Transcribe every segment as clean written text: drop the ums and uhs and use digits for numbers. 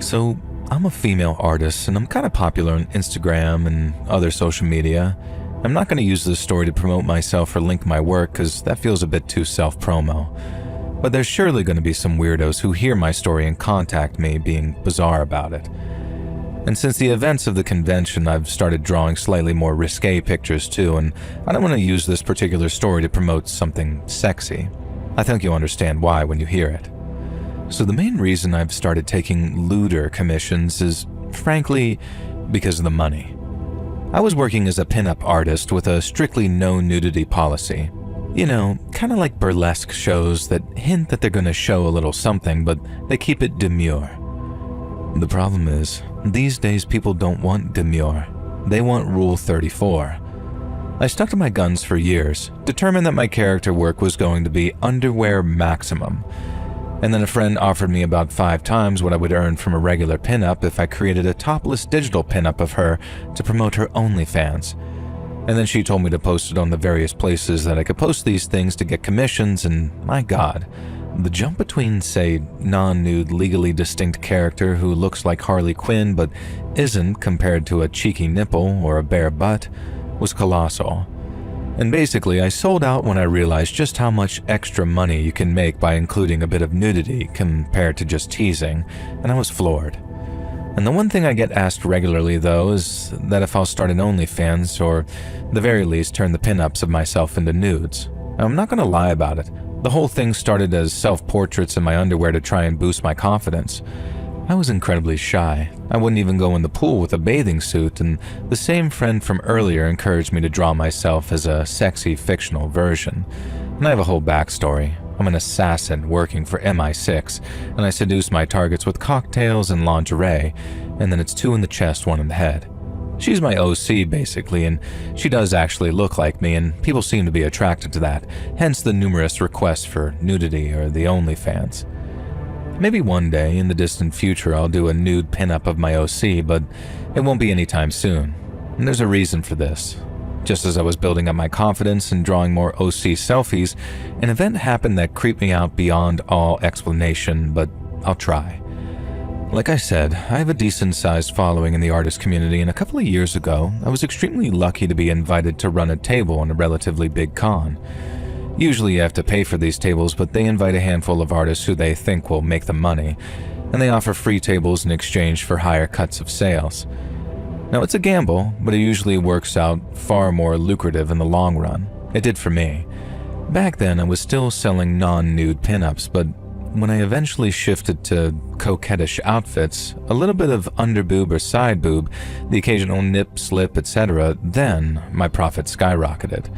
So, I'm a female artist and I'm kind of popular on Instagram and other social media. I'm not going to use this story to promote myself or link my work because that feels a bit too self-promo. But there's surely going to be some weirdos who hear my story and contact me being bizarre about it. And since the events of the convention, I've started drawing slightly more risque pictures too, and I don't want to use this particular story to promote something sexy. I think you'll understand why when you hear it. So the main reason I've started taking lewder commissions is, frankly, because of the money. I was working as a pinup artist with a strictly no nudity policy. You know, kind of like burlesque shows that hint that they're going to show a little something, but they keep it demure. The problem is, these days people don't want demure. They want Rule 34. I stuck to my guns for years, determined that my character work was going to be underwear maximum. And then a friend offered me about 5 times what I would earn from a regular pinup if I created a topless digital pinup of her to promote her OnlyFans. And then she told me to post it on the various places that I could post these things to get commissions, and my God, the jump between, say, non-nude legally distinct character who looks like Harley Quinn but isn't compared to a cheeky nipple or a bare butt was colossal. And basically, I sold out when I realized just how much extra money you can make by including a bit of nudity compared to just teasing, and I was floored. And the one thing I get asked regularly, though, is that if I'll start an OnlyFans, or the very least turn the pinups of myself into nudes. Now, I'm not going to lie about it. The whole thing started as self-portraits in my underwear to try and boost my confidence. I was incredibly shy. I wouldn't even go in the pool with a bathing suit, and the same friend from earlier encouraged me to draw myself as a sexy fictional version. And I have a whole backstory. I'm an assassin working for MI6, and I seduce my targets with cocktails and lingerie, and then it's 2 in the chest, 1 in the head. She's my OC, basically, and she does actually look like me, and people seem to be attracted to that, hence the numerous requests for nudity or the OnlyFans. Maybe one day, in the distant future, I'll do a nude pinup of my OC, but it won't be anytime soon. And there's a reason for this. Just as I was building up my confidence and drawing more OC selfies, an event happened that creeped me out beyond all explanation, but I'll try. Like I said, I have a decent-sized following in the artist community, and a couple of years ago, I was extremely lucky to be invited to run a table in a relatively big con. Usually you have to pay for these tables, but they invite a handful of artists who they think will make them money, and they offer free tables in exchange for higher cuts of sales. Now, it's a gamble, but it usually works out far more lucrative in the long run. It did for me. Back then, I was still selling non-nude pinups, but when I eventually shifted to coquettish outfits, a little bit of underboob or side boob, the occasional nip, slip, etc., then my profits skyrocketed.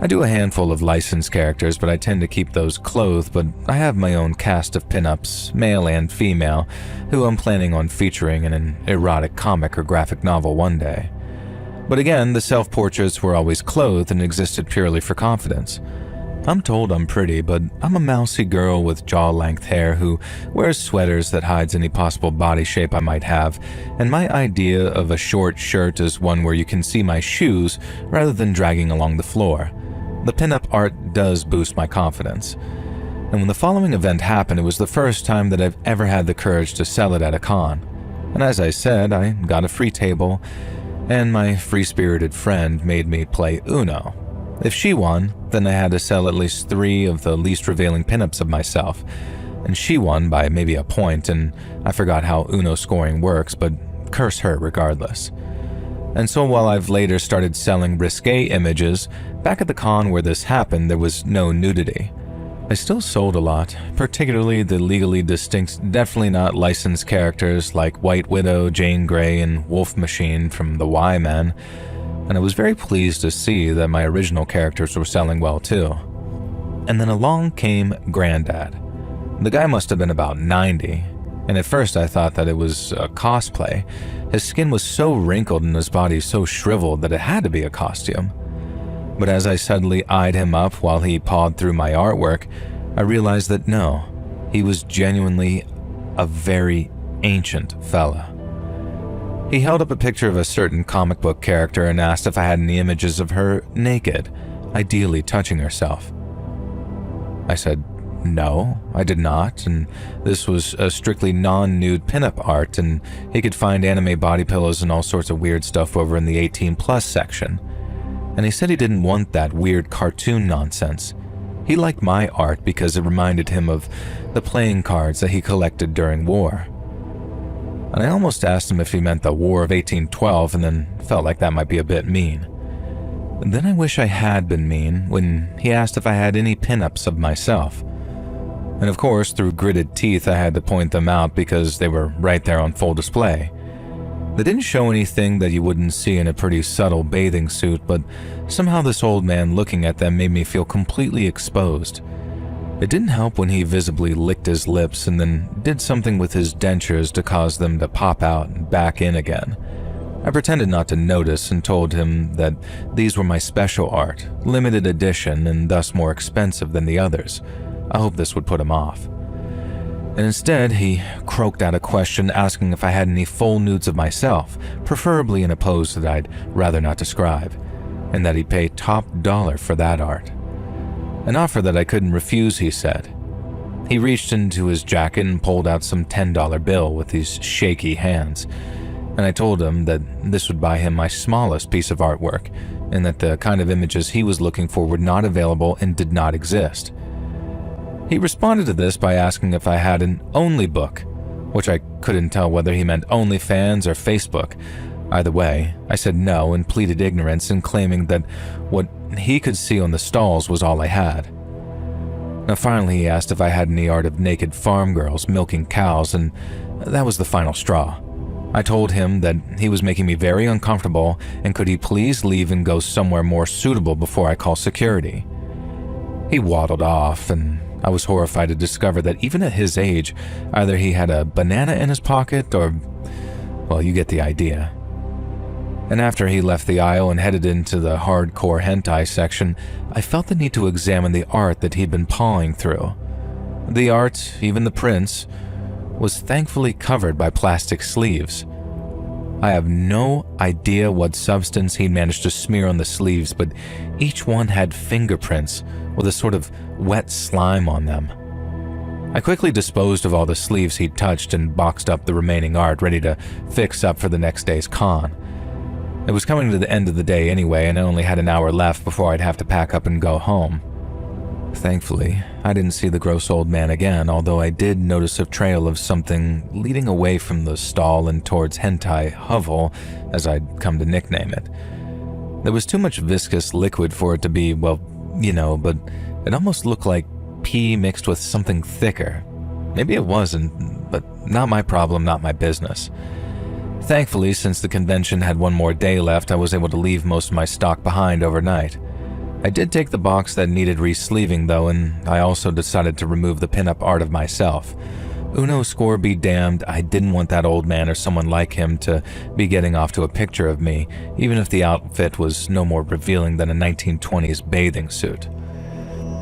I do a handful of licensed characters, but I tend to keep those clothed, but I have my own cast of pinups, male and female, who I'm planning on featuring in an erotic comic or graphic novel one day. But again, the self-portraits were always clothed and existed purely for confidence. I'm told I'm pretty, but I'm a mousy girl with jaw-length hair who wears sweaters that hides any possible body shape I might have, and my idea of a short shirt is one where you can see my shoes rather than dragging along the floor. The pinup art does boost my confidence. And when the following event happened, it was the first time that I've ever had the courage to sell it at a con. And as I said, I got a free table, and my free-spirited friend made me play Uno. If she won, then I had to sell at least 3 of the least revealing pinups of myself. And she won by maybe a point, and I forgot how Uno scoring works, but curse her regardless. And so while I've later started selling risque images, back at the con where this happened, there was no nudity. I still sold a lot, particularly the legally distinct, definitely not licensed characters like White Widow, Jane Grey, and Wolf Machine from the Y-Men, and I was very pleased to see that my original characters were selling well too. And then along came Granddad. The guy must have been about 90, and at first I thought that it was a cosplay. His skin was so wrinkled and his body so shriveled that it had to be a costume. But as I suddenly eyed him up while he pawed through my artwork, I realized that no, he was genuinely a very ancient fella. He held up a picture of a certain comic book character and asked if I had any images of her naked, ideally touching herself. I said, No, I did not, and this was a strictly non-nude pinup art, and he could find anime body pillows and all sorts of weird stuff over in the 18+ section. And he said he didn't want that weird cartoon nonsense. He liked my art because it reminded him of the playing cards that he collected during war. And I almost asked him if he meant the War of 1812, and then felt like that might be a bit mean. And then I wish I had been mean when he asked if I had any pinups of myself. And of course, through gritted teeth, I had to point them out because they were right there on full display. They didn't show anything that you wouldn't see in a pretty subtle bathing suit, but somehow this old man looking at them made me feel completely exposed. It didn't help when he visibly licked his lips and then did something with his dentures to cause them to pop out and back in again. I pretended not to notice and told him that these were my special art, limited edition and thus more expensive than the others. I hoped this would put him off. And instead, he croaked out a question asking if I had any full nudes of myself, preferably in a pose that I'd rather not describe, and that he'd pay top dollar for that art. An offer that I couldn't refuse, he said. He reached into his jacket and pulled out some $10 bill with these shaky hands, and I told him that this would buy him my smallest piece of artwork, and that the kind of images he was looking for were not available and did not exist. He responded to this by asking if I had an Only book, which I couldn't tell whether he meant OnlyFans or Facebook. Either way, I said no and pleaded ignorance in claiming that what he could see on the stalls was all I had. Now finally he asked if I had any art of naked farm girls milking cows, and that was the final straw. I told him that he was making me very uncomfortable and could he please leave and go somewhere more suitable before I call security. He waddled off, and I was horrified to discover that even at his age, either he had a banana in his pocket or, well, you get the idea. And after he left the aisle and headed into the hardcore hentai section, I felt the need to examine the art that he'd been pawing through. The art, even the prints, was thankfully covered by plastic sleeves. I have no idea what substance he'd managed to smear on the sleeves, but each one had fingerprints with a sort of wet slime on them. I quickly disposed of all the sleeves he'd touched and boxed up the remaining art, ready to fix up for the next day's con. It was coming to the end of the day anyway, and I only had an hour left before I'd have to pack up and go home. Thankfully, I didn't see the gross old man again, although I did notice a trail of something leading away from the stall and towards hentai hovel, as I'd come to nickname it. There was too much viscous liquid for it to be, well, you know, but it almost looked like pee mixed with something thicker. Maybe it wasn't, but not my problem, not my business. Thankfully, since the convention had one more day left, I was able to leave most of my stock behind overnight. I did take the box that needed re-sleeving though, and I also decided to remove the pinup art of myself. Uno score be damned, I didn't want that old man or someone like him to be getting off to a picture of me, even if the outfit was no more revealing than a 1920s bathing suit.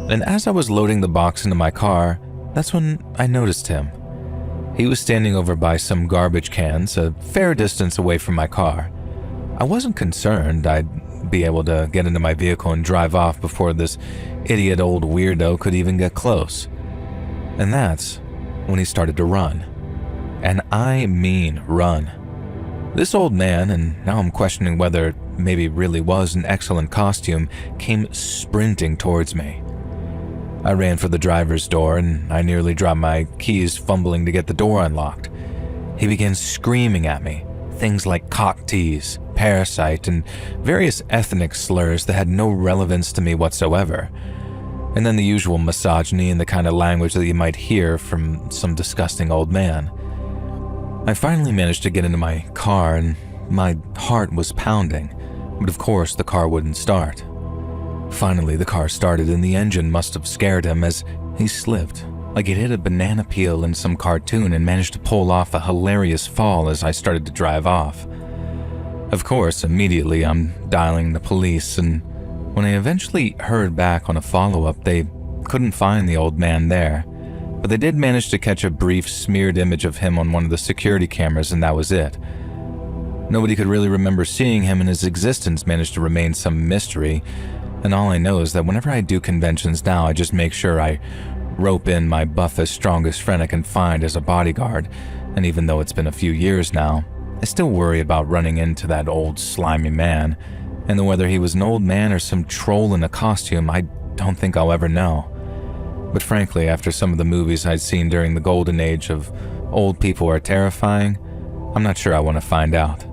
And as I was loading the box into my car, that's when I noticed him. He was standing over by some garbage cans, a fair distance away from my car. I wasn't concerned I'd be able to get into my vehicle and drive off before this idiot old weirdo could even get close. And that's when he started to run. And I mean run. This old man, and now I'm questioning whether it maybe really was an excellent costume, came sprinting towards me. I ran for the driver's door and I nearly dropped my keys fumbling to get the door unlocked. He began screaming at me, things like cock tease, parasite, and various ethnic slurs that had no relevance to me whatsoever. And then the usual misogyny and the kind of language that you might hear from some disgusting old man. I finally managed to get into my car and my heart was pounding, but of course the car wouldn't start. Finally, the car started and the engine must have scared him as he slipped, like it hit a banana peel in some cartoon, and managed to pull off a hilarious fall as I started to drive off. Of course, immediately I'm dialing the police, and when I eventually heard back on a follow-up, they couldn't find the old man there, but they did manage to catch a brief smeared image of him on one of the security cameras, and that was it. Nobody could really remember seeing him, and his existence managed to remain some mystery. And all I know is that whenever I do conventions now, I just make sure I rope in my buffest, strongest friend I can find as a bodyguard, and even though it's been a few years now, I still worry about running into that old slimy man, and whether he was an old man or some troll in a costume, I don't think I'll ever know. But frankly, after some of the movies I'd seen during the golden age of old people are terrifying, I'm not sure I want to find out.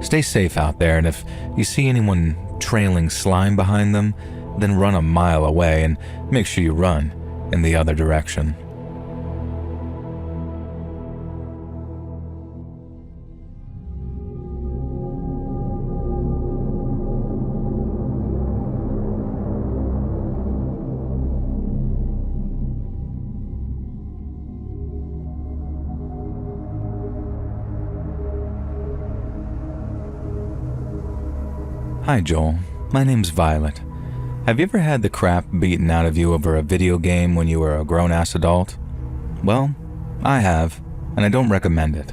Stay safe out there, and if you see anyone trailing slime behind them, then run a mile away and make sure you run in the other direction. Hi Joel, my name's Violet. Have you ever had the crap beaten out of you over a video game when you were a grown-ass adult? Well, I have, and I don't recommend it.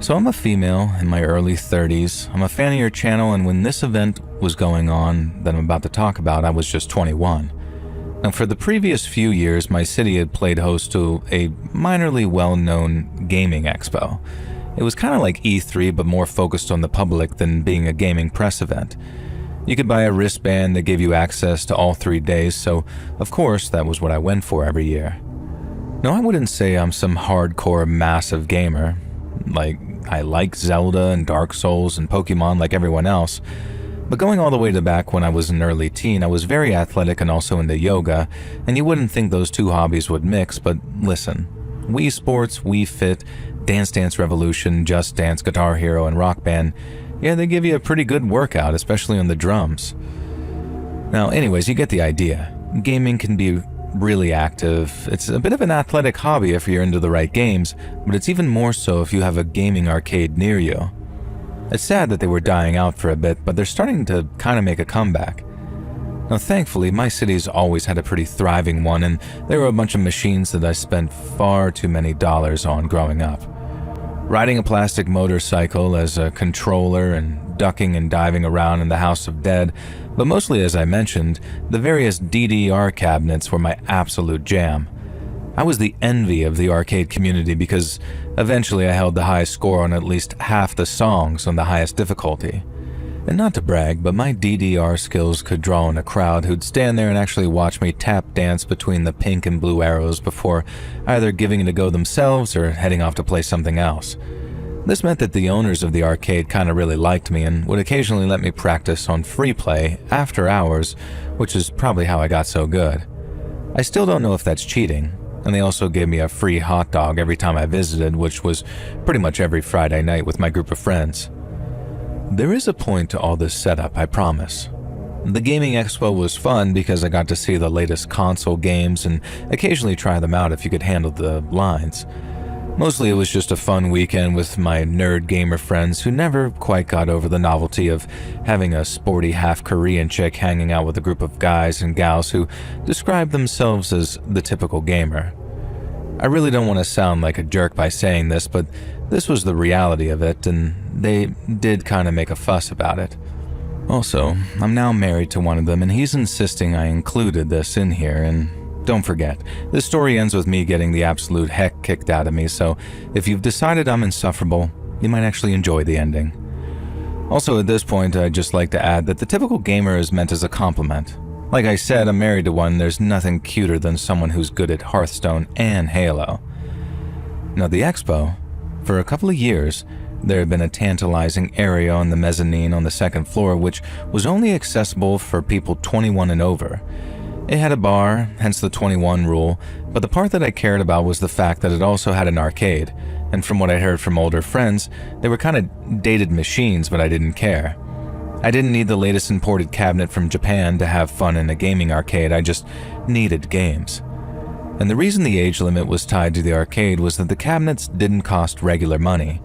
So I'm a female in my early 30s, I'm a fan of your channel, and when this event was going on that I'm about to talk about, I was just 21. Now for the previous few years, my city had played host to a minorly well-known gaming expo. It was kind of like E3 but more focused on the public than being a gaming press event. You could buy a wristband that gave you access to all 3 days, so of course that was what I went for every year. Now I wouldn't say I'm some hardcore massive gamer. Like, I like Zelda and Dark Souls and Pokemon like everyone else, but going all the way to back when I was an early teen, I was very athletic and also into yoga, and you wouldn't think those two hobbies would mix, but listen, Wii Sports, Wii Fit, Dance Dance Revolution, Just Dance, Guitar Hero, and Rock Band, yeah, they give you a pretty good workout, especially on the drums. Now, anyways, you get the idea. Gaming can be really active. It's a bit of an athletic hobby if you're into the right games, but it's even more so if you have a gaming arcade near you. It's sad that they were dying out for a bit, but they're starting to kind of make a comeback. Now, thankfully, my city's always had a pretty thriving one, and there were a bunch of machines that I spent far too many dollars on growing up. Riding a plastic motorcycle as a controller and ducking and diving around in the House of Dead, but mostly, as I mentioned, the various DDR cabinets were my absolute jam. I was the envy of the arcade community because eventually I held the highest score on at least half the songs on the highest difficulty. And not to brag, but my DDR skills could draw in a crowd who'd stand there and actually watch me tap dance between the pink and blue arrows before either giving it a go themselves or heading off to play something else. This meant that the owners of the arcade kind of really liked me and would occasionally let me practice on free play after hours, which is probably how I got so good. I still don't know if that's cheating, and they also gave me a free hot dog every time I visited, which was pretty much every Friday night with my group of friends. There is a point to all this setup, I promise. The gaming expo was fun because I got to see the latest console games and occasionally try them out if you could handle the lines. Mostly it was just a fun weekend with my nerd gamer friends who never quite got over the novelty of having a sporty half-Korean chick hanging out with a group of guys and gals who described themselves as the typical gamer. I really don't want to sound like a jerk by saying this, but this was the reality of it, and they did kind of make a fuss about it. Also, I'm now married to one of them, and he's insisting I included this in here, and don't forget, this story ends with me getting the absolute heck kicked out of me, so if you've decided I'm insufferable, you might actually enjoy the ending. Also, at this point, I'd just like to add that the typical gamer is meant as a compliment. Like I said, I'm married to one, there's nothing cuter than someone who's good at Hearthstone and Halo. Now, the expo, for a couple of years, there had been a tantalizing area on the mezzanine on the second floor which was only accessible for people 21 and over. It had a bar, hence the 21 rule, but the part that I cared about was the fact that it also had an arcade, and from what I heard from older friends, they were kind of dated machines, but I didn't care. I didn't need the latest imported cabinet from Japan to have fun in a gaming arcade, I just needed games. And the reason the age limit was tied to the arcade was that the cabinets didn't cost regular money.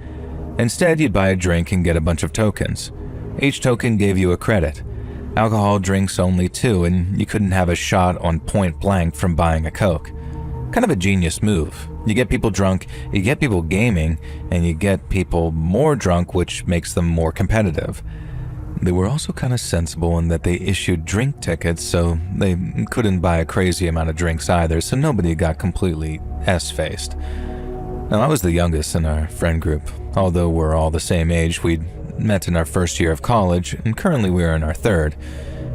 Instead, you'd buy a drink and get a bunch of tokens. Each token gave you a credit. Alcohol drinks only 2, and you couldn't have a shot on point blank from buying a Coke. Kind of a genius move. You get people drunk, you get people gaming, and you get people more drunk, which makes them more competitive. They were also kind of sensible in that they issued drink tickets, so they couldn't buy a crazy amount of drinks either, so nobody got completely S-faced. Now, I was the youngest in our friend group. Although we're all the same age, we'd met in our first year of college, and currently we are in our third.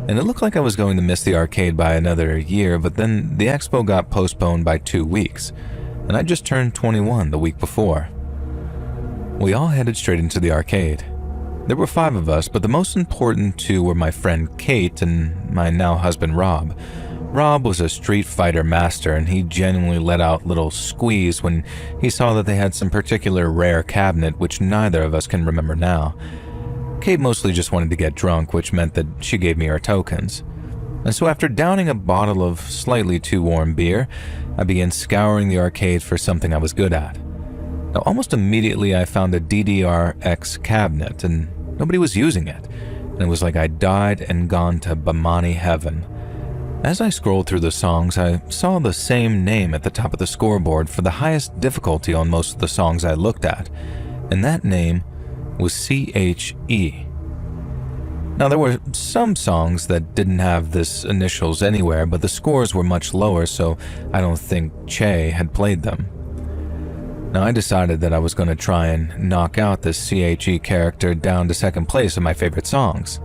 And it looked like I was going to miss the arcade by another year, but then the expo got postponed by 2 weeks, and I just turned 21 the week before. We all headed straight into the arcade. There were 5 of us, but the most important 2 were my friend Kate and my now husband Rob. Rob was a Street Fighter master, and he genuinely let out little squeals when he saw that they had some particular rare cabinet which neither of us can remember now. Kate mostly just wanted to get drunk, which meant that she gave me her tokens. And so after downing a bottle of slightly too warm beer, I began scouring the arcade for something I was good at. Now, almost immediately I found a DDR-X cabinet, and nobody was using it, and it was like I died and gone to Bamani heaven. As I scrolled through the songs, I saw the same name at the top of the scoreboard for the highest difficulty on most of the songs I looked at, and that name was CHE. Now, there were some songs that didn't have this initials anywhere, but the scores were much lower, so I don't think Che had played them. Now, I decided that I was going to try and knock out this CHE character down to second place in my favorite songs.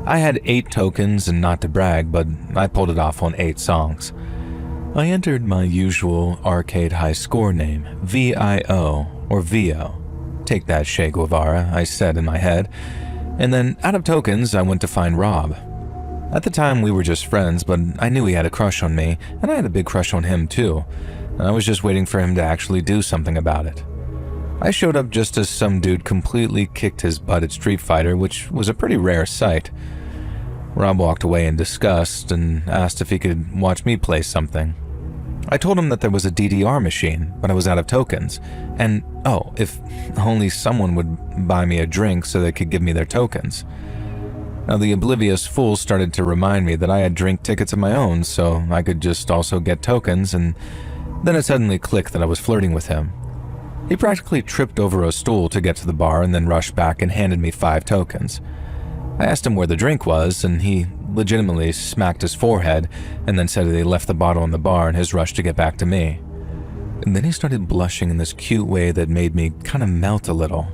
I had 8 tokens, and not to brag, but I pulled it off on 8 songs. I entered my usual arcade high score name, VIO, or VO. Take that, Che Guevara, I said in my head. And then, out of tokens, I went to find Rob. At the time, we were just friends, but I knew he had a crush on me, and I had a big crush on him too. And I was just waiting for him to actually do something about it. I showed up just as some dude completely kicked his butt at Street Fighter, which was a pretty rare sight. Rob walked away in disgust and asked if he could watch me play something. I told him that there was a DDR machine, but I was out of tokens, and if only someone would buy me a drink so they could give me their tokens. Now, the oblivious fool started to remind me that I had drink tickets of my own, so I could just also get tokens, and then it suddenly clicked that I was flirting with him. He practically tripped over a stool to get to the bar and then rushed back and handed me 5 tokens. I asked him where the drink was, and he legitimately smacked his forehead and then said that he left the bottle in the bar in his rush to get back to me. And then he started blushing in this cute way that made me kind of melt a little.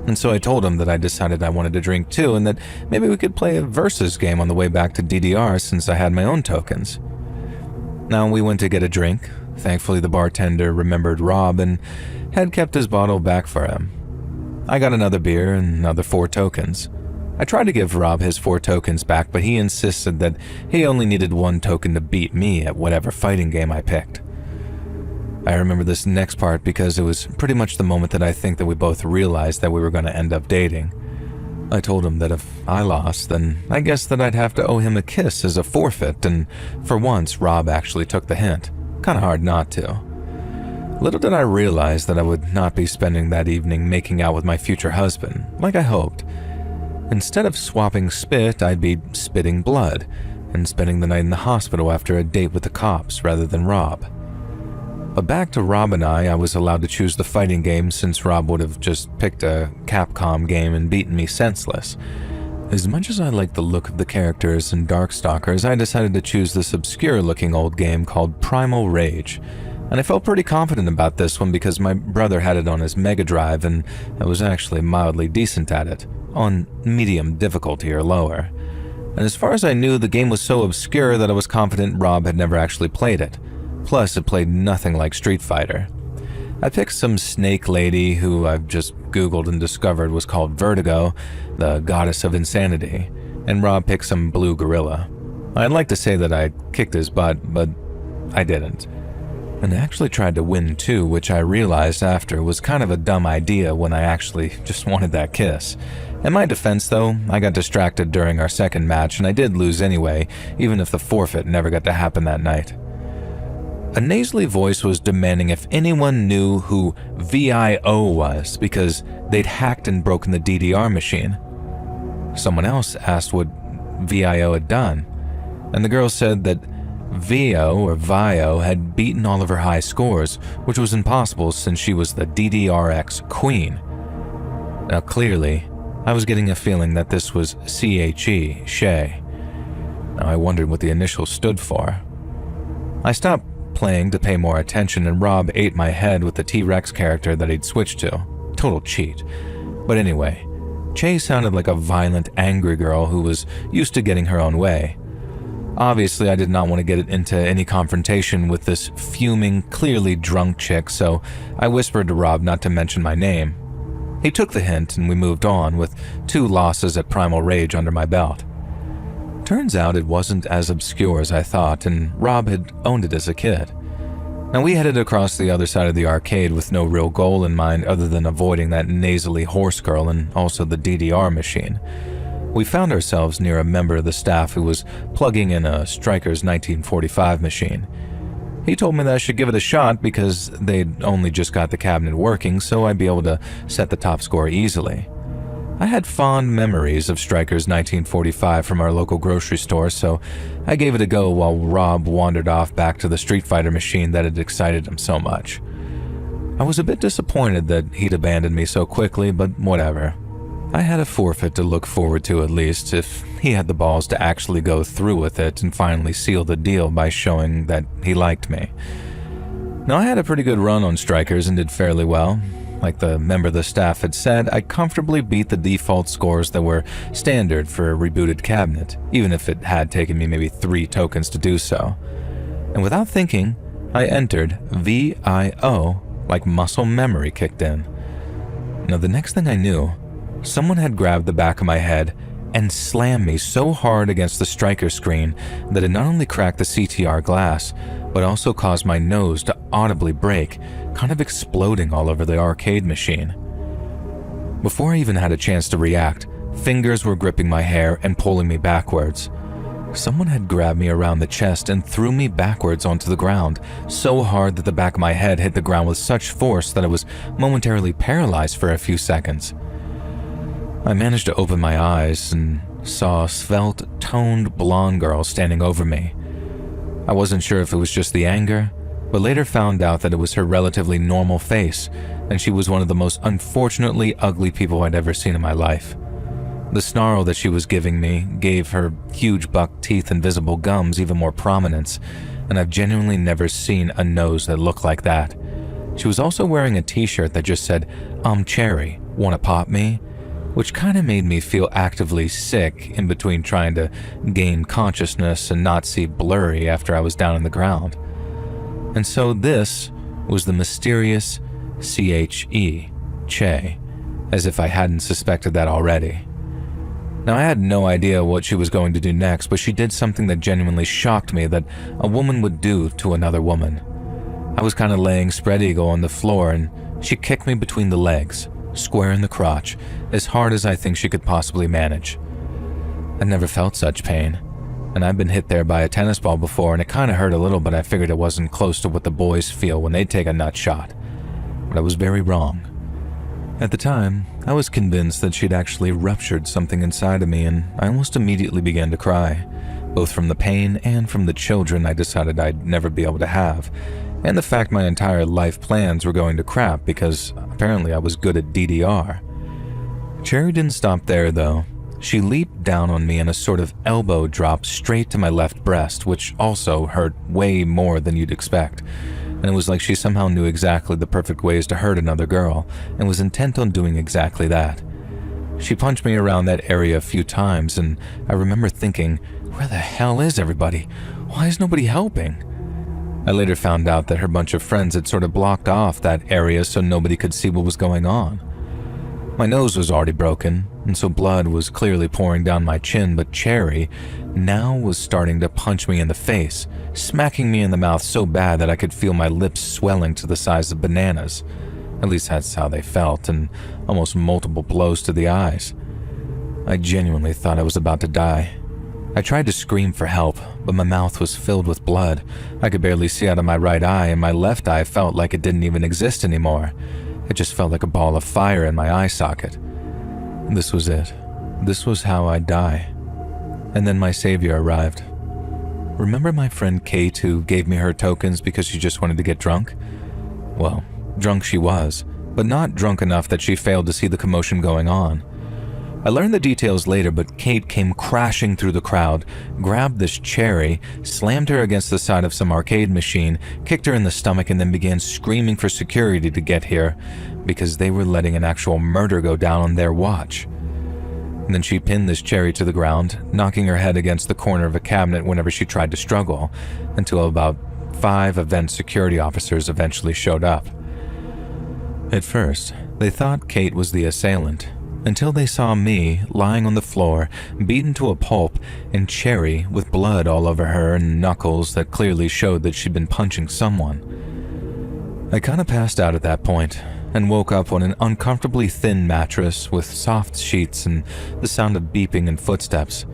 And so I told him that I decided I wanted to drink too, and that maybe we could play a versus game on the way back to DDR since I had my own tokens. Now we went to get a drink. Thankfully, the bartender remembered Rob and had kept his bottle back for him. I got another beer and another 4 tokens. I tried to give Rob his 4 tokens back, but he insisted that he only needed 1 token to beat me at whatever fighting game I picked. I remember this next part because it was pretty much the moment that I think that we both realized that we were going to end up dating. I told him that if I lost, then I guess that I'd have to owe him a kiss as a forfeit, and for once, Rob actually took the hint. Kinda hard not to. Little did I realize that I would not be spending that evening making out with my future husband, like I hoped. Instead of swapping spit, I'd be spitting blood, and spending the night in the hospital after a date with the cops rather than Rob. But back to Rob and I was allowed to choose the fighting game since Rob would have just picked a Capcom game and beaten me senseless. As much as I liked the look of the characters in Darkstalkers, I decided to choose this obscure-looking old game called Primal Rage. And I felt pretty confident about this one because my brother had it on his Mega Drive and I was actually mildly decent at it, on medium difficulty or lower. And as far as I knew, the game was so obscure that I was confident Rob had never actually played it. Plus, it played nothing like Street Fighter. I picked some snake lady who I've just Googled and discovered was called Vertigo, the goddess of insanity, and Rob picked some blue gorilla. I'd like to say that I kicked his butt, but I didn't. And I actually tried to win too, which I realized after was kind of a dumb idea when I actually just wanted that kiss. In my defense though, I got distracted during our second match and I did lose anyway, even if the forfeit never got to happen that night. A nasally voice was demanding if anyone knew who VIO was because they'd hacked and broken the DDR machine. Someone else asked what VIO had done, and the girl said that VIO had beaten all of her high scores, which was impossible since she was the DDRX queen. Now clearly, I was getting a feeling that this was CHE, Shay. Now I wondered what the initials stood for. I stopped playing to pay more attention, and Rob ate my head with the T-Rex character that he'd switched to. Total cheat. But anyway, Che sounded like a violent, angry girl who was used to getting her own way. Obviously, I did not want to get into any confrontation with this fuming, clearly drunk chick, so I whispered to Rob not to mention my name. He took the hint and we moved on, with 2 losses at Primal Rage under my belt. Turns out it wasn't as obscure as I thought, and Rob had owned it as a kid. Now we headed across the other side of the arcade with no real goal in mind other than avoiding that nasally horse girl and also the DDR machine. We found ourselves near a member of the staff who was plugging in a Striker's 1945 machine. He told me that I should give it a shot because they'd only just got the cabinet working, so I'd be able to set the top score easily. I had fond memories of Striker's 1945 from our local grocery store, so I gave it a go while Rob wandered off back to the Street Fighter machine that had excited him so much. I was a bit disappointed that he'd abandoned me so quickly, but whatever. I had a forfeit to look forward to at least, if he had the balls to actually go through with it and finally seal the deal by showing that he liked me. Now, I had a pretty good run on Strikers and did fairly well. Like the member of the staff had said, I comfortably beat the default scores that were standard for a rebooted cabinet, even if it had taken me maybe 3 tokens to do so. And without thinking, I entered VIO like muscle memory kicked in. Now, the next thing I knew, someone had grabbed the back of my head and slammed me so hard against the Striker screen that it not only cracked the CTR glass, but also caused my nose to audibly break, kind of exploding all over the arcade machine. Before I even had a chance to react, fingers were gripping my hair and pulling me backwards. Someone had grabbed me around the chest and threw me backwards onto the ground, so hard that the back of my head hit the ground with such force that I was momentarily paralyzed for a few seconds. I managed to open my eyes and saw a svelte, toned blonde girl standing over me. I wasn't sure if it was just the anger, but later found out that it was her relatively normal face, and she was one of the most unfortunately ugly people I'd ever seen in my life. The snarl that she was giving me gave her huge buck teeth and visible gums even more prominence, and I've genuinely never seen a nose that looked like that. She was also wearing a t-shirt that just said, "I'm Cherry, wanna pop me?" which kind of made me feel actively sick in between trying to gain consciousness and not see blurry after I was down on the ground. And so this was the mysterious CHE, Che, as if I hadn't suspected that already. Now, I had no idea what she was going to do next, but she did something that genuinely shocked me that a woman would do to another woman. I was kind of laying spread eagle on the floor, and she kicked me between the legs, square in the crotch, as hard as I think she could possibly manage. I never felt such pain, and I've been hit there by a tennis ball before, and it kind of hurt a little, but I figured it wasn't close to what the boys feel when they take a nut shot. But I was very wrong. At the time, I was convinced that she'd actually ruptured something inside of me, and I almost immediately began to cry, both from the pain and from the children I decided I'd never be able to have, and the fact my entire life plans were going to crap because apparently I was good at DDR. Cherry didn't stop there, though. She leaped down on me in a sort of elbow drop straight to my left breast, which also hurt way more than you'd expect. And it was like she somehow knew exactly the perfect ways to hurt another girl, and was intent on doing exactly that. She punched me around that area a few times, and I remember thinking, where the hell is everybody? Why is nobody helping? I later found out that her bunch of friends had sort of blocked off that area so nobody could see what was going on. My nose was already broken, and so blood was clearly pouring down my chin, but Cherry now was starting to punch me in the face, smacking me in the mouth so bad that I could feel my lips swelling to the size of bananas. At least that's how they felt, and almost multiple blows to the eyes. I genuinely thought I was about to die. I tried to scream for help, but my mouth was filled with blood. I could barely see out of my right eye, and my left eye felt like it didn't even exist anymore. It just felt like a ball of fire in my eye socket. This was it. This was how I'd die. And then my savior arrived. Remember my friend Kate who gave me her tokens because she just wanted to get drunk? Well, drunk she was, but not drunk enough that she failed to see the commotion going on. I learned the details later, but Kate came crashing through the crowd, grabbed this cherry, slammed her against the side of some arcade machine, kicked her in the stomach, and then began screaming for security to get here because they were letting an actual murder go down on their watch. And then she pinned this cherry to the ground, knocking her head against the corner of a cabinet whenever she tried to struggle, until about 5 event security officers eventually showed up. At first, they thought Kate was the assailant, until they saw me lying on the floor, beaten to a pulp, and Cherry with blood all over her and knuckles that clearly showed that she'd been punching someone. I kinda passed out at that point, and woke up on an uncomfortably thin mattress with soft sheets and the sound of beeping and footsteps.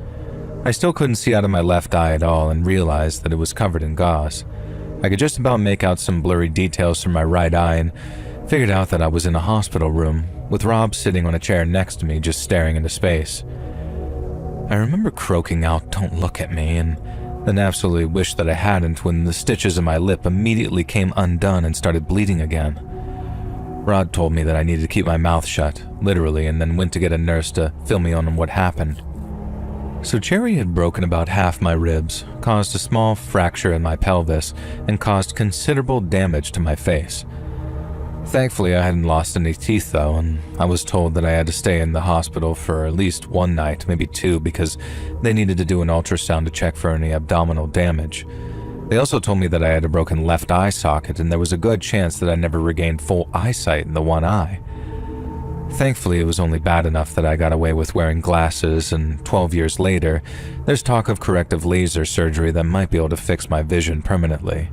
I still couldn't see out of my left eye at all and realized that it was covered in gauze. I could just about make out some blurry details from my right eye and figured out that I was in a hospital room, with Rob sitting on a chair next to me just staring into space. I remember croaking out, "Don't look at me," and then absolutely wished that I hadn't when the stitches in my lip immediately came undone and started bleeding again. Rod told me that I needed to keep my mouth shut, literally, and then went to get a nurse to fill me on what happened. So Cherry had broken about half my ribs, caused a small fracture in my pelvis, and caused considerable damage to my face. Thankfully, I hadn't lost any teeth though, and I was told that I had to stay in the hospital for at least 1 night, maybe 2, because they needed to do an ultrasound to check for any abdominal damage. They also told me that I had a broken left eye socket and there was a good chance that I never regained full eyesight in the one eye. Thankfully, it was only bad enough that I got away with wearing glasses, and 12 years later, there's talk of corrective laser surgery that might be able to fix my vision permanently.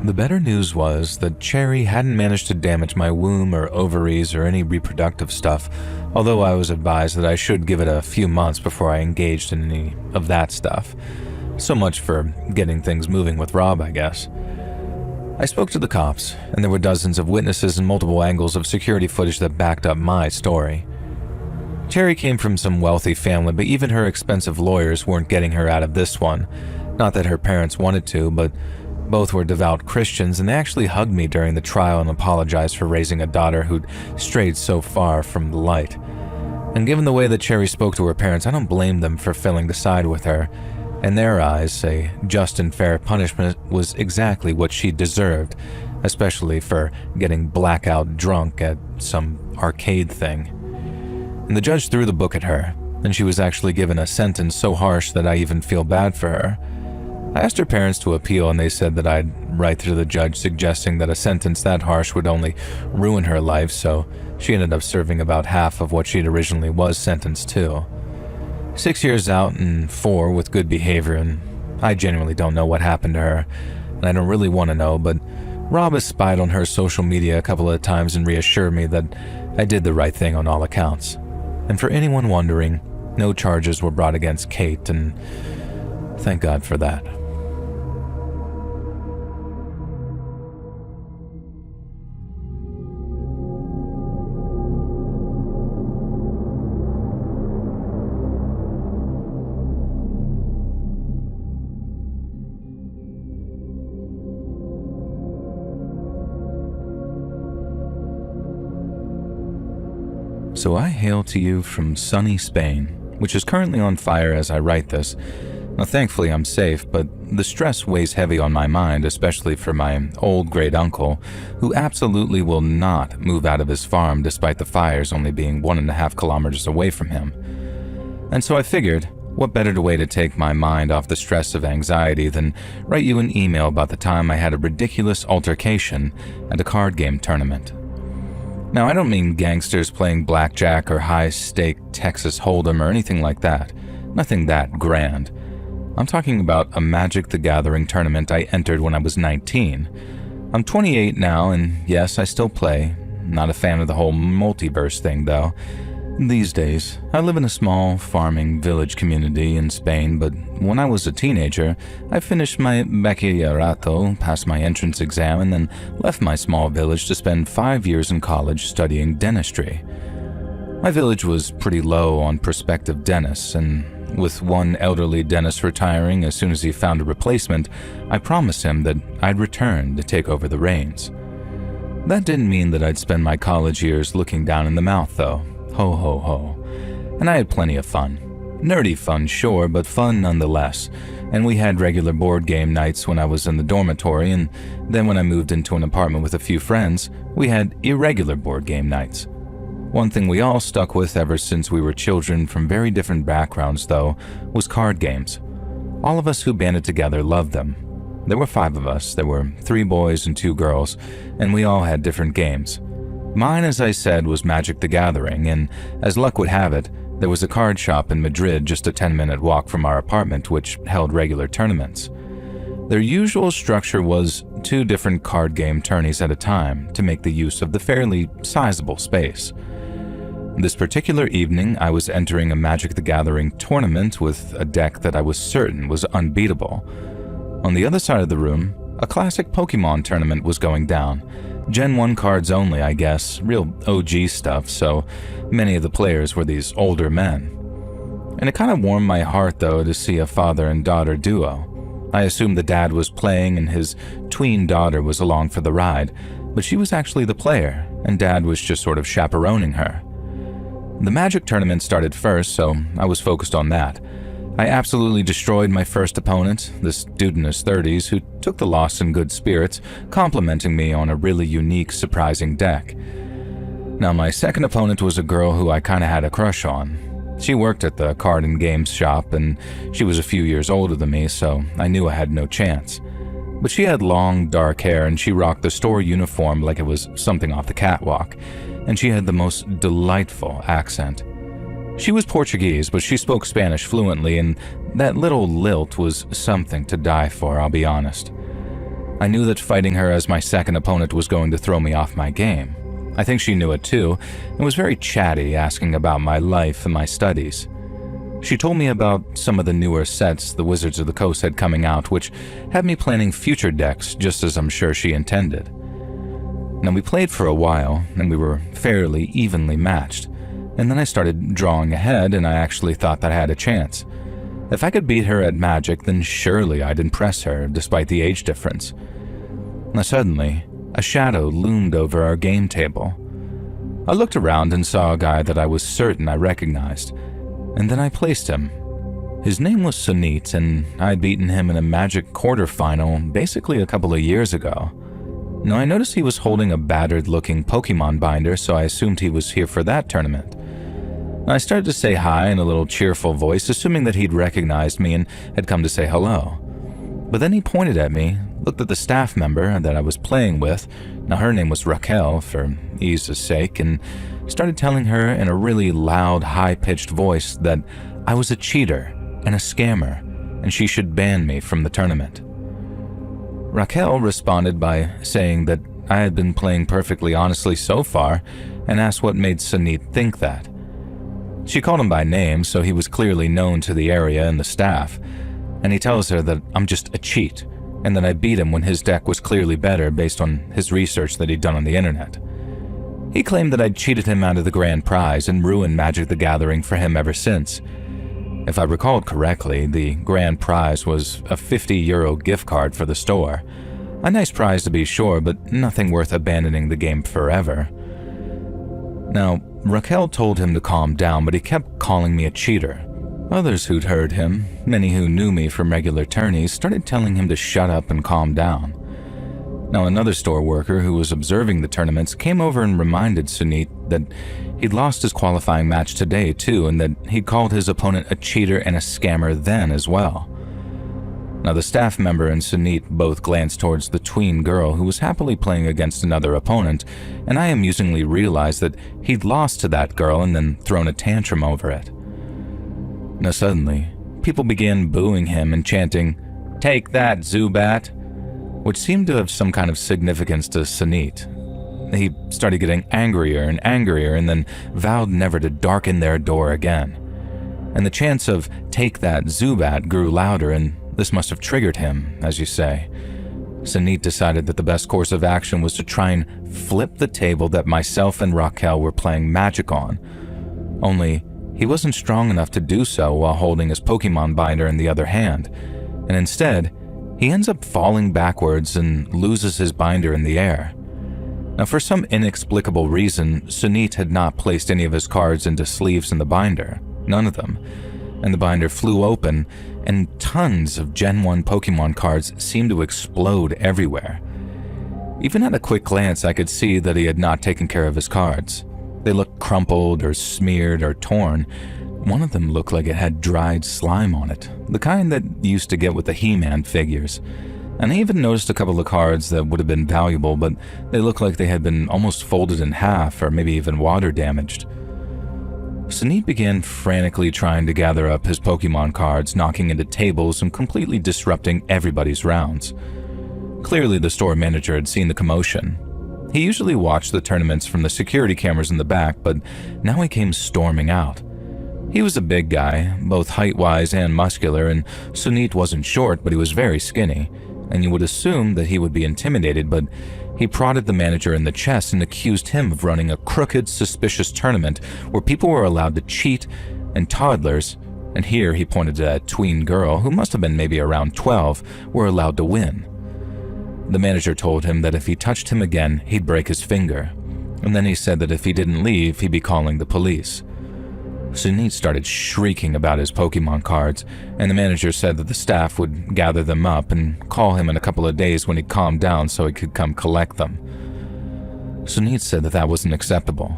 The better news was that Cherry hadn't managed to damage my womb or ovaries or any reproductive stuff, although I was advised that I should give it a few months before I engaged in any of that stuff. So much for getting things moving with Rob, I guess. I spoke to the cops, and there were dozens of witnesses and multiple angles of security footage that backed up my story. Cherry came from some wealthy family, but even her expensive lawyers weren't getting her out of this one. Not that her parents wanted to, but both were devout Christians, and they actually hugged me during the trial and apologized for raising a daughter who'd strayed so far from the light. And given the way that Cherry spoke to her parents, I don't blame them for failing to side with her. In their eyes, a just and fair punishment was exactly what she deserved, especially for getting blackout drunk at some arcade thing. And the judge threw the book at her, and she was actually given a sentence so harsh that I even feel bad for her. I asked her parents to appeal, and they said that I'd write to the judge suggesting that a sentence that harsh would only ruin her life, so she ended up serving about half of what she'd originally was sentenced to. 6 years out and 4 with good behavior, and I genuinely don't know what happened to her, and I don't really want to know, but Rob has spied on her social media a couple of times and reassured me that I did the right thing on all accounts. And for anyone wondering, no charges were brought against Kate, and thank God for that. So I hail to you from sunny Spain, which is currently on fire as I write this. Now thankfully I'm safe, but the stress weighs heavy on my mind, especially for my old great uncle, who absolutely will not move out of his farm despite the fires only being 1.5 kilometers away from him. And so I figured, what better way to take my mind off the stress of anxiety than write you an email about the time I had a ridiculous altercation at a card game tournament. Now, I don't mean gangsters playing blackjack or high-stake Texas Hold'em or anything like that. Nothing that grand. I'm talking about a Magic the Gathering tournament I entered when I was 19. I'm 28 now, and yes, I still play. Not a fan of the whole multiverse thing, though. These days, I live in a small, farming village community in Spain, but when I was a teenager, I finished my bachillerato, passed my entrance exam, and then left my small village to spend 5 years in college studying dentistry. My village was pretty low on prospective dentists, and with one elderly dentist retiring as soon as he found a replacement, I promised him that I'd return to take over the reins. That didn't mean that I'd spend my college years looking down in the mouth, though. Ho ho ho. and I had plenty of fun. Nerdy fun, sure, but fun nonetheless. And we had regular board game nights when I was in the dormitory, and then when I moved into an apartment with a few friends, we had irregular board game nights. One thing we all stuck with ever since we were children from very different backgrounds, though, was card games. All of us who banded together loved them. There were 5 of us. There were 3 boys and 2 girls, and we all had different games. Mine, as I said, was Magic the Gathering, and as luck would have it, there was a card shop in Madrid just a 10-minute walk from our apartment which held regular tournaments. Their usual structure was 2 different card game tourneys at a time to make the use of the fairly sizable space. This particular evening, I was entering a Magic the Gathering tournament with a deck that I was certain was unbeatable. On the other side of the room, a classic Pokemon tournament was going down. Gen 1 cards only, I guess, real OG stuff, so many of the players were these older men. And it kind of warmed my heart, though, to see a father and daughter duo. I assumed the dad was playing and his tween daughter was along for the ride, but she was actually the player, and dad was just sort of chaperoning her. The Magic tournament started first, so I was focused on that. I absolutely destroyed my first opponent, this dude in his 30s, who took the loss in good spirits, complimenting me on a really unique, surprising deck. Now, my second opponent was a girl who I kinda had a crush on. She worked at the card and games shop, and she was a few years older than me, so I knew I had no chance. But she had long, dark hair, and she rocked the store uniform like it was something off the catwalk, and she had the most delightful accent. She was Portuguese, but she spoke Spanish fluently, and that little lilt was something to die for, I'll be honest. I knew that fighting her as my second opponent was going to throw me off my game. I think she knew it too, and was very chatty, asking about my life and my studies. She told me about some of the newer sets the Wizards of the Coast had coming out, which had me planning future decks just as I'm sure she intended. Now, we played for a while, and we were fairly evenly matched. And then I started drawing ahead, and I actually thought that I had a chance. If I could beat her at Magic, then surely I'd impress her, despite the age difference. Now suddenly, a shadow loomed over our game table. I looked around and saw a guy that I was certain I recognized, and then I placed him. His name was Sunit, and I'd beaten him in a Magic quarterfinal basically a couple of years ago. Now, I noticed he was holding a battered-looking Pokemon binder, so I assumed he was here for that tournament. I started to say hi in a little cheerful voice, assuming that he'd recognized me and had come to say hello. But then he pointed at me, looked at the staff member that I was playing with, now her name was Raquel for ease's sake, and started telling her in a really loud, high-pitched voice that I was a cheater and a scammer, and she should ban me from the tournament. Raquel responded by saying that I had been playing perfectly honestly so far, and asked what made Sunit think that. She called him by name, so he was clearly known to the area and the staff, and he tells her that I'm just a cheat, and that I beat him when his deck was clearly better based on his research that he'd done on the internet. He claimed that I'd cheated him out of the grand prize and ruined Magic the Gathering for him ever since. If I recalled correctly, the grand prize was a €50 gift card for the store. A nice prize to be sure, but nothing worth abandoning the game forever. Now, Raquel told him to calm down, but he kept calling me a cheater. Others who'd heard him, many who knew me from regular tourneys, started telling him to shut up and calm down. Now, another store worker who was observing the tournaments came over and reminded Sunit that he'd lost his qualifying match today too, and that he'd called his opponent a cheater and a scammer then as well. Now, the staff member and Sunit both glanced towards the tween girl who was happily playing against another opponent, and I amusingly realized that he'd lost to that girl and then thrown a tantrum over it. Now suddenly, people began booing him and chanting, "Take that, Zubat," which seemed to have some kind of significance to Sunit. He started getting angrier and angrier and then vowed never to darken their door again. And the chants of "Take that, Zubat" grew louder, and this must have triggered him, as you say. Sunit decided that the best course of action was to try and flip the table that myself and Raquel were playing Magic on. Only, he wasn't strong enough to do so while holding his Pokemon binder in the other hand, and instead, he ends up falling backwards and loses his binder in the air. Now, for some inexplicable reason, Sunit had not placed any of his cards into sleeves in the binder, None of them. And the binder flew open, and tons of Gen 1 Pokemon cards seemed to explode everywhere. Even at a quick glance, I could see that he had not taken care of his cards. They looked crumpled or smeared or torn. One of them looked like it had dried slime on it, the kind that you used to get with the He-Man figures. And I even noticed a couple of cards that would have been valuable, but they looked like they had been almost folded in half or maybe even water damaged. Sunit began frantically trying to gather up his Pokemon cards, knocking into tables and completely disrupting everybody's rounds. Clearly, the store manager had seen the commotion. He usually watched the tournaments from the security cameras in the back, but now he came storming out. He was a big guy, both height-wise and muscular, and Sunit wasn't short, but he was very skinny, and you would assume that he would be intimidated, but he prodded the manager in the chest and accused him of running a crooked, suspicious tournament where people were allowed to cheat, and toddlers, and here he pointed to a tween girl who must have been maybe around 12, were allowed to win. The manager told him that if he touched him again, he'd break his finger, and then he said that if he didn't leave, he'd be calling the police. Sunit started shrieking about his Pokemon cards, and the manager said that the staff would gather them up and call him in a couple of days when he calmed down so he could come collect them. Sunit said that that wasn't acceptable,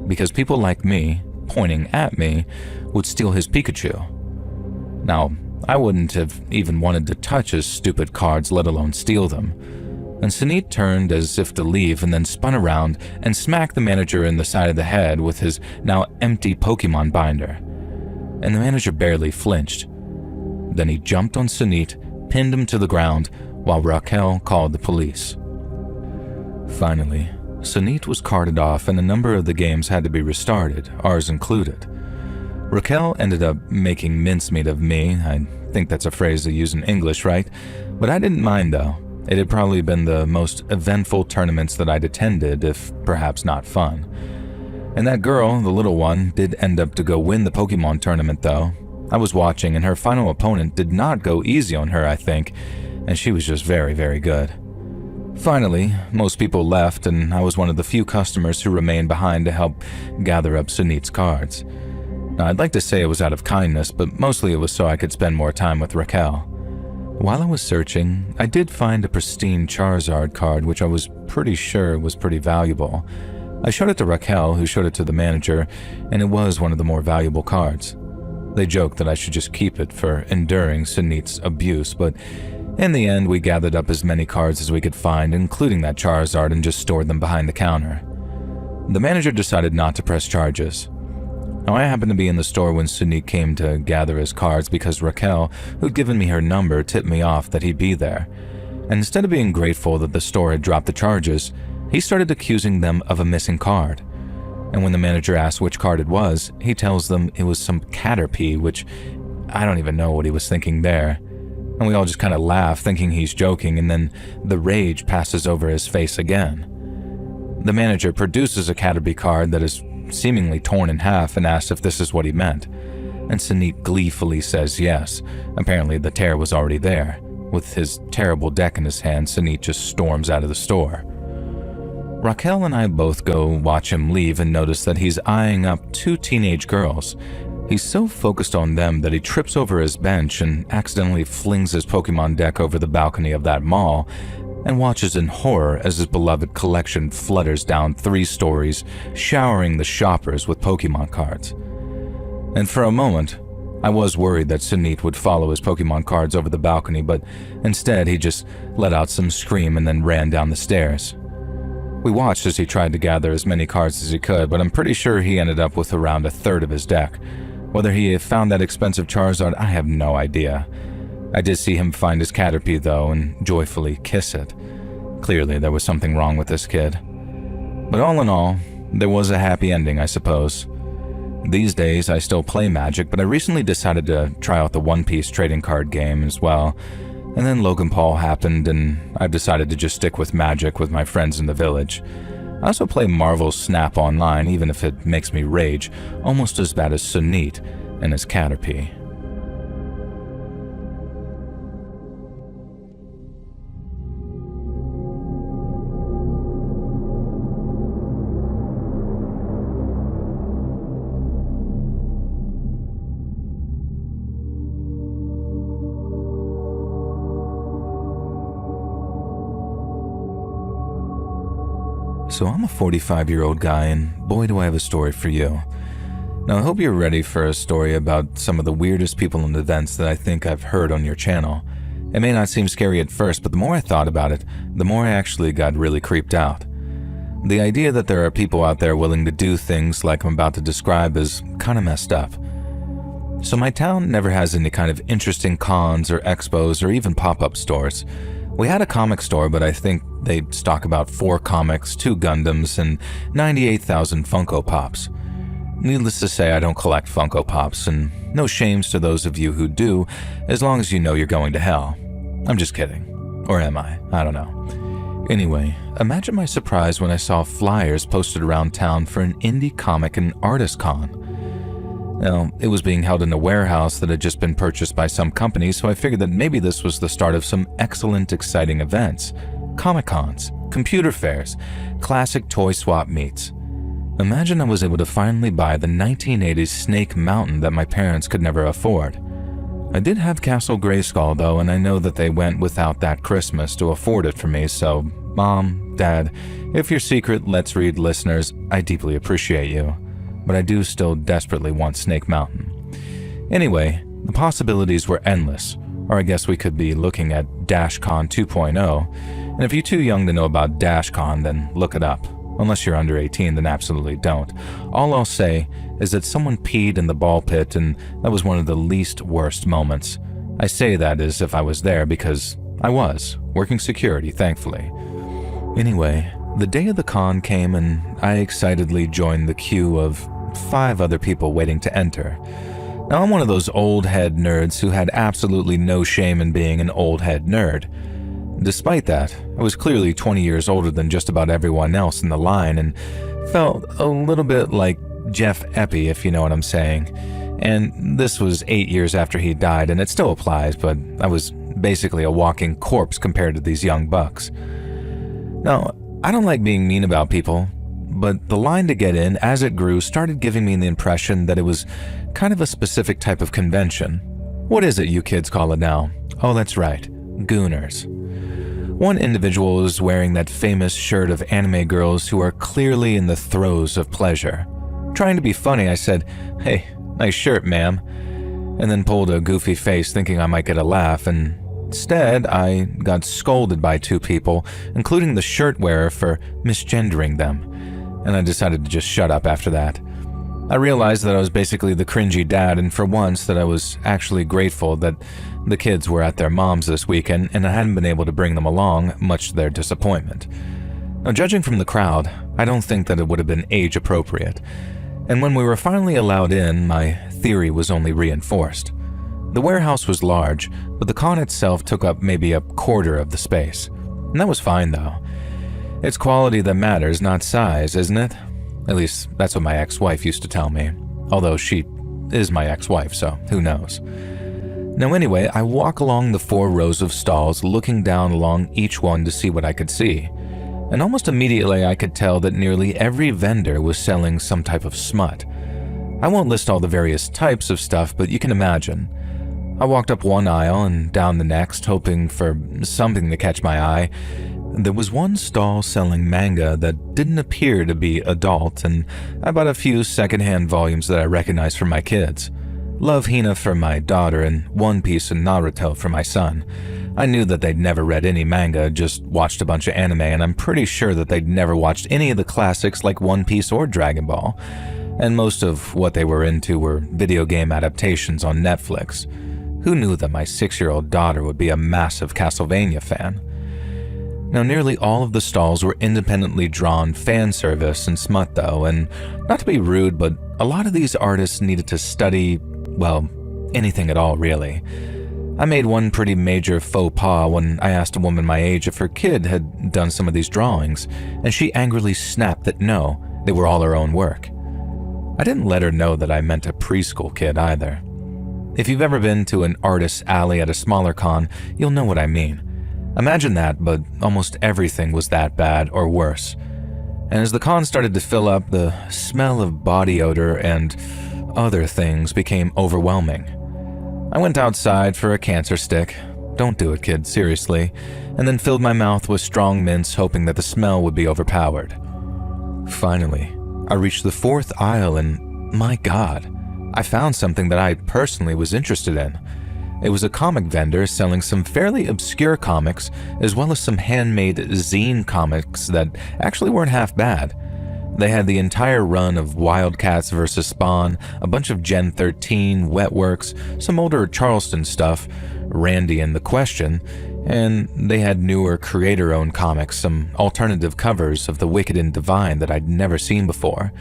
because people like me, pointing at me, would steal his Pikachu. Now, I wouldn't have even wanted to touch his stupid cards, let alone steal them. And Sunit turned as if to leave and then spun around and smacked the manager in the side of the head with his now empty Pokemon binder. And the manager barely flinched. Then he jumped on Sunit, pinned him to the ground, while Raquel called the police. Finally, Sunit was carted off and a number of the games had to be restarted, ours included. Raquel ended up making mincemeat of me. I think that's a phrase they use in English, right? But I didn't mind though. It had probably been the most eventful tournaments that I'd attended, if perhaps not fun. And that girl, the little one, did end up to go win the Pokemon tournament though. I was watching and her final opponent did not go easy on her, I think, and she was just very, very good. Finally, most people left and I was one of the few customers who remained behind to help gather up Sunit's cards. Now, I'd like to say it was out of kindness, but mostly it was so I could spend more time with Raquel. While I was searching, I did find a pristine Charizard card which I was pretty sure was pretty valuable. I showed it to Raquel, who showed it to the manager, and it was one of the more valuable cards. They joked that I should just keep it for enduring Sunit's abuse, but in the end we gathered up as many cards as we could find, including that Charizard, and just stored them behind the counter. The manager decided not to press charges. Now, I happened to be in the store when Sunit came to gather his cards because Raquel, who'd given me her number, tipped me off that he'd be there. And instead of being grateful that the store had dropped the charges, he started accusing them of a missing card. And when the manager asked which card it was, he tells them it was some Caterpie, which I don't even know what he was thinking there. And we all just kind of laugh, thinking he's joking, and then the rage passes over his face again. The manager produces a Caterpie card that is seemingly torn in half and asks if this is what he meant. And Sunit gleefully says yes. Apparently the tear was already there. With his terrible deck in his hand, Sunit just storms out of the store. Raquel and I both go watch him leave and notice that he's eyeing up two teenage girls. He's so focused on them that he trips over his bench and accidentally flings his Pokemon deck over the balcony of that mall and watches in horror as his beloved collection flutters down 3 stories, showering the shoppers with Pokemon cards. And for a moment, I was worried that Sunit would follow his Pokemon cards over the balcony, but instead he just let out some scream and then ran down the stairs. We watched as he tried to gather as many cards as he could, but I'm pretty sure he ended up with around a third of his deck. Whether he found that expensive Charizard, I have no idea. I did see him find his Caterpie though and joyfully kiss it. Clearly there was something wrong with this kid. But all in all, there was a happy ending, I suppose. These days I still play Magic, but I recently decided to try out the One Piece trading card game as well. And then Logan Paul happened and I've decided to just stick with Magic with my friends in the village. I also play Marvel's Snap Online, even if it makes me rage, almost as bad as Sunit and his Caterpie. So I'm a 45-year-old guy, and boy do I have a story for you. Now I hope you're ready for a story about some of the weirdest people and events that I think I've heard on your channel. It may not seem scary at first, but the more I thought about it, the more I actually got really creeped out. The idea that there are people out there willing to do things like I'm about to describe is kind of messed up. So my town never has any kind of interesting cons or expos or even pop-up stores. We had a comic store, but I think they stock about 4 comics, 2 Gundams, and 98,000 Funko Pops. Needless to say, I don't collect Funko Pops, and no shames to those of you who do, as long as you know you're going to hell. I'm just kidding. Or am I? I don't know. Anyway, imagine my surprise when I saw flyers posted around town for an indie comic and artist con. Now, it was being held in a warehouse that had just been purchased by some company, so I figured that maybe this was the start of some excellent, exciting events. Comic-Cons, computer fairs, classic toy swap meets. Imagine I was able to finally buy the 1980s Snake Mountain that my parents could never afford. I did have Castle Grayskull though, and I know that they went without that Christmas to afford it for me, so Mom, Dad, if you're secret Let's Read listeners, I deeply appreciate you. But I do still desperately want Snake Mountain. Anyway, the possibilities were endless, or I guess we could be looking at DashCon 2.0, and if you're too young to know about DashCon, then look it up. Unless you're under 18, then absolutely don't. All I'll say is that someone peed in the ball pit, and that was one of the least worst moments. I say that as if I was there because I was, working security, thankfully. Anyway, the day of the con came and I excitedly joined the queue of 5 other people waiting to enter. Now I'm one of those old head nerds who had absolutely no shame in being an old head nerd. Despite that, I was clearly 20 years older than just about everyone else in the line and felt a little bit like Jeff Eppy, if you know what I'm saying. And this was 8 years after he died, and it still applies, but I was basically a walking corpse compared to these young bucks. Now, I don't like being mean about people, but the line to get in, as it grew, started giving me the impression that it was kind of a specific type of convention. What is it you kids call it now? Oh, that's right, Gooners. One individual was wearing that famous shirt of anime girls who are clearly in the throes of pleasure. Trying to be funny, I said, "Hey, nice shirt, ma'am," and then pulled a goofy face thinking I might get a laugh, and instead I got scolded by 2 people, including the shirt wearer, for misgendering them, and I decided to just shut up after that. I realized that I was basically the cringy dad, and for once that I was actually grateful that the kids were at their mom's this weekend and I hadn't been able to bring them along, much to their disappointment. Now, judging from the crowd, I don't think that it would have been age appropriate, and when we were finally allowed in, my theory was only reinforced. The warehouse was large, but the con itself took up maybe a quarter of the space, and that was fine though. It's quality that matters, not size, isn't it? At least, that's what my ex-wife used to tell me. Although she is my ex-wife, so who knows. Now anyway, I walk along the 4 rows of stalls, looking down along each one to see what I could see. And almost immediately I could tell that nearly every vendor was selling some type of smut. I won't list all the various types of stuff, but you can imagine. I walked up one aisle and down the next, hoping for something to catch my eye. There was one stall selling manga that didn't appear to be adult, and I bought a few secondhand volumes that I recognized from my kids. Love Hina for my daughter and One Piece and Naruto for my son. I knew that they'd never read any manga, just watched a bunch of anime, and I'm pretty sure that they'd never watched any of the classics like One Piece or Dragon Ball. And most of what they were into were video game adaptations on Netflix. Who knew that my 6-year-old daughter would be a massive Castlevania fan? Now, nearly all of the stalls were independently drawn fan service and smut though, and not to be rude, but a lot of these artists needed to study, well, anything at all really. I made one pretty major faux pas when I asked a woman my age if her kid had done some of these drawings, and she angrily snapped that no, they were all her own work. I didn't let her know that I meant a preschool kid either. If you've ever been to an artist's alley at a smaller con, you'll know what I mean. Imagine that, but almost everything was that bad or worse. And as the con started to fill up, the smell of body odor and other things became overwhelming. I went outside for a cancer stick. Don't do it, kid, seriously. And then filled my mouth with strong mints, hoping that the smell would be overpowered. Finally, I reached the fourth aisle and, my God, I found something that I personally was interested in. It was a comic vendor selling some fairly obscure comics as well as some handmade zine comics that actually weren't half bad. They had the entire run of Wildcats vs. Spawn, a bunch of Gen 13, Wetworks, some older Charleston stuff, Randy and the Question, and they had newer creator-owned comics, some alternative covers of The Wicked and Divine that I'd never seen before.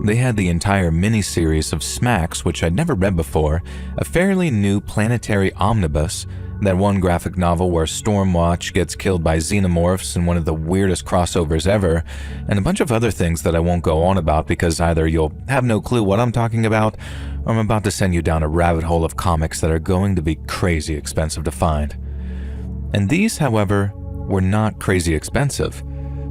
They had the entire miniseries of Smacks, which I'd never read before, a fairly new planetary omnibus, that one graphic novel where Stormwatch gets killed by xenomorphs in one of the weirdest crossovers ever, and a bunch of other things that I won't go on about because either you'll have no clue what I'm talking about, or I'm about to send you down a rabbit hole of comics that are going to be crazy expensive to find. And these, however, were not crazy expensive.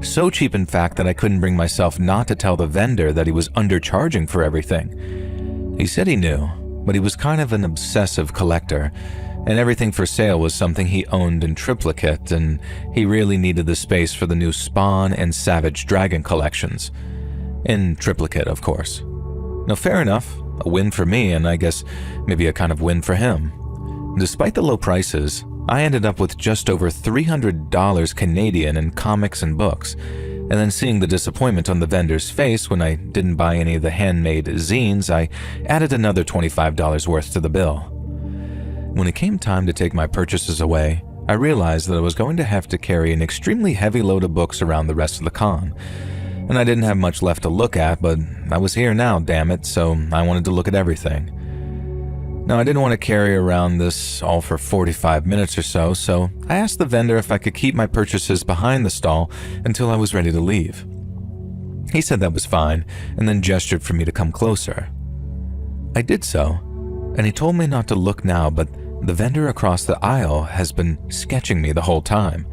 So cheap, in fact, that I couldn't bring myself not to tell the vendor that he was undercharging for everything. He said he knew, but he was kind of an obsessive collector, and everything for sale was something he owned in triplicate, and he really needed the space for the new Spawn and Savage Dragon collections. In triplicate, of course. Now, fair enough, a win for me, and I guess maybe a kind of win for him. Despite the low prices, I ended up with just over $300 Canadian in comics and books, and then seeing the disappointment on the vendor's face when I didn't buy any of the handmade zines, I added another $25 worth to the bill. When it came time to take my purchases away, I realized that I was going to have to carry an extremely heavy load of books around the rest of the con, and I didn't have much left to look at, but I was here now, damn it, so I wanted to look at everything. Now, I didn't want to carry around this all for 45 minutes or so I asked the vendor if I could keep my purchases behind the stall until I was ready to leave. He said that was fine, and then gestured for me to come closer. I did so, and he told me not to look now, but the vendor across the aisle has been sketching me the whole time.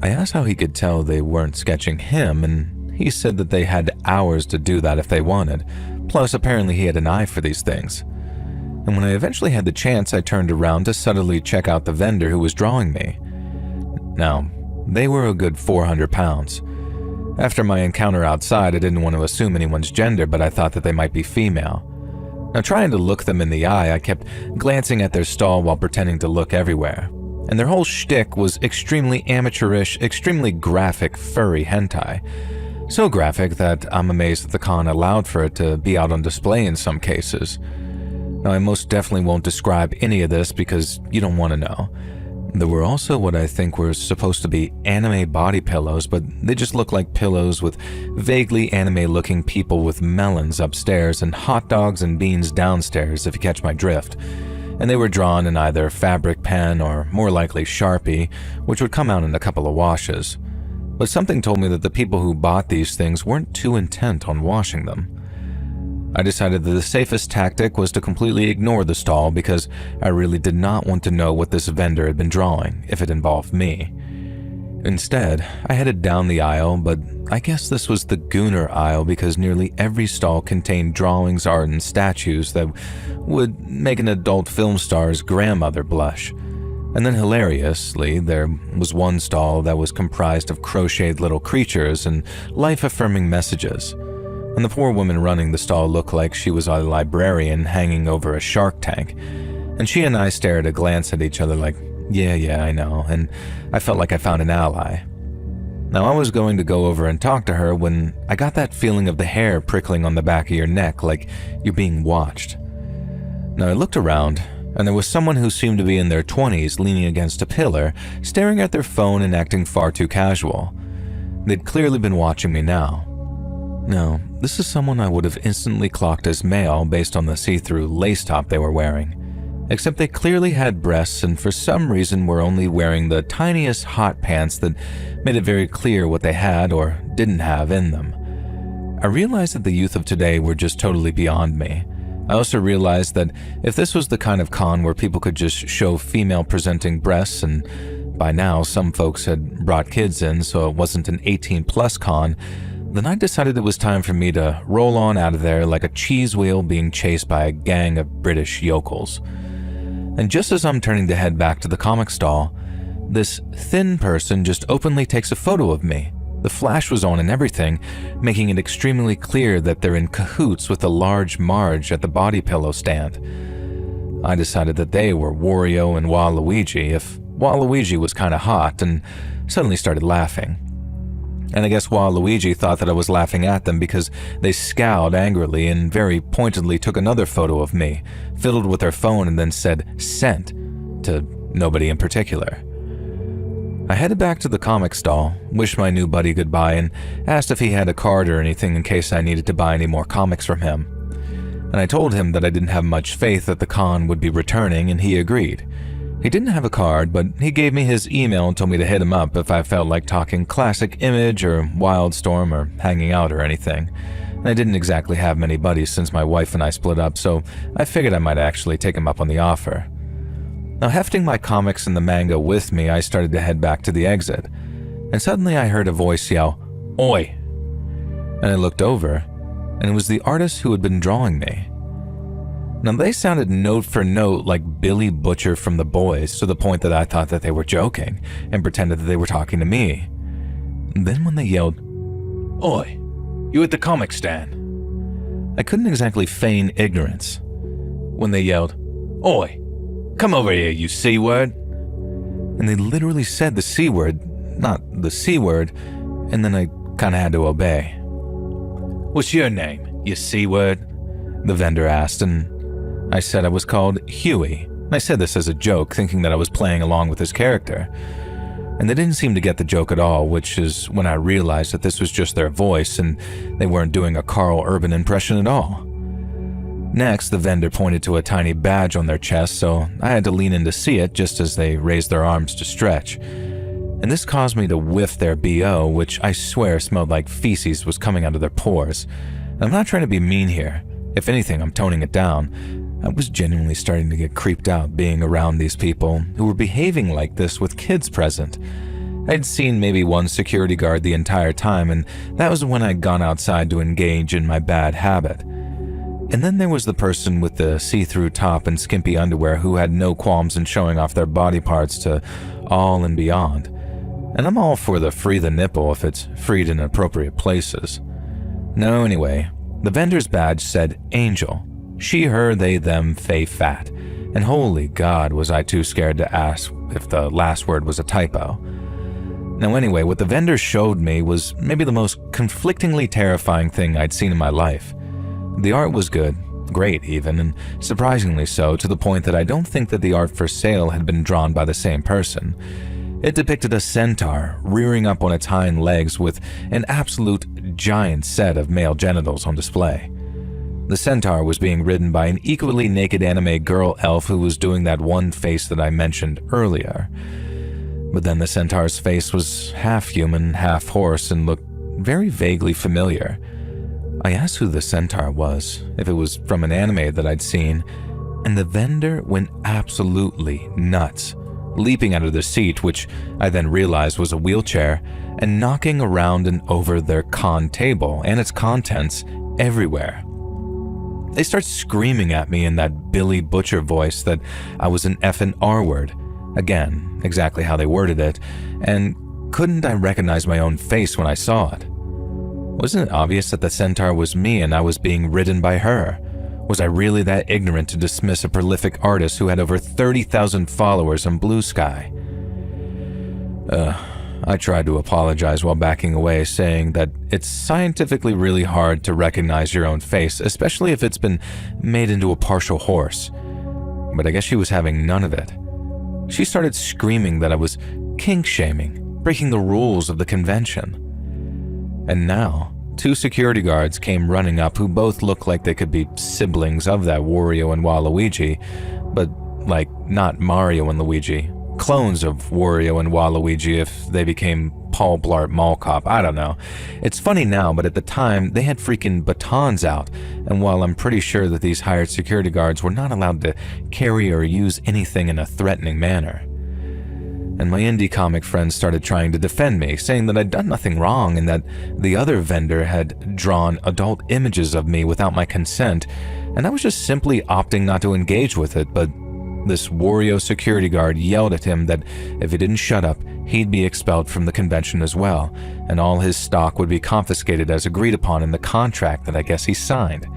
I asked how he could tell they weren't sketching him, and he said that they had hours to do that if they wanted, plus apparently he had an eye for these things. And when I eventually had the chance, I turned around to subtly check out the vendor who was drawing me. Now, they were a good 400 pounds. After my encounter outside, I didn't want to assume anyone's gender, but I thought that they might be female. Now, trying to look them in the eye, I kept glancing at their stall while pretending to look everywhere. And their whole shtick was extremely amateurish, extremely graphic, furry hentai. So graphic that I'm amazed that the con allowed for it to be out on display in some cases. Now, I most definitely won't describe any of this because you don't want to know. There were also what I think were supposed to be anime body pillows, but they just look like pillows with vaguely anime-looking people with melons upstairs and hot dogs and beans downstairs, if you catch my drift. And they were drawn in either fabric pen or more likely Sharpie, which would come out in a couple of washes. But something told me that the people who bought these things weren't too intent on washing them. I decided that the safest tactic was to completely ignore the stall because I really did not want to know what this vendor had been drawing if it involved me. Instead, I headed down the aisle, but I guess this was the Gooner aisle because nearly every stall contained drawings, art, and statues that would make an adult film star's grandmother blush. And then hilariously, there was one stall that was comprised of crocheted little creatures and life-affirming messages. And the poor woman running the stall looked like she was a librarian hanging over a shark tank. And she and I stared a glance at each other like, yeah, I know, and I felt like I found an ally. Now, I was going to go over and talk to her when I got that feeling of the hair prickling on the back of your neck like you're being watched. Now, I looked around, and there was someone who seemed to be in their 20s leaning against a pillar, staring at their phone and acting far too casual. They'd clearly been watching me now. Now, this is someone I would have instantly clocked as male based on the see-through lace top they were wearing. Except they clearly had breasts and for some reason were only wearing the tiniest hot pants that made it very clear what they had or didn't have in them. I realized that the youth of today were just totally beyond me. I also realized that if this was the kind of con where people could just show female-presenting breasts, and by now some folks had brought kids in so it wasn't an 18-plus con, then I decided it was time for me to roll on out of there like a cheese wheel being chased by a gang of British yokels. And just as I'm turning to head back to the comic stall, this thin person just openly takes a photo of me, The flash was on and everything, making it extremely clear that they're in cahoots with the large Marge at the body pillow stand. I decided that they were Wario and Waluigi if Waluigi was kinda hot, and suddenly started laughing. And I guess Waluigi thought that I was laughing at them because they scowled angrily and very pointedly took another photo of me, fiddled with their phone and then said "sent" to nobody in particular. I headed back to the comic stall, wished my new buddy goodbye, and asked if he had a card or anything in case I needed to buy any more comics from him. And I told him that I didn't have much faith that the con would be returning, and he agreed. He didn't have a card, but he gave me his email and told me to hit him up if I felt like talking Classic Image or Wildstorm or hanging out or anything. And I didn't exactly have many buddies since my wife and I split up, so I figured I might actually take him up on the offer. Now, hefting my comics and the manga with me, I started to head back to the exit, and suddenly I heard a voice yell, "Oi!" And I looked over, and it was the artist who had been drawing me. Now, they sounded note for note like Billy Butcher from The Boys, to the point that I thought that they were joking and pretended that they were talking to me. And then when they yelled, "Oi, you at the comic stand?" I couldn't exactly feign ignorance. When they yelled, "Oi, come over here, you C-word." And they literally said the C-word, not the C-word, and then I kinda had to obey. "What's your name, you C-word?" the vendor asked, and I said I was called Huey. I said this as a joke, thinking that I was playing along with his character. And they didn't seem to get the joke at all, which is when I realized that this was just their voice and they weren't doing a Carl Urban impression at all. Next, the vendor pointed to a tiny badge on their chest, so I had to lean in to see it just as they raised their arms to stretch. And this caused me to whiff their BO, which I swear smelled like feces was coming out of their pores. And I'm not trying to be mean here. If anything, I'm toning it down. I was genuinely starting to get creeped out being around these people who were behaving like this with kids present. I'd seen maybe one security guard the entire time, and that was when I'd gone outside to engage in my bad habit. And then there was the person with the see-through top and skimpy underwear who had no qualms in showing off their body parts to all and beyond. And I'm all for the free the nipple if it's freed in appropriate places. No, anyway, the vendor's badge said Angel. She, her, they, them, fey, fat. And holy God, was I too scared to ask if the last word was a typo. Now anyway, what the vendor showed me was maybe the most conflictingly terrifying thing I'd seen in my life. The art was good, great even, and surprisingly so, to the point that I don't think that the art for sale had been drawn by the same person. It depicted a centaur rearing up on its hind legs with an absolute giant set of male genitals on display. The centaur was being ridden by an equally naked anime girl elf who was doing that one face that I mentioned earlier. But then the centaur's face was half human, half horse, and looked very vaguely familiar. I asked who the centaur was, if it was from an anime that I'd seen, and the vendor went absolutely nuts, leaping out of the seat, which I then realized was a wheelchair, and knocking around and over their con table and its contents everywhere. They start screaming at me in that Billy Butcher voice that I was an effing R-word. Again, exactly how they worded it, and couldn't I recognize my own face when I saw it? Wasn't it obvious that the centaur was me and I was being ridden by her? Was I really that ignorant to dismiss a prolific artist who had over 30,000 followers on Blue Sky? I tried to apologize while backing away, saying that it's scientifically really hard to recognize your own face, especially if it's been made into a partial horse. But I guess she was having none of it. She started screaming that I was kink-shaming, breaking the rules of the convention. And now, 2 security guards came running up who both looked like they could be siblings of that Wario and Waluigi, but like not Mario and Luigi. Clones of Wario and Waluigi if they became Paul Blart Mall Cop, I don't know. It's funny now, but at the time, they had freaking batons out, and while I'm pretty sure that these hired security guards were not allowed to carry or use anything in a threatening manner. And my indie comic friends started trying to defend me, saying that I'd done nothing wrong and that the other vendor had drawn adult images of me without my consent, and I was just simply opting not to engage with it, but This Wario security guard yelled at him that if he didn't shut up, he'd be expelled from the convention as well, and all his stock would be confiscated as agreed upon in the contract that I guess he signed.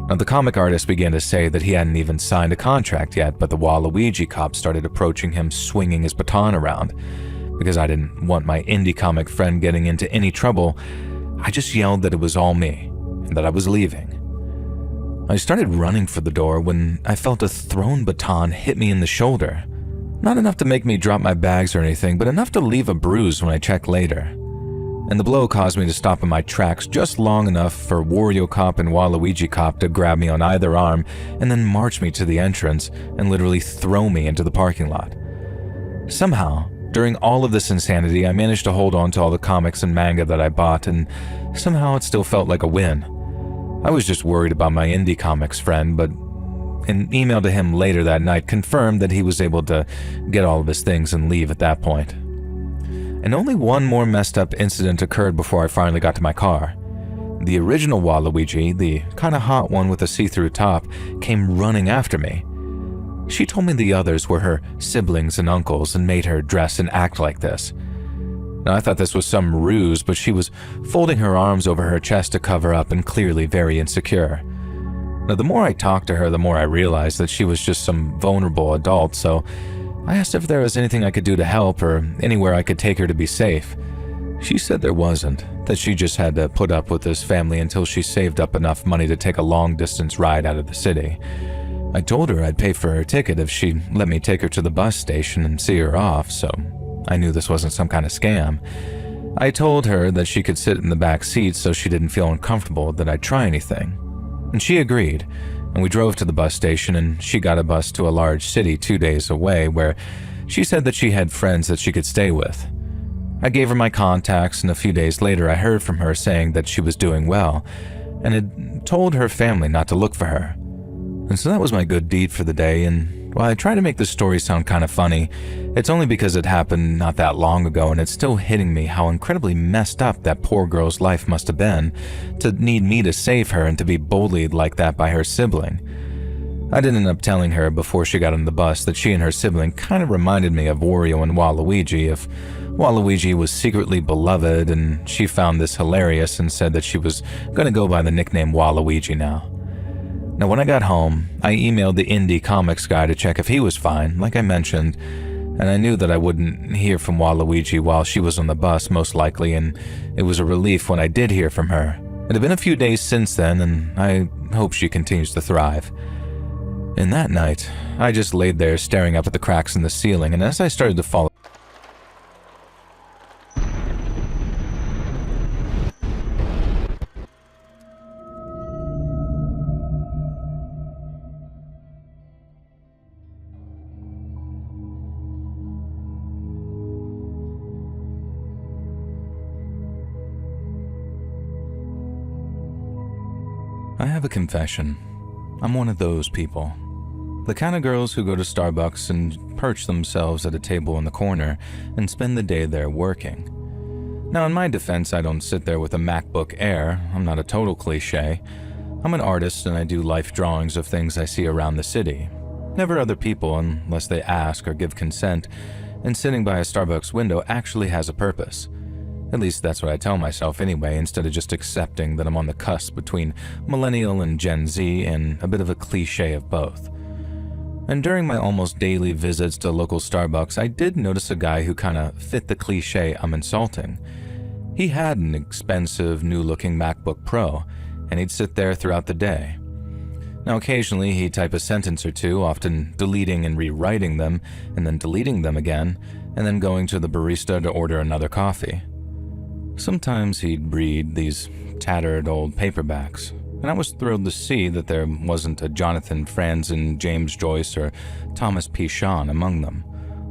Now, the comic artist began to say that he hadn't even signed a contract yet, but the Waluigi cop started approaching him swinging his baton around. Because I didn't want my indie comic friend getting into any trouble, I just yelled that it was all me, and that I was leaving. I started running for the door when I felt a thrown baton hit me in the shoulder. Not enough to make me drop my bags or anything, but enough to leave a bruise when I checked later. And the blow caused me to stop in my tracks just long enough for Wario Cop and Waluigi Cop to grab me on either arm and then march me to the entrance and literally throw me into the parking lot. Somehow, during all of this insanity, I managed to hold on to all the comics and manga that I bought, and somehow it still felt like a win. I was just worried about my indie comics friend, but an email to him later that night confirmed that he was able to get all of his things and leave at that point. And only one more messed up incident occurred before I finally got to my car. The original Waluigi, the kind of hot one with a see-through top, came running after me. She told me the others were her siblings and uncles and made her dress and act like this. Now, I thought this was some ruse, but she was folding her arms over her chest to cover up and clearly very insecure. Now, the more I talked to her, the more I realized that she was just some vulnerable adult, so I asked if there was anything I could do to help or anywhere I could take her to be safe. She said there wasn't, that she just had to put up with this family until she saved up enough money to take a long-distance ride out of the city. I told her I'd pay for her ticket if she'd let me take her to the bus station and see her off, so I knew this wasn't some kind of scam. I told her that she could sit in the back seat so she didn't feel uncomfortable that I'd try anything. And she agreed, and we drove to the bus station and she got a bus to a large city 2 days away where she said that she had friends that she could stay with. I gave her my contacts, and a few days later I heard from her saying that she was doing well and had told her family not to look for her. And so that was my good deed for the day, and while I try to make this story sound kind of funny, it's only because it happened not that long ago and it's still hitting me how incredibly messed up that poor girl's life must have been to need me to save her and to be bullied like that by her sibling. I did end up telling her before she got on the bus that she and her sibling kind of reminded me of Wario and Waluigi if Waluigi was secretly beloved, and she found this hilarious and said that she was going to go by the nickname Waluigi now. Now, when I got home, I emailed the indie comics guy to check if he was fine, like I mentioned, and I knew that I wouldn't hear from Waluigi while she was on the bus, most likely, and it was a relief when I did hear from her. It had been a few days since then, and I hope she continues to thrive. And that night, I just laid there staring up at the cracks in the ceiling, and as I started to fall I have a confession. I'm one of those people. The kind of girls who go to Starbucks and perch themselves at a table in the corner and spend the day there working. Now, in my defense, I don't sit there with a MacBook Air. I'm not a total cliche. I'm an artist and I do life drawings of things I see around the city. Never other people unless they ask or give consent, and sitting by a Starbucks window actually has a purpose. At least that's what I tell myself anyway, instead of just accepting that I'm on the cusp between millennial and Gen Z and a bit of a cliche of both. And during my almost daily visits to local Starbucks, I did notice a guy who kinda fit the cliche I'm insulting. He had an expensive, new-looking MacBook Pro, and he'd sit there throughout the day. Now, occasionally he'd type a sentence or two, often deleting and rewriting them, and then deleting them again, and then going to the barista to order another coffee. Sometimes he'd read these tattered old paperbacks, and I was thrilled to see that there wasn't a Jonathan Franzen, James Joyce, or Thomas Pynchon among them,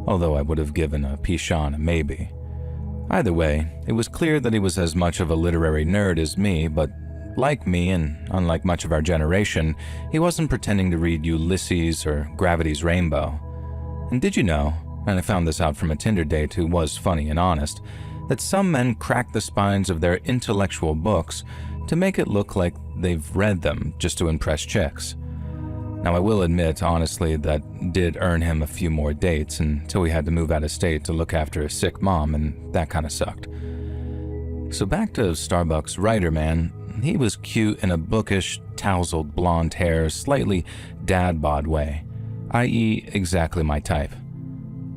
although I would have given a Pynchon a maybe. Either way, it was clear that he was as much of a literary nerd as me, but like me, and unlike much of our generation, he wasn't pretending to read Ulysses or Gravity's Rainbow. And did you know, and I found this out from a Tinder date who was funny and honest, that some men crack the spines of their intellectual books to make it look like they've read them just to impress chicks. Now, I will admit, honestly, that did earn him a few more dates until he had to move out of state to look after a sick mom, and that kind of sucked. So back to Starbucks writer man, he was cute in a bookish, tousled blonde hair, slightly dad bod way, i.e. exactly my type.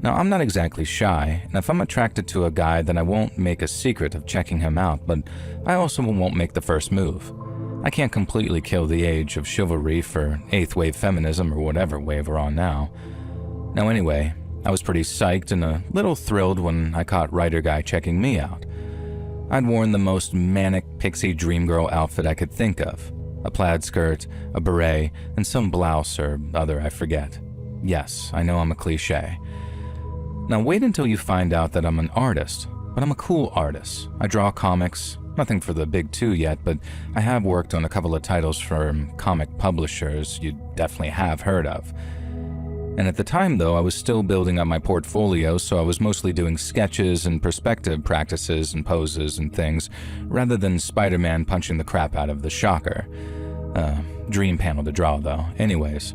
Now, I'm not exactly shy, and if I'm attracted to a guy, then I won't make a secret of checking him out, but I also won't make the first move. I can't completely kill the age of chivalry for 8th wave feminism or whatever wave we're on now. Now anyway, I was pretty psyched and a little thrilled when I caught writer guy checking me out. I'd worn the most manic pixie dream girl outfit I could think of. A plaid skirt, a beret, and some blouse or other I forget. Yes, I know I'm a cliche. Now wait until you find out that I'm an artist, but I'm a cool artist. I draw comics, nothing for the big two yet, but I have worked on a couple of titles from comic publishers you definitely have heard of. And at the time though, I was still building up my portfolio, so I was mostly doing sketches and perspective practices and poses and things, rather than Spider-Man punching the crap out of the Shocker. Dream panel to draw though. Anyways,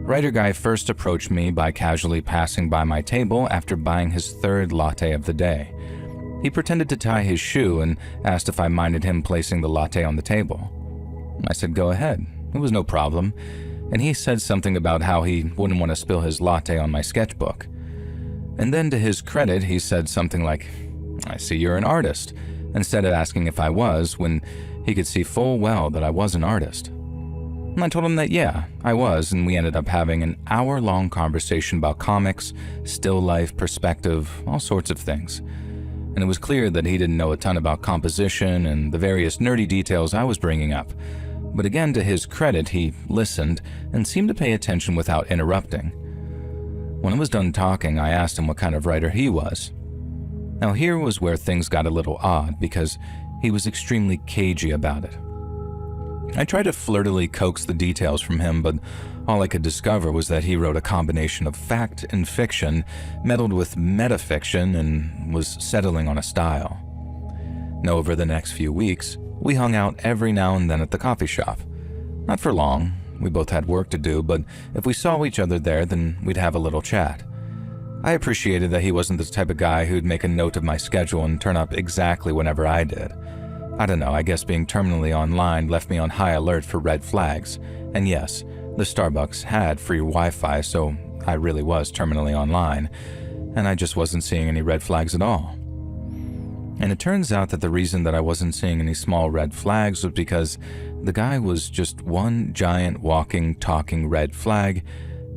writer guy first approached me by casually passing by my table after buying his 3rd latte of the day. He pretended to tie his shoe and asked if I minded him placing the latte on the table. I said go ahead, it was no problem, and he said something about how he wouldn't want to spill his latte on my sketchbook. And then to his credit, he said something like, "I see you're an artist," instead of asking if I was, when he could see full well that I was an artist. And I told him that yeah, I was, and we ended up having an hour-long conversation about comics, still life, perspective, all sorts of things. And it was clear that he didn't know a ton about composition and the various nerdy details I was bringing up. But again, to his credit, he listened and seemed to pay attention without interrupting. When I was done talking, I asked him what kind of writer he was. Now here was where things got a little odd because he was extremely cagey about it. I tried to flirtily coax the details from him, but all I could discover was that he wrote a combination of fact and fiction, meddled with metafiction, and was settling on a style. Now, over the next few weeks, we hung out every now and then at the coffee shop. Not for long, we both had work to do, but if we saw each other there, then we'd have a little chat. I appreciated that he wasn't the type of guy who'd make a note of my schedule and turn up exactly whenever I did. I don't know, I guess being terminally online left me on high alert for red flags. And yes, the Starbucks had free Wi-Fi, so I really was terminally online, and I just wasn't seeing any red flags at all. And it turns out that the reason that I wasn't seeing any small red flags was because the guy was just one giant walking, talking red flag,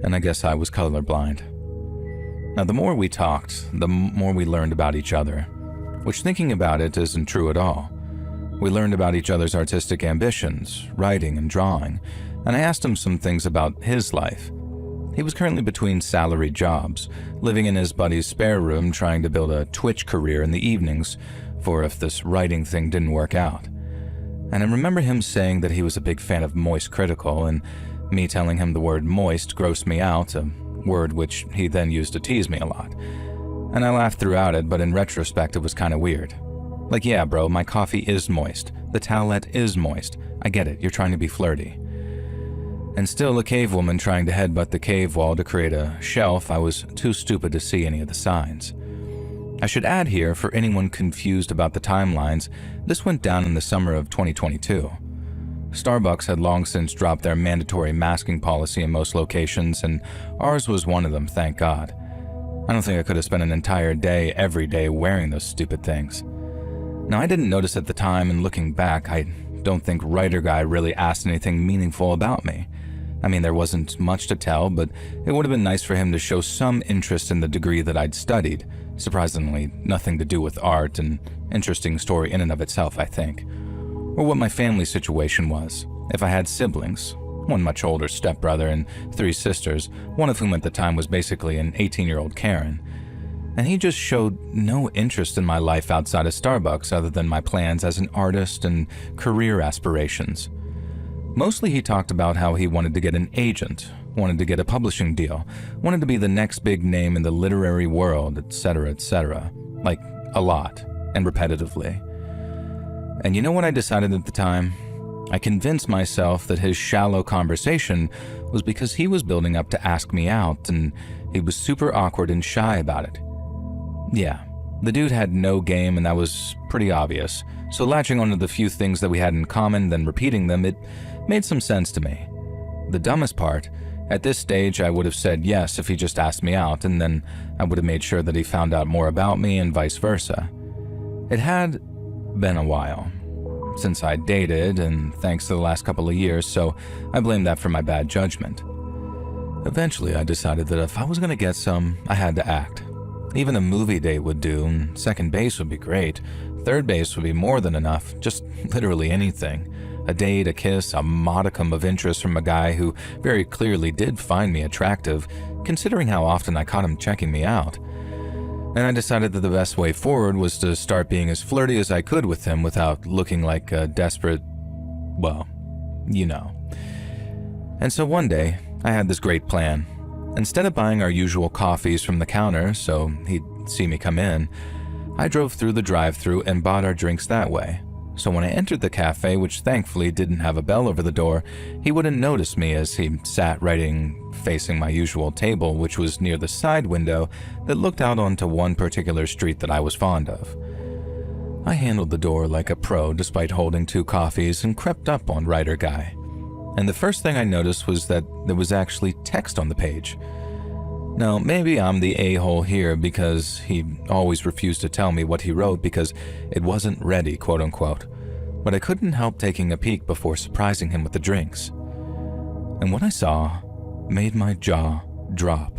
and I guess I was colorblind. Now, the more we talked, the more we learned about each other, which, thinking about it, isn't true at all. We learned about each other's artistic ambitions, writing and drawing, and I asked him some things about his life. He was currently between salaried jobs, living in his buddy's spare room trying to build a Twitch career in the evenings for if this writing thing didn't work out. And I remember him saying that he was a big fan of Moist Critical, and me telling him the word moist grossed me out, a word which he then used to tease me a lot. And I laughed throughout it, but in retrospect it was kinda weird. Like, yeah bro, my coffee is moist, the towelette is moist, I get it, you're trying to be flirty. And still a cave woman trying to headbutt the cave wall to create a shelf, I was too stupid to see any of the signs. I should add here, for anyone confused about the timelines, this went down in the summer of 2022. Starbucks had long since dropped their mandatory masking policy in most locations, and ours was one of them, thank God. I don't think I could have spent an entire day every day wearing those stupid things. Now, I didn't notice at the time, and looking back, I don't think writer guy really asked anything meaningful about me. I mean, there wasn't much to tell, but it would have been nice for him to show some interest in the degree that I'd studied. Surprisingly, nothing to do with art, an interesting story in and of itself, I think. Or what my family situation was, if I had siblings, one much older stepbrother and 3 sisters, one of whom at the time was basically an 18-year-old Karen. And he just showed no interest in my life outside of Starbucks other than my plans as an artist and career aspirations. Mostly he talked about how he wanted to get an agent, wanted to get a publishing deal, wanted to be the next big name in the literary world, etc., like a lot, and repetitively. And you know what I decided at the time? I convinced myself that his shallow conversation was because he was building up to ask me out, and he was super awkward and shy about it. Yeah, the dude had no game, and that was pretty obvious, so latching onto the few things that we had in common, then repeating them, it made some sense to me. The dumbest part, at this stage I would have said yes if he just asked me out, and then I would have made sure that he found out more about me and vice versa. It had been a while since I dated, and thanks to the last couple of years, so I blame that for my bad judgment. Eventually I decided that if I was going to get some, I had to act. Even a movie date would do, and second base would be great. Third base would be more than enough, just literally anything. A date, a kiss, a modicum of interest from a guy who very clearly did find me attractive, considering how often I caught him checking me out. And I decided that the best way forward was to start being as flirty as I could with him without looking like a desperate, well, you know. And so one day, I had this great plan. Instead of buying our usual coffees from the counter so he'd see me come in, I drove through the drive-thru and bought our drinks that way. So when I entered the cafe, which thankfully didn't have a bell over the door, he wouldn't notice me as he sat writing facing my usual table, which was near the side window that looked out onto one particular street that I was fond of. I handled the door like a pro despite holding 2 coffees and crept up on writer guy. And the first thing I noticed was that there was actually text on the page. Now, maybe I'm the a-hole here because he always refused to tell me what he wrote because it wasn't ready, quote unquote, but I couldn't help taking a peek before surprising him with the drinks. And what I saw made my jaw drop.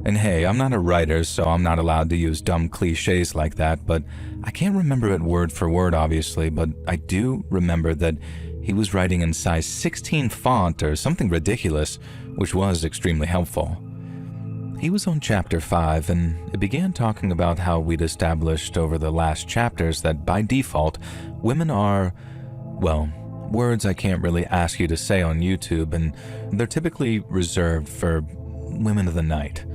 And hey, I'm not a writer, so I'm not allowed to use dumb cliches like that, but I can't remember it word for word, obviously, but I do remember that he was writing in size 16 font or something ridiculous, which was extremely helpful. He was on chapter 5, and it began talking about how we'd established over the last chapters that by default, women are, well, words I can't really ask you to say on YouTube, and they're typically reserved for women of the night.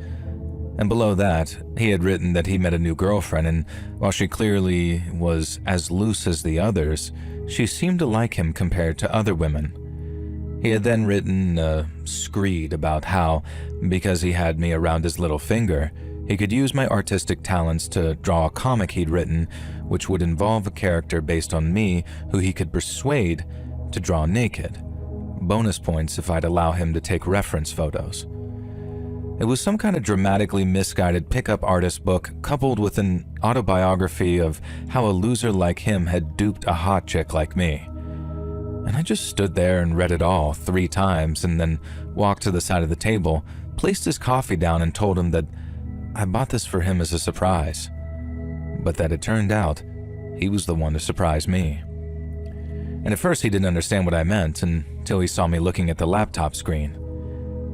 And below that, he had written that he met a new girlfriend, and while she clearly was as loose as the others, she seemed to like him compared to other women. He had then written a screed about how, because he had me around his little finger, he could use my artistic talents to draw a comic he'd written, which would involve a character based on me who he could persuade to draw naked. Bonus points if I'd allow him to take reference photos. It was some kind of dramatically misguided pickup artist book coupled with an autobiography of how a loser like him had duped a hot chick like me. And I just stood there and read it all 3 times and then walked to the side of the table, placed his coffee down and told him that I bought this for him as a surprise. But that it turned out he was the one to surprise me. And at first he didn't understand what I meant until he saw me looking at the laptop screen.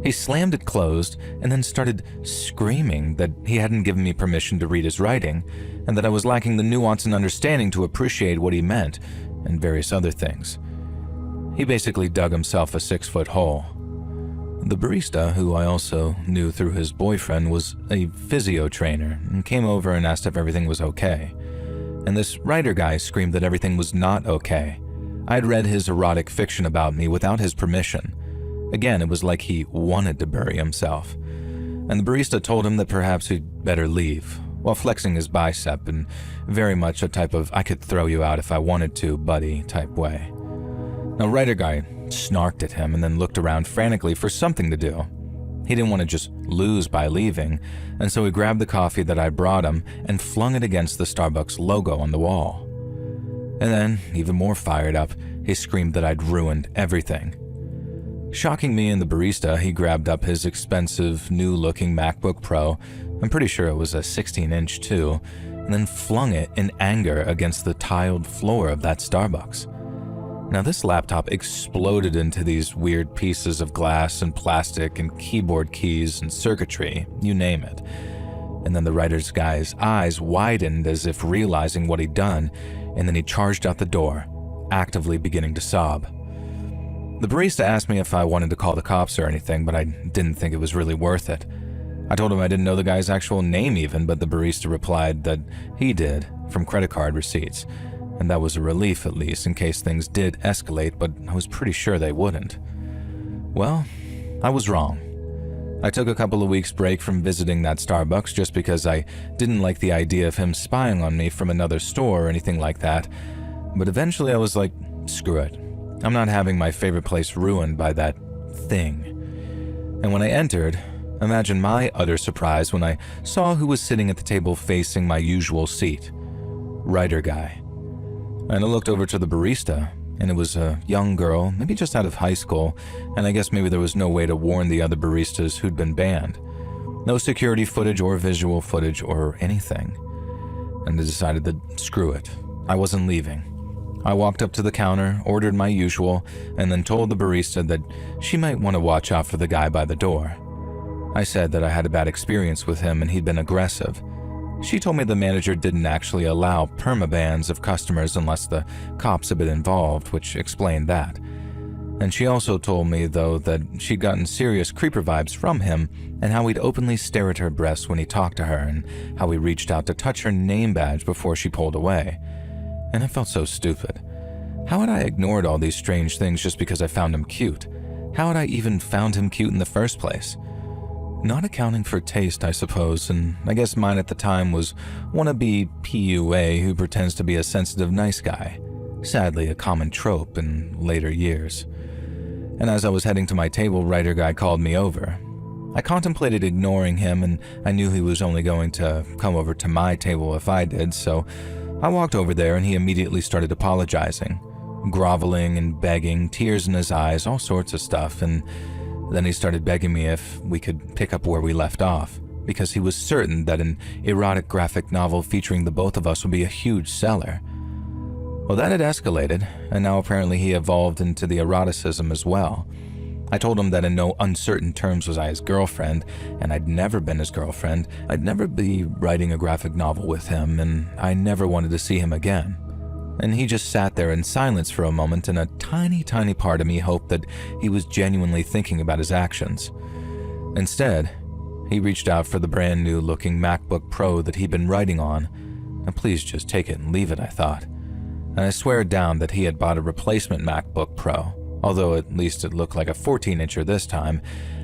He slammed it closed and then started screaming that he hadn't given me permission to read his writing and that I was lacking the nuance and understanding to appreciate what he meant and various other things. He basically dug himself a 6-foot hole. The barista, who I also knew through his boyfriend, was a physio trainer and came over and asked if everything was okay. And this writer guy screamed that everything was not okay. I'd read his erotic fiction about me without his permission. Again, it was like he wanted to bury himself. And the barista told him that perhaps he'd better leave, while flexing his bicep in very much a type of I could throw you out if I wanted to, buddy type way. Now, writer guy snarked at him and then looked around frantically for something to do. He didn't want to just lose by leaving, and so he grabbed the coffee that I brought him and flung it against the Starbucks logo on the wall. And then, even more fired up, he screamed that I'd ruined everything. Shocking me and the barista, he grabbed up his expensive, new-looking MacBook Pro, I'm pretty sure it was a 16-inch too, and then flung it in anger against the tiled floor of that Starbucks. Now this laptop exploded into these weird pieces of glass and plastic and keyboard keys and circuitry, you name it. And then the writer's guy's eyes widened as if realizing what he'd done, and then he charged out the door, actively beginning to sob. The barista asked me if I wanted to call the cops or anything, but I didn't think it was really worth it. I told him I didn't know the guy's actual name even, but the barista replied that he did, from credit card receipts, and that was a relief at least in case things did escalate, but I was pretty sure they wouldn't. Well, I was wrong. I took a couple of weeks break from visiting that Starbucks just because I didn't like the idea of him spying on me from another store or anything like that, but eventually I was like, screw it. I'm not having my favorite place ruined by that thing. And when I entered, imagine my utter surprise when I saw who was sitting at the table facing my usual seat. Writer guy. And I looked over to the barista, and it was a young girl, maybe just out of high school, and I guess maybe there was no way to warn the other baristas who'd been banned. No security footage or visual footage or anything. And I decided that screw it. I wasn't leaving. I walked up to the counter, ordered my usual, and then told the barista that she might want to watch out for the guy by the door. I said that I had a bad experience with him and he'd been aggressive. She told me the manager didn't actually allow permabans of customers unless the cops had been involved, which explained that. And she also told me, though, that she'd gotten serious creeper vibes from him and how he'd openly stare at her breasts when he talked to her and how he reached out to touch her name badge before she pulled away. And I felt so stupid. How had I ignored all these strange things just because I found him cute? How had I even found him cute in the first place? Not accounting for taste, I suppose, and I guess mine at the time was wannabe PUA who pretends to be a sensitive nice guy. Sadly, a common trope in later years. And as I was heading to my table, writer guy called me over. I contemplated ignoring him, and I knew he was only going to come over to my table if I did, so I walked over there and he immediately started apologizing, groveling and begging, tears in his eyes, all sorts of stuff, and then he started begging me if we could pick up where we left off, because he was certain that an erotic graphic novel featuring the both of us would be a huge seller. Well, that had escalated, and now apparently he evolved into the eroticism as well. I told him that in no uncertain terms was I his girlfriend, and I'd never been his girlfriend. I'd never be writing a graphic novel with him, and I never wanted to see him again. And he just sat there in silence for a moment, and a tiny, tiny part of me hoped that he was genuinely thinking about his actions. Instead, he reached out for the brand new looking MacBook Pro that he'd been writing on. Now please just take it and leave it, I thought. And I swear down that he had bought a replacement MacBook Pro, although at least it looked like a 14-incher this time,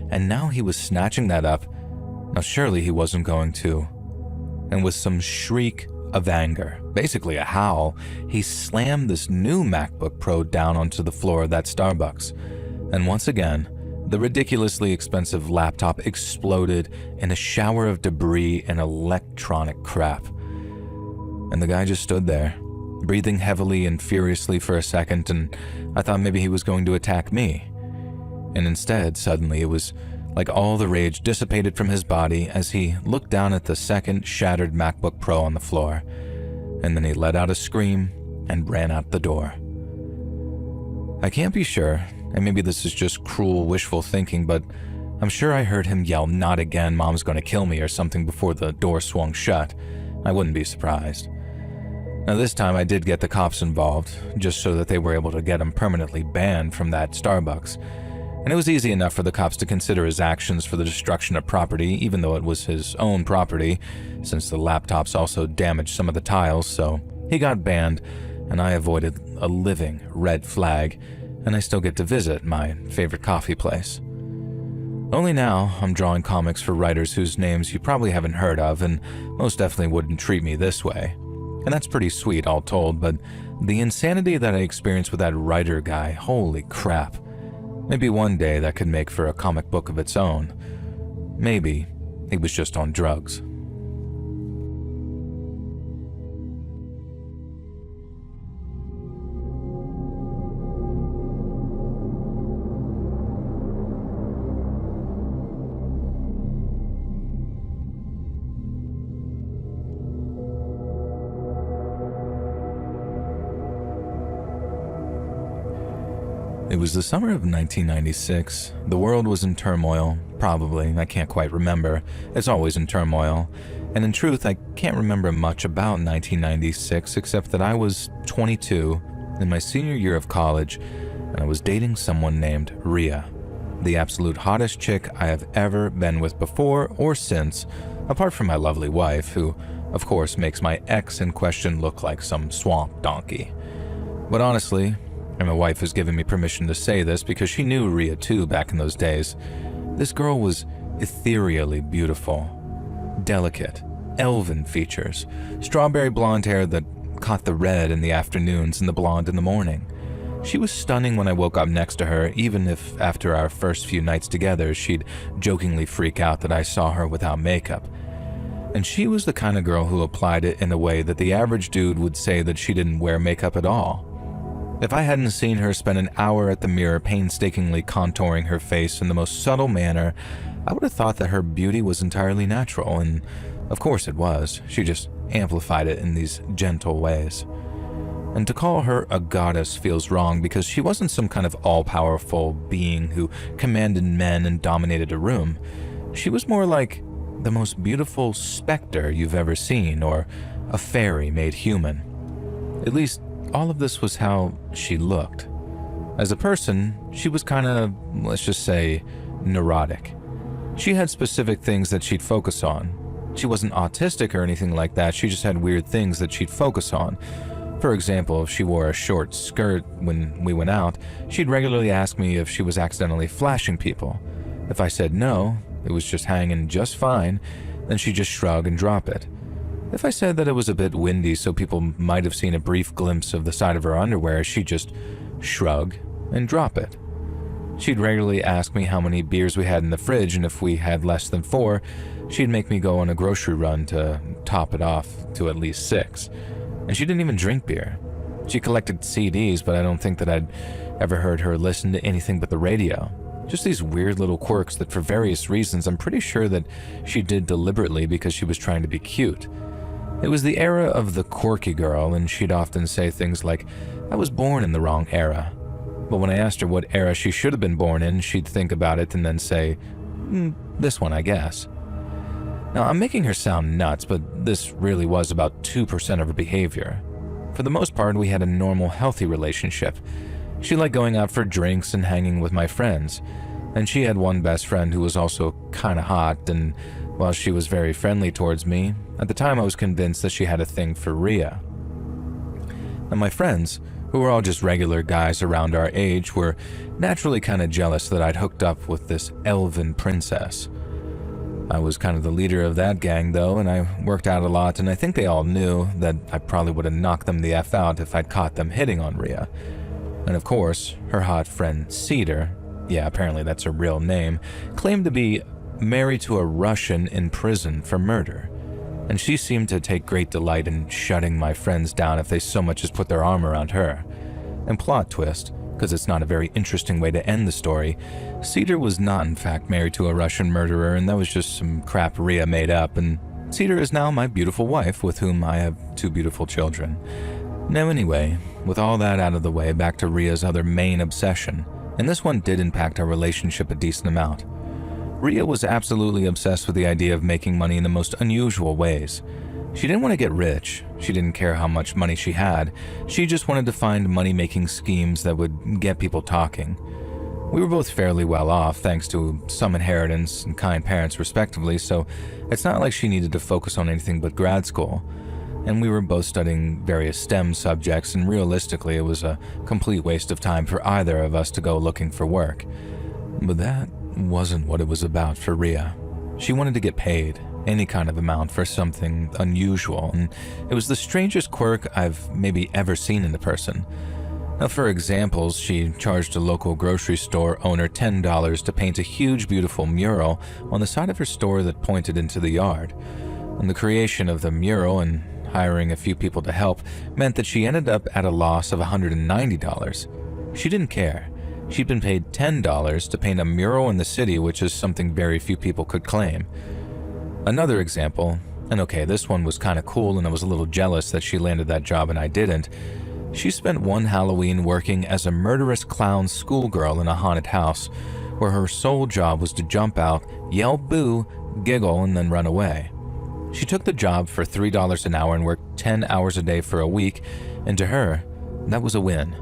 and now he was snatching that up. Now surely he wasn't going to. And with some shriek of anger, basically a howl, he slammed this new MacBook Pro down onto the floor of that Starbucks. And once again, the ridiculously expensive laptop exploded in a shower of debris and electronic crap. And the guy just stood there, breathing heavily and furiously for a second, and I thought maybe he was going to attack me. And instead, suddenly, it was like all the rage dissipated from his body as he looked down at the second shattered MacBook Pro on the floor. And then he let out a scream and ran out the door. I can't be sure, and maybe this is just cruel, wishful thinking, but I'm sure I heard him yell, "Not again, Mom's gonna kill me," or something before the door swung shut. I wouldn't be surprised. Now this time I did get the cops involved, just so that they were able to get him permanently banned from that Starbucks. And it was easy enough for the cops to consider his actions for the destruction of property, even though it was his own property, since the laptops also damaged some of the tiles, so he got banned, and I avoided a living red flag, and I still get to visit my favorite coffee place. Only now, I'm drawing comics for writers whose names you probably haven't heard of, and most definitely wouldn't treat me this way. And that's pretty sweet, all told, but the insanity that I experienced with that writer guy, holy crap. Maybe one day that could make for a comic book of its own. Maybe he was just on drugs. It was the summer of 1996. The world was in turmoil, probably, I can't quite remember. It's always in turmoil. And in truth, I can't remember much about 1996 except that I was 22 in my senior year of college, and I was dating someone named Ria. The absolute hottest chick I have ever been with before or since, apart from my lovely wife, who, of course, makes my ex in question look like some swamp donkey. But honestly, and my wife has given me permission to say this because she knew Rhea too back in those days, this girl was ethereally beautiful. Delicate, elven features, strawberry blonde hair that caught the red in the afternoons and the blonde in the morning. She was stunning when I woke up next to her, even if after our first few nights together she'd jokingly freak out that I saw her without makeup. And she was the kind of girl who applied it in a way that the average dude would say that she didn't wear makeup at all. If I hadn't seen her spend an hour at the mirror painstakingly contouring her face in the most subtle manner, I would have thought that her beauty was entirely natural, and of course it was. She just amplified it in these gentle ways. And to call her a goddess feels wrong because she wasn't some kind of all-powerful being who commanded men and dominated a room. She was more like the most beautiful specter you've ever seen, or a fairy made human. At least, all of this was how she looked. As a person, she was kind of, let's just say, neurotic. She had specific things that she'd focus on. She wasn't autistic or anything like that, she just had weird things that she'd focus on. For example, if she wore a short skirt when we went out, she'd regularly ask me if she was accidentally flashing people. If I said no, it was just hanging just fine, then she'd just shrug and drop it. If I said that it was a bit windy so people might have seen a brief glimpse of the side of her underwear, she'd just shrug and drop it. She'd regularly ask me how many beers we had in the fridge, and if we had less than 4, she'd make me go on a grocery run to top it off to at least 6. And she didn't even drink beer. She collected CDs, but I don't think that I'd ever heard her listen to anything but the radio. Just these weird little quirks that for various reasons I'm pretty sure that she did deliberately because she was trying to be cute. It was the era of the quirky girl, and she'd often say things like, "I was born in the wrong era." But when I asked her what era she should have been born in, she'd think about it and then say, "This one, I guess." Now, I'm making her sound nuts, but this really was about 2% of her behavior. For the most part, we had a normal, healthy relationship. She liked going out for drinks and hanging with my friends, and she had one best friend who was also kinda hot, and while she was very friendly towards me, at the time I was convinced that she had a thing for Rhea. And my friends, who were all just regular guys around our age, were naturally kinda jealous that I'd hooked up with this elven princess. I was kind of the leader of that gang though, and I worked out a lot, and I think they all knew that I probably would have knocked them the F out if I'd caught them hitting on Rhea. And of course, her hot friend Cedar, yeah, apparently that's her real name, claimed to be married to a Russian in prison for murder. And she seemed to take great delight in shutting my friends down if they so much as put their arm around her. And plot twist, because it's not a very interesting way to end the story, Cedar was not in fact married to a Russian murderer, and that was just some crap Rhea made up, and Cedar is now my beautiful wife, with whom I have 2 beautiful children. Now anyway, with all that out of the way, back to Rhea's other main obsession, and this one did impact our relationship a decent amount. Rhea was absolutely obsessed with the idea of making money in the most unusual ways. She didn't want to get rich, she didn't care how much money she had, she just wanted to find money-making schemes that would get people talking. We were both fairly well off, thanks to some inheritance and kind parents respectively, so it's not like she needed to focus on anything but grad school. And we were both studying various STEM subjects, and realistically it was a complete waste of time for either of us to go looking for work. But that wasn't what it was about for Rhea. She wanted to get paid, any kind of amount, for something unusual, and it was the strangest quirk I've maybe ever seen in a person. Now, for examples, she charged a local grocery store owner $10 to paint a huge, beautiful mural on the side of her store that pointed into the yard. And the creation of the mural and hiring a few people to help meant that she ended up at a loss of $190. She didn't care. She'd been paid $10 to paint a mural in the city, which is something very few people could claim. Another example, and okay, this one was kind of cool and I was a little jealous that she landed that job and I didn't. She spent one Halloween working as a murderous clown schoolgirl in a haunted house, where her sole job was to jump out, yell boo, giggle, and then run away. She took the job for $3 an hour and worked 10 hours a day for a week, and to her, that was a win.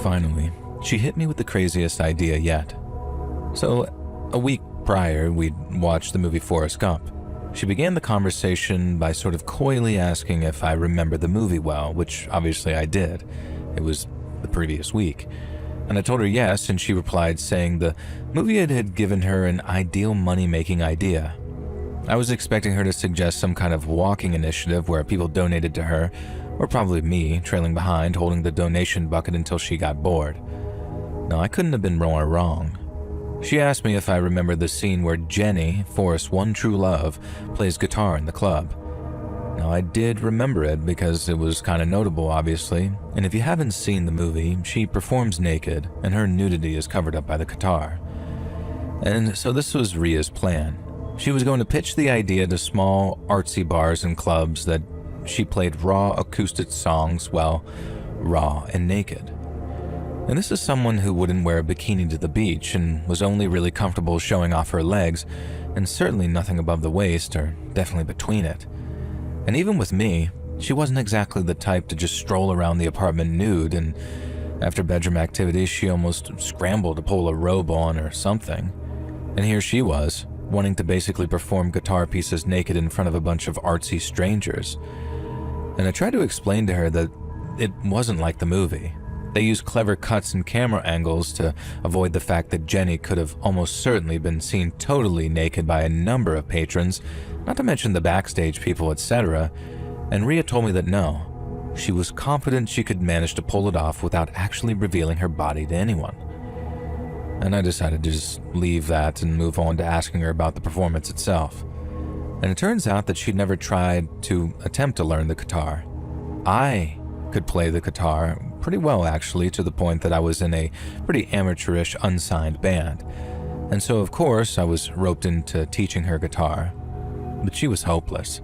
Finally, she hit me with the craziest idea yet. So, a week prior, we'd watched the movie Forrest Gump. She began the conversation by sort of coyly asking if I remembered the movie well, which obviously I did. It was the previous week. And I told her yes, and she replied saying the movie had given her an ideal money-making idea. I was expecting her to suggest some kind of walking initiative where people donated to her, or probably me, trailing behind, holding the donation bucket until she got bored. No, I couldn't have been more wrong. She asked me if I remembered the scene where Jenny, Forrest's one true love, plays guitar in the club. Now, I did remember it because it was kind of notable, obviously, and if you haven't seen the movie, she performs naked, and her nudity is covered up by the guitar. And so this was Ria's plan. She was going to pitch the idea to small, artsy bars and clubs that she played raw acoustic songs, well, raw and naked. And this is someone who wouldn't wear a bikini to the beach and was only really comfortable showing off her legs, and certainly nothing above the waist or definitely between it. And even with me, she wasn't exactly the type to just stroll around the apartment nude, and after bedroom activities she almost scrambled to pull a robe on or something. And here she was, wanting to basically perform guitar pieces naked in front of a bunch of artsy strangers. And I tried to explain to her that it wasn't like the movie. They used clever cuts and camera angles to avoid the fact that Jenny could have almost certainly been seen totally naked by a number of patrons, not to mention the backstage people, etc. And Ria told me that no, she was confident she could manage to pull it off without actually revealing her body to anyone. And I decided to just leave that and move on to asking her about the performance itself. And it turns out that she'd never tried to attempt to learn the guitar. I could play the guitar pretty well, actually, to the point that I was in a pretty amateurish unsigned band. And so, of course, I was roped into teaching her guitar. But she was hopeless.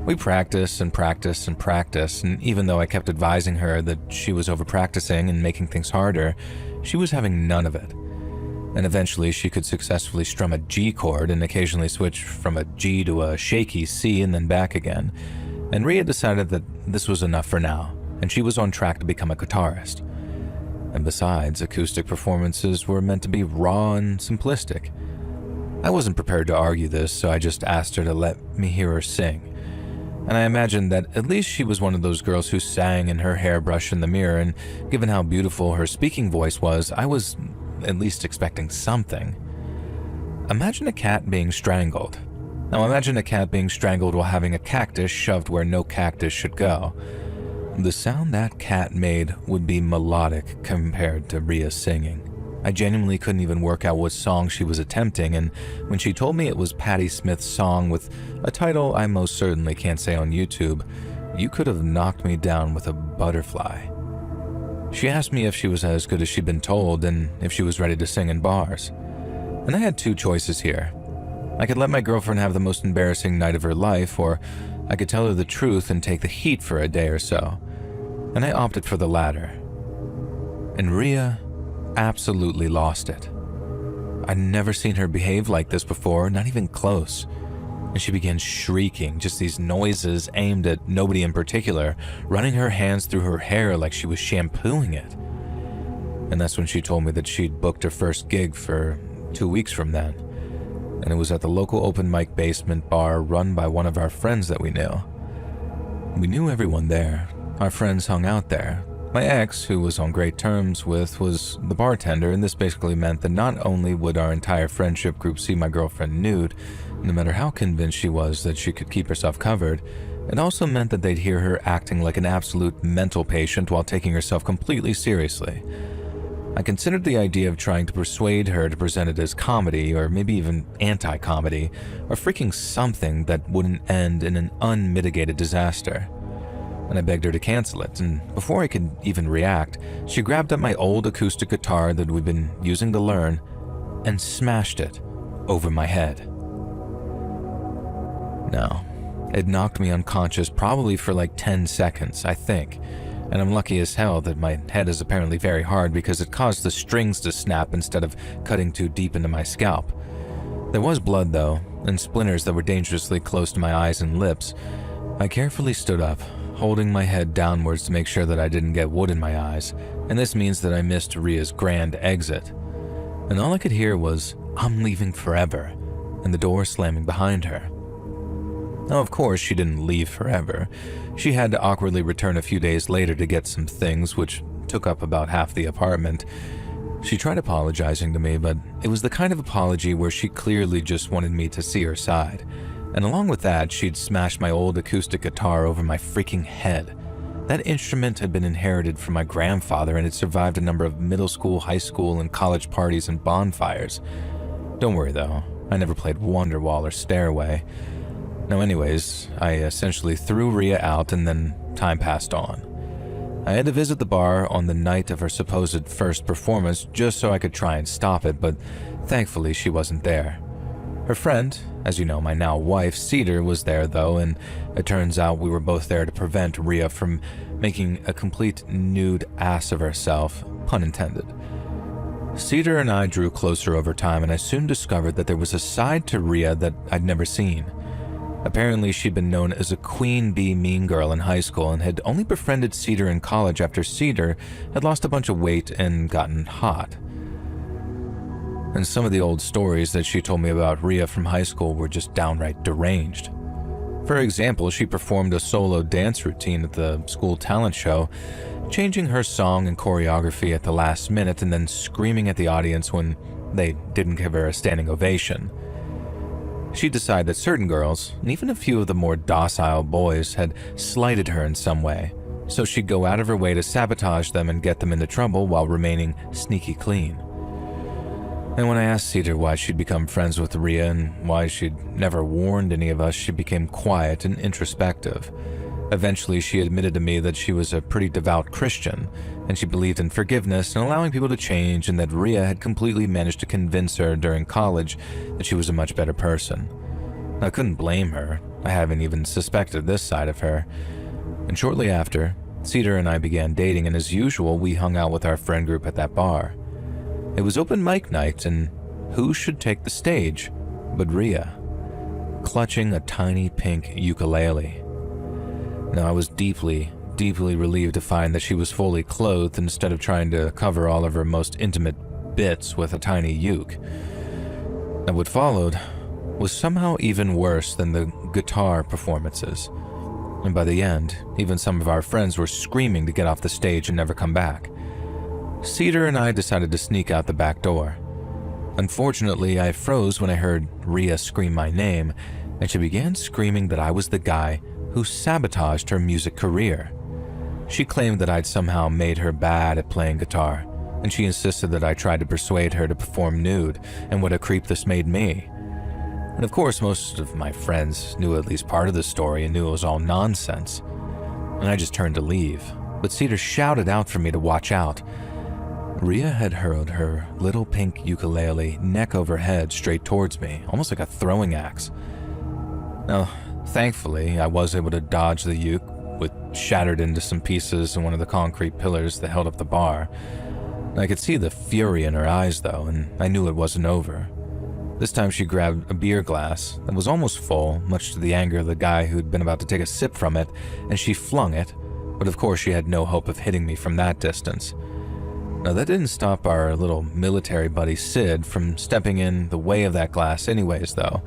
We practiced and practiced and practiced, and even though I kept advising her that she was over-practicing and making things harder, she was having none of it. And eventually she could successfully strum a G chord and occasionally switch from a G to a shaky C and then back again. And Ria decided that this was enough for now, and she was on track to become a guitarist. And besides, acoustic performances were meant to be raw and simplistic. I wasn't prepared to argue this, so I just asked her to let me hear her sing. And I imagined that at least she was one of those girls who sang in her hairbrush in the mirror, and given how beautiful her speaking voice was, I was at least expecting something. Imagine a cat being strangled. Now imagine a cat being strangled while having a cactus shoved where no cactus should go. The sound that cat made would be melodic compared to Ria's singing. I genuinely couldn't even work out what song she was attempting, and when she told me it was Patti Smith's song with a title I most certainly can't say on YouTube, you could have knocked me down with a butterfly. She asked me if she was as good as she'd been told and if she was ready to sing in bars. And I had two choices here. I could let my girlfriend have the most embarrassing night of her life, or I could tell her the truth and take the heat for a day or so. And I opted for the latter. And Ria absolutely lost it. I'd never seen her behave like this before, not even close. And she began shrieking, just these noises aimed at nobody in particular, running her hands through her hair like she was shampooing it. And that's when she told me that she'd booked her first gig for 2 weeks from then. And it was at the local open mic basement bar run by one of our friends that we knew. We knew everyone there. Our friends hung out there. My ex, who was on great terms with, was the bartender, and this basically meant that not only would our entire friendship group see my girlfriend nude, no matter how convinced she was that she could keep herself covered, it also meant that they'd hear her acting like an absolute mental patient while taking herself completely seriously. I considered the idea of trying to persuade her to present it as comedy, or maybe even anti-comedy, or freaking something that wouldn't end in an unmitigated disaster. And I begged her to cancel it, and before I could even react, she grabbed up my old acoustic guitar that we'd been using to learn and smashed it over my head. No, it knocked me unconscious probably for like 10 seconds, I think, and I'm lucky as hell that my head is apparently very hard because it caused the strings to snap instead of cutting too deep into my scalp. There was blood though, and splinters that were dangerously close to my eyes and lips. I carefully stood up, holding my head downwards to make sure that I didn't get wood in my eyes, and this means that I missed Ria's grand exit. And all I could hear was "I'm leaving forever," and the door slamming behind her. Now, of course, she didn't leave forever. She had to awkwardly return a few days later to get some things, which took up about half the apartment. She tried apologizing to me, but it was the kind of apology where she clearly just wanted me to see her side. And along with that, she'd smashed my old acoustic guitar over my freaking head. That instrument had been inherited from my grandfather and had survived a number of middle school, high school, and college parties and bonfires. Don't worry though, I never played Wonderwall or Stairway. Now anyways, I essentially threw Rhea out and then time passed on. I had to visit the bar on the night of her supposed first performance just so I could try and stop it, but thankfully she wasn't there. Her friend, as you know, my now wife, Cedar, was there though, and it turns out we were both there to prevent Rhea from making a complete nude ass of herself, pun intended. Cedar and I drew closer over time, and I soon discovered that there was a side to Rhea that I'd never seen. Apparently, she'd been known as a queen bee mean girl in high school and had only befriended Cedar in college after Cedar had lost a bunch of weight and gotten hot. And some of the old stories that she told me about Rhea from high school were just downright deranged. For example, she performed a solo dance routine at the school talent show, changing her song and choreography at the last minute and then screaming at the audience when they didn't give her a standing ovation. She decided that certain girls, and even a few of the more docile boys, had slighted her in some way, so she'd go out of her way to sabotage them and get them into trouble while remaining sneaky clean. And when I asked Cedar why she'd become friends with Rhea and why she'd never warned any of us, she became quiet and introspective. Eventually, she admitted to me that she was a pretty devout Christian, and she believed in forgiveness and allowing people to change, and that Rhea had completely managed to convince her during college that she was a much better person. I couldn't blame her. I haven't even suspected this side of her. And shortly after, Cedar and I began dating, and as usual, we hung out with our friend group at that bar. It was open mic night, and who should take the stage but Rhea, clutching a tiny pink ukulele. Now, I was deeply relieved to find that she was fully clothed instead of trying to cover all of her most intimate bits with a tiny uke. And what followed was somehow even worse than the guitar performances. And by the end, even some of our friends were screaming to get off the stage and never come back. Cedar and I decided to sneak out the back door. Unfortunately, I froze when I heard Rhea scream my name, and she began screaming that I was the guy who sabotaged her music career. She claimed that I'd somehow made her bad at playing guitar, and she insisted that I tried to persuade her to perform nude, and what a creep this made me. And of course, most of my friends knew at least part of the story and knew it was all nonsense. And I just turned to leave, but Cedar shouted out for me to watch out. Rhea had hurled her little pink ukulele neck over head straight towards me, almost like a throwing axe. Now, thankfully, I was able to dodge the uke, which shattered into some pieces in one of the concrete pillars that held up the bar. I could see the fury in her eyes, though, and I knew it wasn't over. This time she grabbed a beer glass that was almost full, much to the anger of the guy who'd been about to take a sip from it, and she flung it, but of course she had no hope of hitting me from that distance. Now, that didn't stop our little military buddy Sid from stepping in the way of that glass anyways, though,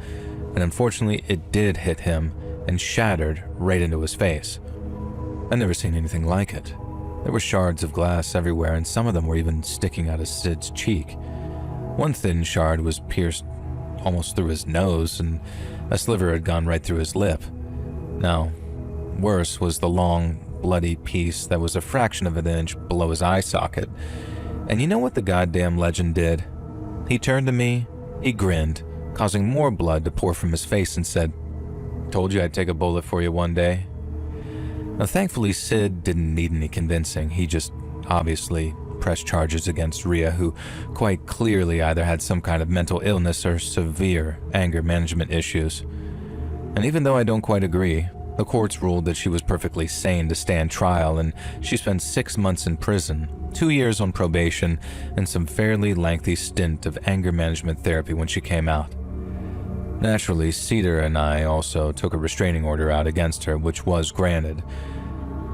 and unfortunately it did hit him and shattered right into his face. I'd never seen anything like it. There were shards of glass everywhere, and some of them were even sticking out of Sid's cheek. One thin shard was pierced almost through his nose, and a sliver had gone right through his lip. Now, worse was the long, bloody piece that was a fraction of an inch below his eye socket. And you know what the goddamn legend did? He turned to me, he grinned, causing more blood to pour from his face, and said, "Told you I'd take a bullet for you one day." Now, thankfully, Sid didn't need any convincing. He just obviously pressed charges against Rhea, who quite clearly either had some kind of mental illness or severe anger management issues. And even though I don't quite agree, the courts ruled that she was perfectly sane to stand trial, and she spent 6 months in prison, 2 years on probation, and some fairly lengthy stint of anger management therapy when she came out. Naturally, Cedar and I also took a restraining order out against her, which was granted.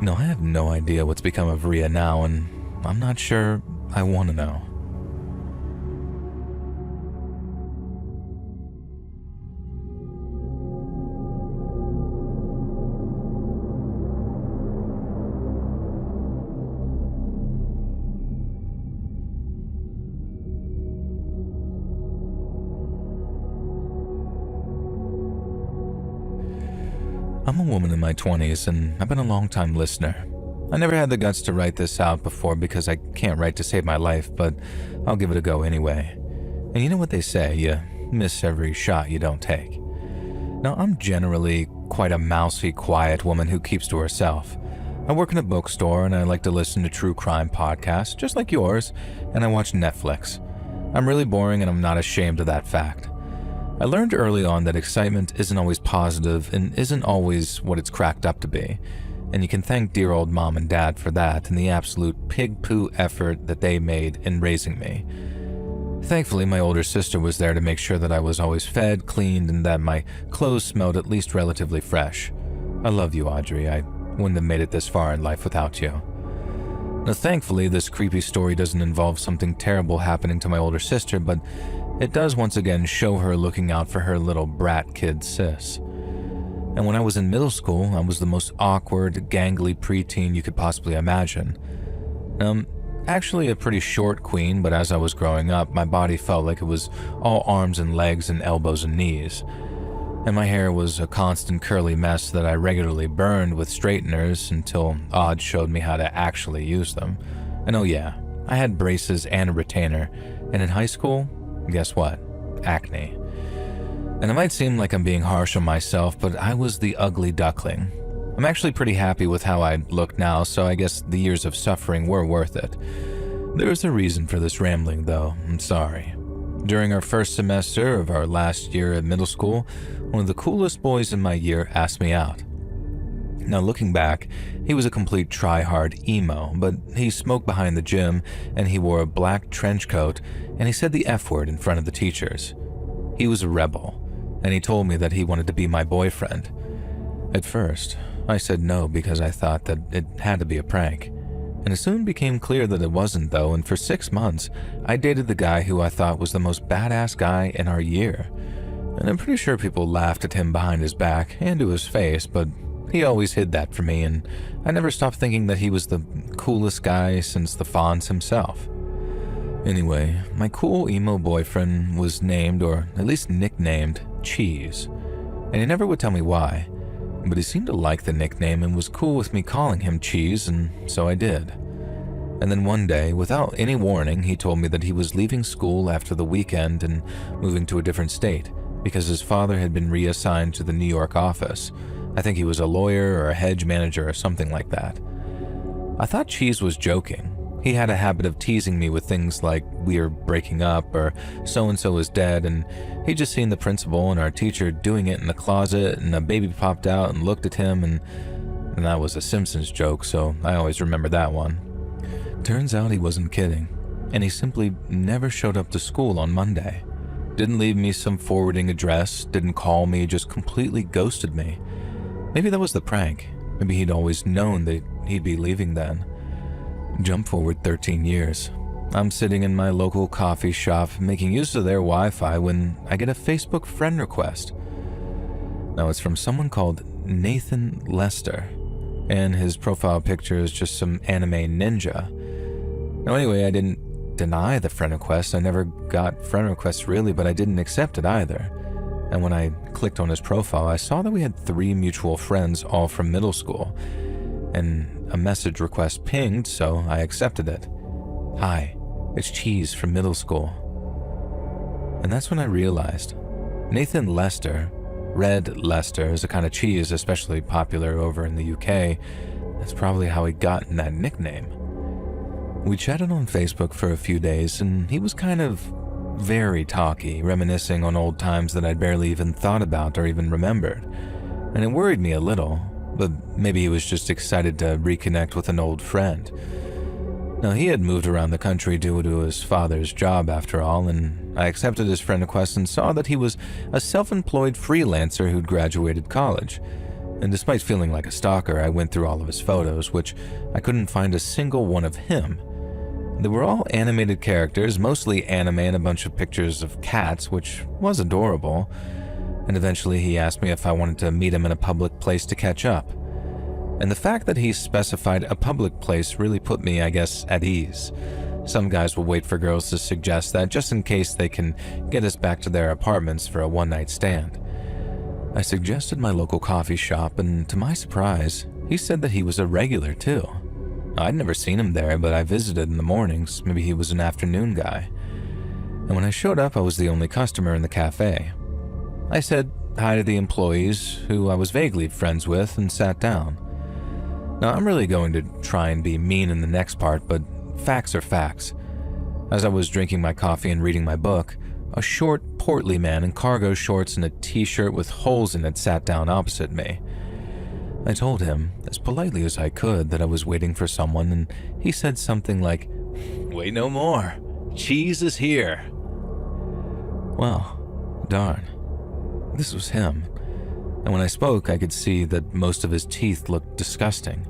I have no idea what's become of Rhea now, and I'm not sure I want to know. I'm a woman in my 20s and I've been a long-time listener. I never had the guts to write this out before because I can't write to save my life, but I'll give it a go anyway. And you know what they say, you miss every shot you don't take. Now, I'm generally quite a mousy, quiet woman who keeps to herself. I work in a bookstore and I like to listen to true crime podcasts, just like yours, and I watch Netflix. I'm really boring and I'm not ashamed of that fact. I learned early on that excitement isn't always positive and isn't always what it's cracked up to be, and you can thank dear old mom and dad for that and the absolute pig-poo effort that they made in raising me. Thankfully, my older sister was there to make sure that I was always fed, cleaned, and that my clothes smelled at least relatively fresh. I love you, Audrey. I wouldn't have made it this far in life without you. Now, thankfully, this creepy story doesn't involve something terrible happening to my older sister, but it does once again show her looking out for her little brat kid sis. And when I was in middle school, I was the most awkward, gangly preteen you could possibly imagine. Actually a pretty short queen, but as I was growing up, my body felt like it was all arms and legs and elbows and knees. And my hair was a constant curly mess that I regularly burned with straighteners until Odd showed me how to actually use them. And oh yeah, I had braces and a retainer, and in high school, guess what? Acne. And it might seem like I'm being harsh on myself, but I was the ugly duckling. I'm actually pretty happy with how I look now, so I guess the years of suffering were worth it. There's a reason for this rambling, though. I'm sorry. During our first semester of our last year at middle school, one of the coolest boys in my year asked me out. Now, looking back, he was a complete try-hard emo, but he smoked behind the gym, and he wore a black trench coat, and he said the F word in front of the teachers. He was a rebel, and he told me that he wanted to be my boyfriend. At first, I said no because I thought that it had to be a prank. And it soon became clear that it wasn't, though, and for 6 months, I dated the guy who I thought was the most badass guy in our year. And I'm pretty sure people laughed at him behind his back and to his face, but he always hid that from me, and I never stopped thinking that he was the coolest guy since the Fonz himself. Anyway, my cool emo boyfriend was named, or at least nicknamed, Cheese. And he never would tell me why, but he seemed to like the nickname and was cool with me calling him Cheese, and so I did. And then one day, without any warning, he told me that he was leaving school after the weekend and moving to a different state because his father had been reassigned to the New York office. I think he was a lawyer or a hedge manager or something like that. I thought Cheese was joking. He had a habit of teasing me with things like we're breaking up or so-and-so is dead, and he'd just seen the principal and our teacher doing it in the closet, and a baby popped out and looked at him, and that was a Simpsons joke, so I always remember that one. Turns out he wasn't kidding, and he simply never showed up to school on Monday. Didn't leave me some forwarding address, didn't call me, just completely ghosted me. Maybe that was the prank. Maybe he'd always known that he'd be leaving then. Jump forward 13 years. I'm sitting in my local coffee shop making use of their Wi-Fi when I get a Facebook friend request. Now it's from someone called Nathan Lester, and his profile picture is just some anime ninja. Now anyway, I didn't deny the friend request. I never got friend requests really, but I didn't accept it either. And when I clicked on his profile, I saw that we had 3 mutual friends, all from middle school. And a message request pinged, so I accepted it. Hi, it's Cheese from middle school. And that's when I realized Nathan Lester, Red Lester, is a kind of cheese especially popular over in the UK. That's probably how he got that nickname. We chatted on Facebook for a few days, and he was kind of very talky, reminiscing on old times that I'd barely even thought about or even remembered. And it worried me a little, but maybe he was just excited to reconnect with an old friend. Now, he had moved around the country due to his father's job after all, and I accepted his friend request and saw that he was a self-employed freelancer who'd graduated college. And despite feeling like a stalker, I went through all of his photos, which I couldn't find a single one of him. They were all animated characters, mostly anime, and a bunch of pictures of cats, which was adorable. And eventually he asked me if I wanted to meet him in a public place to catch up. And the fact that he specified a public place really put me, I guess, at ease. Some guys will wait for girls to suggest that just in case they can get us back to their apartments for a one-night stand. I suggested my local coffee shop, and to my surprise, he said that he was a regular too. I'd never seen him there, but I visited in the mornings. Maybe he was an afternoon guy. And when I showed up, I was the only customer in the cafe. I said hi to the employees, who I was vaguely friends with, and sat down. Now, I'm really going to try and be mean in the next part, but facts are facts. As I was drinking my coffee and reading my book, a short, portly man in cargo shorts and a t-shirt with holes in it sat down opposite me. I told him, as politely as I could, that I was waiting for someone, and he said something like, "Wait no more. Cheese is here." Well, darn. This was him. And when I spoke, I could see that most of his teeth looked disgusting.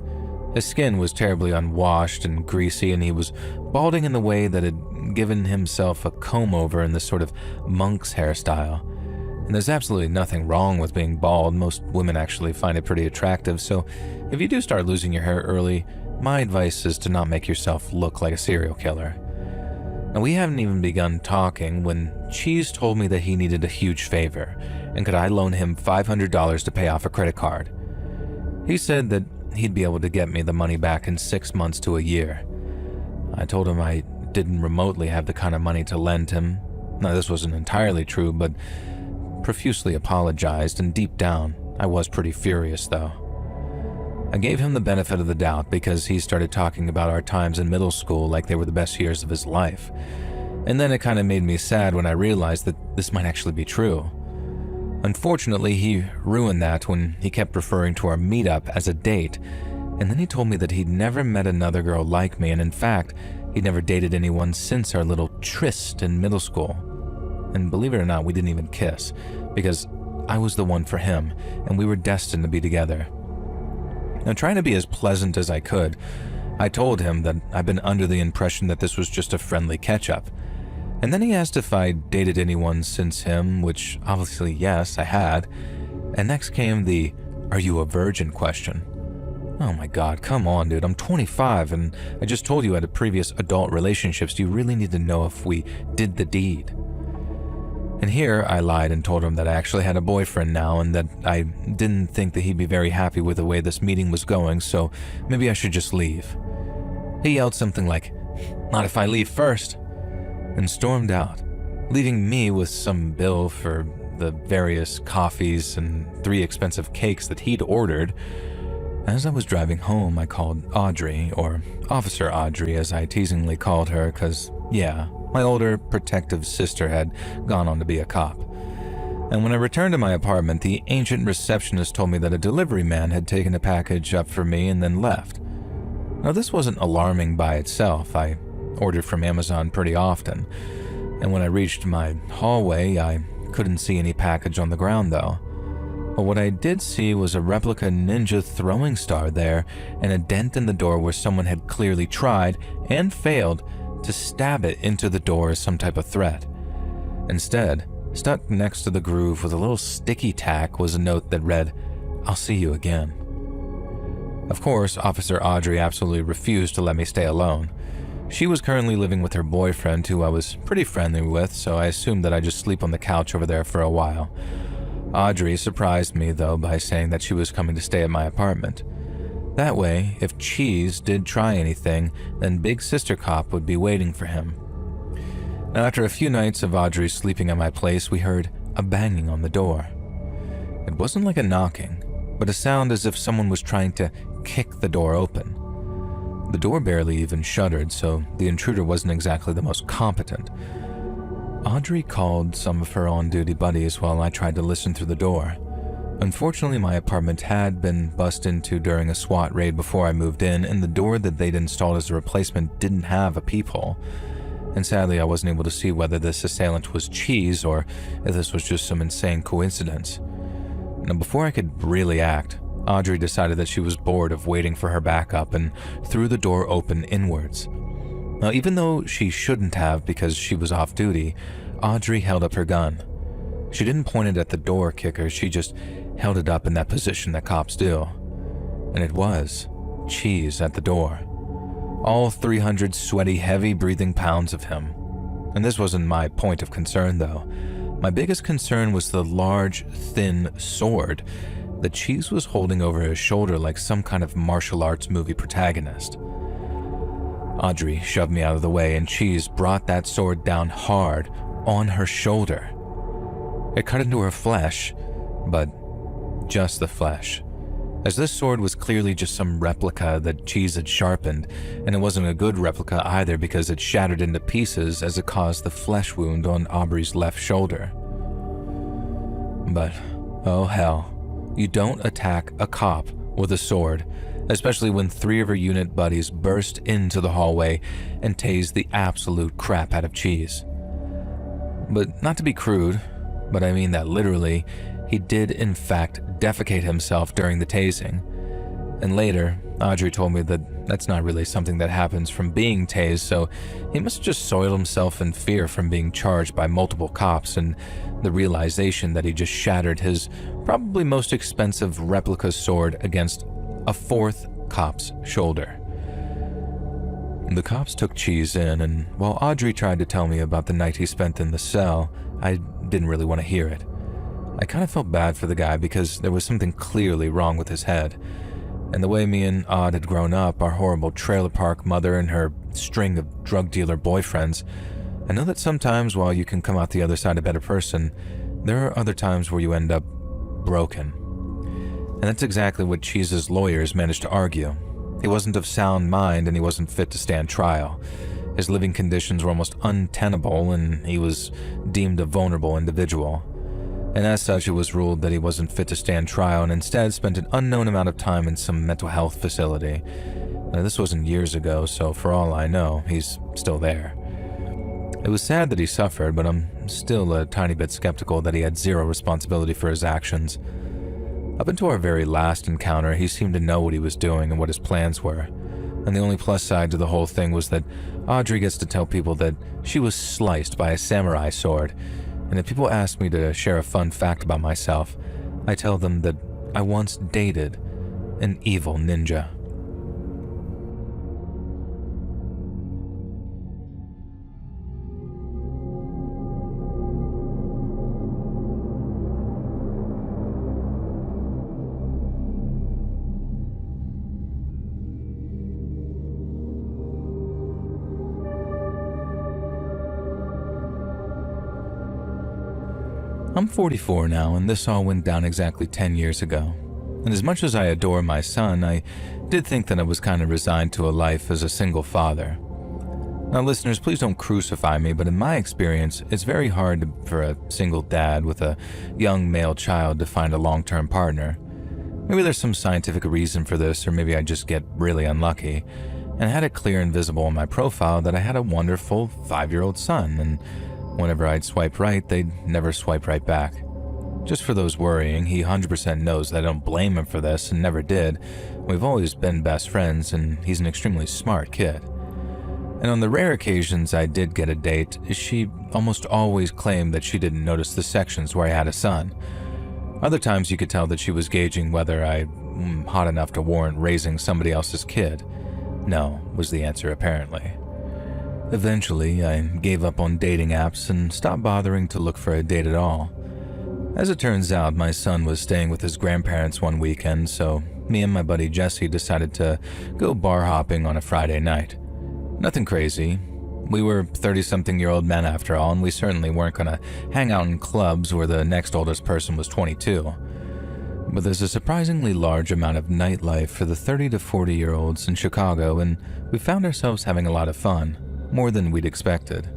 His skin was terribly unwashed and greasy, and he was balding in the way that had given himself a comb-over in this sort of monk's hairstyle. And there's absolutely nothing wrong with being bald. Most women actually find it pretty attractive, so if you do start losing your hair early, my advice is to not make yourself look like a serial killer. Now, we haven't even begun talking when Cheese told me that he needed a huge favor, and could I loan him $500 to pay off a credit card. He said that he'd be able to get me the money back in 6 months to a year. I told him I didn't remotely have the kind of money to lend him. Now, this wasn't entirely true, but profusely apologized, and deep down, I was pretty furious though. I gave him the benefit of the doubt because he started talking about our times in middle school like they were the best years of his life. And then it kind of made me sad when I realized that this might actually be true. Unfortunately, he ruined that when he kept referring to our meetup as a date, and then he told me that he'd never met another girl like me, and in fact, he'd never dated anyone since our little tryst in middle school. And believe it or not, we didn't even kiss, because I was the one for him, and we were destined to be together. Now, trying to be as pleasant as I could, I told him that I'd been under the impression that this was just a friendly catch-up. And then he asked if I'd dated anyone since him, which obviously yes, I had. And next came the, "Are you a virgin?" question. Oh my god, come on dude, I'm 25 and I just told you I had previous adult relationships. Do you really need to know if we did the deed? And here I lied and told him that I actually had a boyfriend now and that I didn't think that he'd be very happy with the way this meeting was going, so maybe I should just leave. He yelled something like, "Not if I leave first," and stormed out, leaving me with some bill for the various coffees and 3 expensive cakes that he'd ordered. As I was driving home, I called Audrey, or Officer Audrey as I teasingly called her, because, yeah, my older, protective sister had gone on to be a cop. And when I returned to my apartment, the ancient receptionist told me that a delivery man had taken a package up for me and then left. Now, this wasn't alarming by itself. I ordered from Amazon pretty often, and when I reached my hallway, I couldn't see any package on the ground though. But what I did see was a replica ninja throwing star there and a dent in the door where someone had clearly tried and failed to stab it into the door as some type of threat. Instead, stuck next to the groove with a little sticky tack was a note that read, "I'll see you again." Of course, Officer Audrey absolutely refused to let me stay alone. She was currently living with her boyfriend, who I was pretty friendly with, so I assumed that I'd just sleep on the couch over there for a while. Audrey surprised me, though, by saying that she was coming to stay at my apartment. That way, if Cheese did try anything, then Big Sister Cop would be waiting for him. Now, after a few nights of Audrey sleeping at my place, we heard a banging on the door. It wasn't like a knocking, but a sound as if someone was trying to kick the door open. The door barely even shuttered, so the intruder wasn't exactly the most competent. Audrey called some of her on-duty buddies while I tried to listen through the door. Unfortunately, my apartment had been bust into during a SWAT raid before I moved in, and the door that they'd installed as a replacement didn't have a peephole. And sadly, I wasn't able to see whether this assailant was Cheese or if this was just some insane coincidence. Now, before I could really act, Audrey decided that she was bored of waiting for her backup and threw the door open inwards. Now, even though she shouldn't have because she was off duty, Audrey held up her gun. She didn't point it at the door kicker, she just held it up in that position that cops do. And it was Cheese at the door. All 300 sweaty, heavy-breathing pounds of him. And this wasn't my point of concern, though. My biggest concern was the large, thin sword that Cheese was holding over his shoulder like some kind of martial arts movie protagonist. Audrey shoved me out of the way, and Cheese brought that sword down hard on her shoulder. It cut into her flesh, but just the flesh, as this sword was clearly just some replica that Cheese had sharpened, and it wasn't a good replica either because it shattered into pieces as it caused the flesh wound on Aubrey's left shoulder. But, oh hell, you don't attack a cop with a sword, especially when 3 of her unit buddies burst into the hallway and tased the absolute crap out of Cheese. But not to be crude, but I mean that literally, he did in fact defecate himself during the tasing. And later, Audrey told me that that's not really something that happens from being tased, so he must have just soiled himself in fear from being charged by multiple cops and the realization that he just shattered his probably most expensive replica sword against a 4th cop's shoulder. The cops took Cheese in, and while Audrey tried to tell me about the night he spent in the cell, I didn't really want to hear it. I kind of felt bad for the guy because there was something clearly wrong with his head. And the way me and Aud had grown up, our horrible trailer park mother and her string of drug dealer boyfriends, I know that sometimes while you can come out the other side a better person, there are other times where you end up broken. And that's exactly what Cheese's lawyers managed to argue. He wasn't of sound mind and he wasn't fit to stand trial. His living conditions were almost untenable and he was deemed a vulnerable individual. And as such, it was ruled that he wasn't fit to stand trial and instead spent an unknown amount of time in some mental health facility. Now, this wasn't years ago, so for all I know, he's still there. It was sad that he suffered, but I'm still a tiny bit skeptical that he had zero responsibility for his actions. Up until our very last encounter, he seemed to know what he was doing and what his plans were. And the only plus side to the whole thing was that Audrey gets to tell people that she was sliced by a samurai sword. And if people ask me to share a fun fact about myself, I tell them that I once dated an evil ninja. I'm 44 now, and this all went down exactly 10 years ago. And as much as I adore my son, I did think that I was kind of resigned to a life as a single father. Now listeners, please don't crucify me, but in my experience, it's very hard for a single dad with a young male child to find a long-term partner. Maybe there's some scientific reason for this, or maybe I just get really unlucky. And I had it clear and visible on my profile that I had a wonderful 5-year-old son, and whenever I'd swipe right, they'd never swipe right back. Just for those worrying, he 100% knows that I don't blame him for this and never did. We've always been best friends, and he's an extremely smart kid. And on the rare occasions I did get a date, she almost always claimed that she didn't notice the sections where I had a son. Other times you could tell that she was gauging whether I'm hot enough to warrant raising somebody else's kid. No, was the answer apparently. Eventually, I gave up on dating apps and stopped bothering to look for a date at all. As it turns out, my son was staying with his grandparents one weekend, so me and my buddy Jesse decided to go bar hopping on a Friday night. Nothing crazy. We were 30-something-year-old men after all, and we certainly weren't going to hang out in clubs where the next oldest person was 22. But there's a surprisingly large amount of nightlife for the 30 to 40-year-olds in Chicago, and we found ourselves having a lot of fun. More than we'd expected.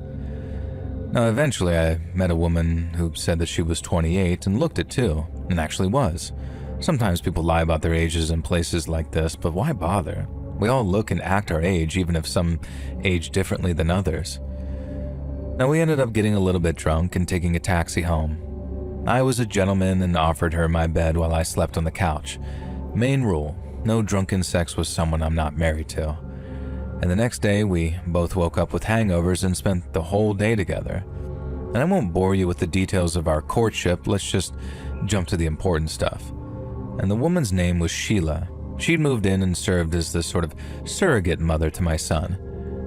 Now, eventually I met a woman who said that she was 28 and looked it too, and actually was. Sometimes people lie about their ages in places like this, but why bother? We all look and act our age, even if some age differently than others. Now, we ended up getting a little bit drunk and taking a taxi home. I was a gentleman and offered her my bed while I slept on the couch. Main rule, no drunken sex with someone I'm not married to. And the next day, we both woke up with hangovers and spent the whole day together. And I won't bore you with the details of our courtship, let's just jump to the important stuff. And the woman's name was Sheila. She'd moved in and served as this sort of surrogate mother to my son.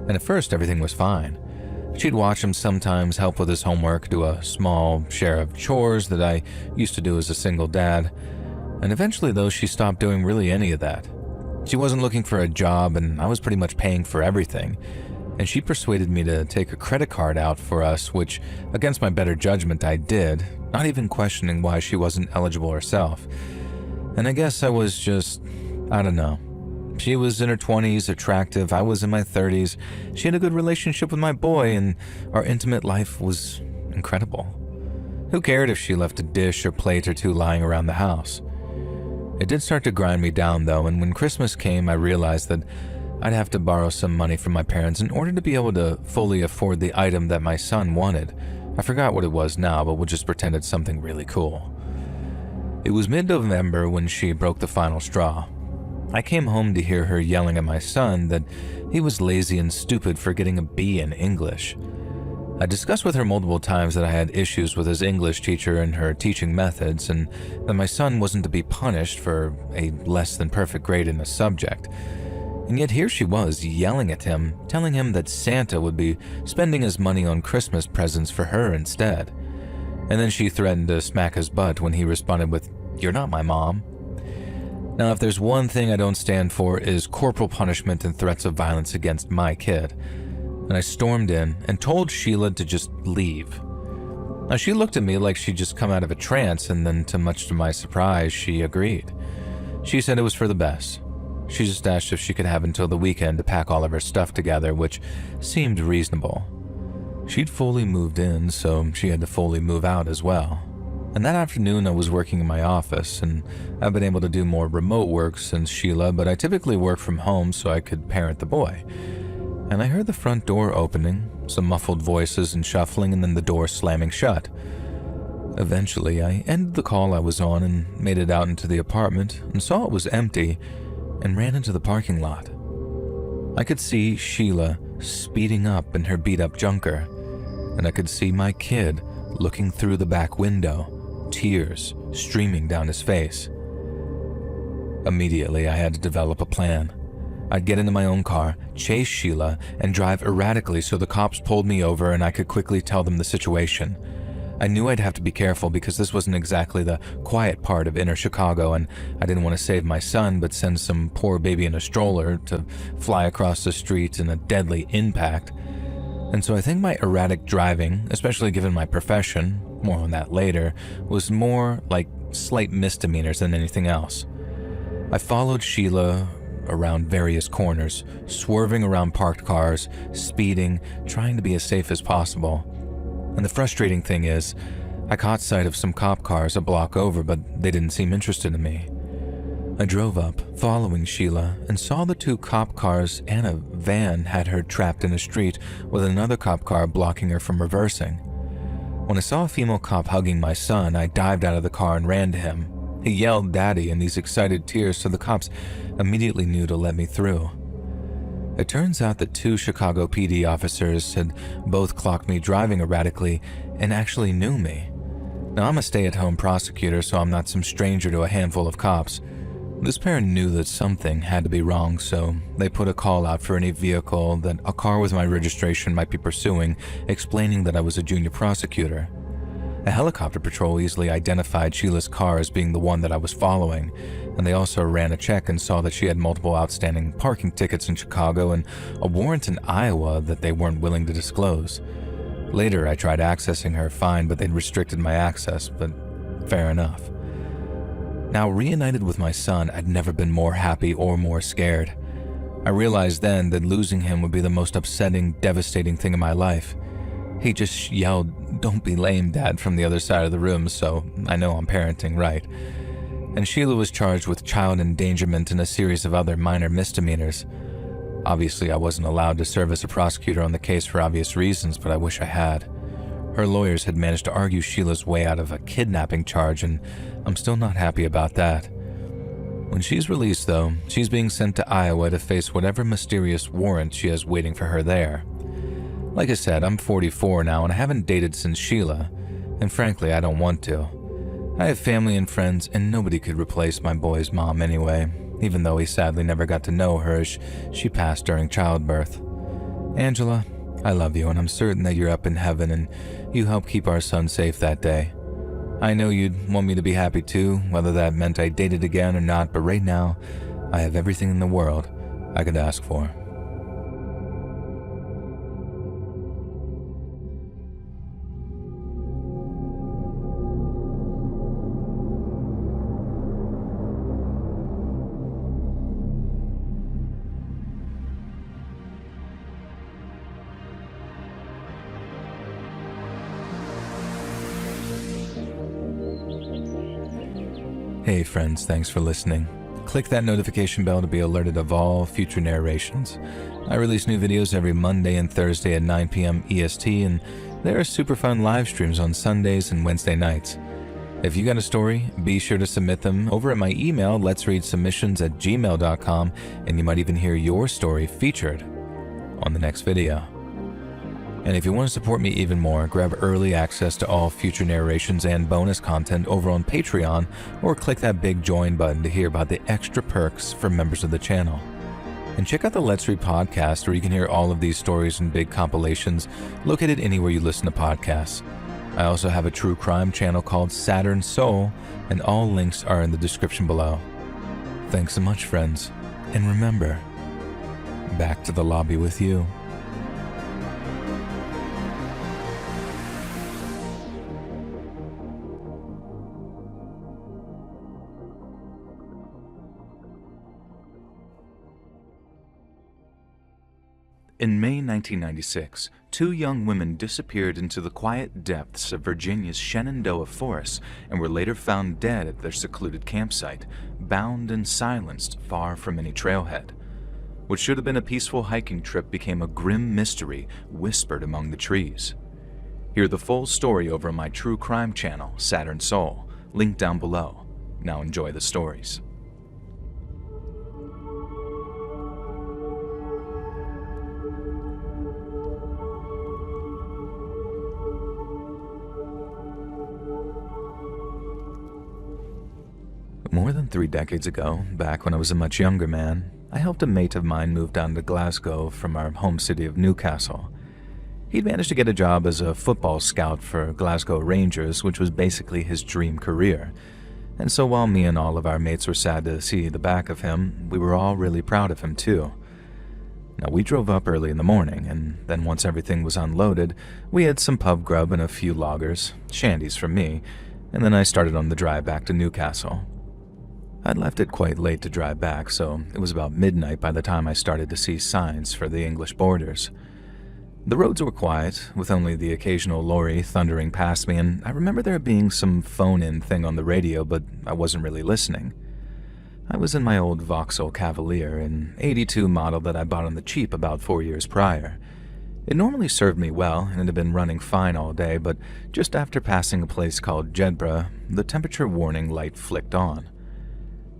And at first, everything was fine. She'd watch him sometimes help with his homework, do a small share of chores that I used to do as a single dad, and eventually though she stopped doing really any of that. She wasn't looking for a job and I was pretty much paying for everything, and she persuaded me to take a credit card out for us, which against my better judgment I did, not even questioning why she wasn't eligible herself. And I guess I was just, I don't know. She was in her 20s, attractive, I was in my 30s, she had a good relationship with my boy, and our intimate life was incredible. Who cared if she left a dish or plate or two lying around the house? It did start to grind me down though, and when Christmas came I realized that I'd have to borrow some money from my parents in order to be able to fully afford the item that my son wanted. I forgot what it was now, but we'll just pretend it's something really cool. It was mid-November when she broke the final straw. I came home to hear her yelling at my son that he was lazy and stupid for getting a B in English. I discussed with her multiple times that I had issues with his English teacher and her teaching methods, and that my son wasn't to be punished for a less than perfect grade in a subject. And yet here she was yelling at him, telling him that Santa would be spending his money on Christmas presents for her instead. And then she threatened to smack his butt when he responded with, "You're not my mom." Now, if there's one thing I don't stand for is corporal punishment and threats of violence against my kid. And I stormed in and told Sheila to just leave. Now, she looked at me like she'd just come out of a trance, and then, to much to my surprise, she agreed. She said it was for the best. She just asked if she could have until the weekend to pack all of her stuff together, which seemed reasonable. She'd fully moved in, so she had to fully move out as well. And that afternoon I was working in my office, and I've been able to do more remote work since Sheila, but I typically work from home so I could parent the boy. And I heard the front door opening, some muffled voices and shuffling, and then the door slamming shut. Eventually, I ended the call I was on and made it out into the apartment and saw it was empty and ran into the parking lot. I could see Sheila speeding up in her beat-up junker, and I could see my kid looking through the back window, tears streaming down his face. Immediately, I had to develop a plan. I'd get into my own car, chase Sheila, and drive erratically so the cops pulled me over and I could quickly tell them the situation. I knew I'd have to be careful because this wasn't exactly the quiet part of inner Chicago, and I didn't want to save my son but send some poor baby in a stroller to fly across the street in a deadly impact. And so I think my erratic driving, especially given my profession, more on that later, was more like slight misdemeanors than anything else. I followed Sheila around various corners, swerving around parked cars, speeding, trying to be as safe as possible. And the frustrating thing is, I caught sight of some cop cars a block over, but they didn't seem interested in me. I drove up, following Sheila, and saw the two cop cars and a van had her trapped in a street with another cop car blocking her from reversing. When I saw a female cop hugging my son, I dived out of the car and ran to him. He yelled "Daddy" in these excited tears, so the cops immediately knew to let me through. It turns out that two Chicago PD officers had both clocked me driving erratically and actually knew me. Now, I'm a stay-at-home prosecutor, so I'm not some stranger to a handful of cops. This pair knew that something had to be wrong, so they put a call out for any vehicle that a car with my registration might be pursuing, explaining that I was a junior prosecutor. A helicopter patrol easily identified Sheila's car as being the one that I was following, and they also ran a check and saw that she had multiple outstanding parking tickets in Chicago and a warrant in Iowa that they weren't willing to disclose. Later, I tried accessing her fine, but they'd restricted my access, but fair enough. Now, reunited with my son, I'd never been more happy or more scared. I realized then that losing him would be the most upsetting, devastating thing in my life. He just yelled, "Don't be lame, Dad," from the other side of the room, so I know I'm parenting right. And Sheila was charged with child endangerment and a series of other minor misdemeanors. Obviously, I wasn't allowed to serve as a prosecutor on the case for obvious reasons, but I wish I had. Her lawyers had managed to argue Sheila's way out of a kidnapping charge, and I'm still not happy about that. When she's released, though, she's being sent to Iowa to face whatever mysterious warrant she has waiting for her there. Like I said, I'm 44 now and I haven't dated since Sheila, and frankly, I don't want to. I have family and friends, and nobody could replace my boy's mom anyway, even though he sadly never got to know her as she passed during childbirth. Angela, I love you, and I'm certain that you're up in heaven and you helped keep our son safe that day. I know you'd want me to be happy too, whether that meant I dated again or not, but right now, I have everything in the world I could ask for. Hey friends, thanks for listening. Click that notification bell to be alerted of all future narrations. I release new videos every Monday and Thursday at 9 p.m. EST, and there are super fun live streams on Sundays and Wednesday nights. If you got a story, be sure to submit them over at my email, letsreadsubmissions@gmail.com, and you might even hear your story featured on the next video. And if you want to support me even more, grab early access to all future narrations and bonus content over on Patreon, or click that big join button to hear about the extra perks for members of the channel. And check out the Let's Read podcast, where you can hear all of these stories in big compilations located anywhere you listen to podcasts. I also have a true crime channel called Saturn Soul, and all links are in the description below. Thanks so much, friends, and remember, back to the lobby with you. In May 1996, two young women disappeared into the quiet depths of Virginia's Shenandoah Forest and were later found dead at their secluded campsite, bound and silenced far from any trailhead. What should have been a peaceful hiking trip became a grim mystery whispered among the trees. Hear the full story over on my true crime channel, Saturn Soul, linked down below. Now enjoy the stories. More than 3 decades ago, back when I was a much younger man, I helped a mate of mine move down to Glasgow from our home city of Newcastle. He'd managed to get a job as a football scout for Glasgow Rangers, which was basically his dream career. And so while me and all of our mates were sad to see the back of him, we were all really proud of him too. Now, we drove up early in the morning, and then once everything was unloaded, we had some pub grub and a few loggers, shandies for me, and then I started on the drive back to Newcastle. I'd left it quite late to drive back, so it was about midnight by the time I started to see signs for the English borders. The roads were quiet, with only the occasional lorry thundering past me, and I remember there being some phone-in thing on the radio, but I wasn't really listening. I was in my old Vauxhall Cavalier, an '82 model that I bought on the cheap about 4 years prior. It normally served me well, and it had been running fine all day, but just after passing a place called Jedburgh, the temperature warning light flicked on.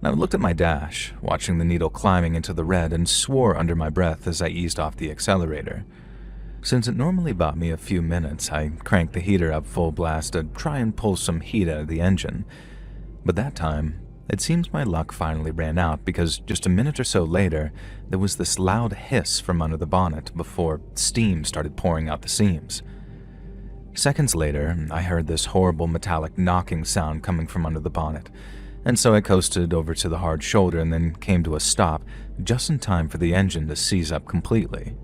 I looked at my dash, watching the needle climbing into the red, and swore under my breath as I eased off the accelerator. Since it normally bought me a few minutes, I cranked the heater up full blast to try and pull some heat out of the engine. But that time, it seems my luck finally ran out, because just a minute or so later, there was this loud hiss from under the bonnet before steam started pouring out the seams. Seconds later, I heard this horrible metallic knocking sound coming from under the bonnet, and so I coasted over to the hard shoulder and then came to a stop just in time for the engine to seize up completely.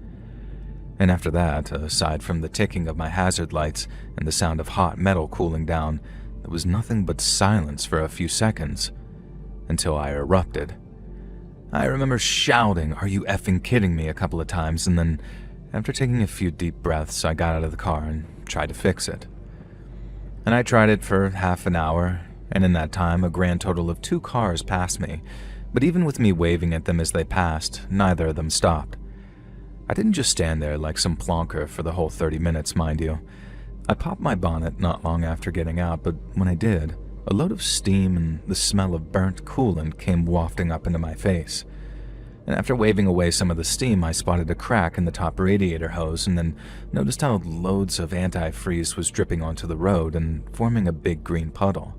And after that, aside from the ticking of my hazard lights and the sound of hot metal cooling down, there was nothing but silence for a few seconds, until I erupted. I remember shouting, "Are you effing kidding me?" a couple of times, and then, after taking a few deep breaths, I got out of the car and tried to fix it. And I tried it for half an hour, and in that time a grand total of 2 cars passed me, but even with me waving at them as they passed, neither of them stopped. I didn't just stand there like some plonker for the whole 30 minutes, mind you. I popped my bonnet not long after getting out, but when I did, a load of steam and the smell of burnt coolant came wafting up into my face. And after waving away some of the steam, I spotted a crack in the top radiator hose and then noticed how loads of antifreeze was dripping onto the road and forming a big green puddle.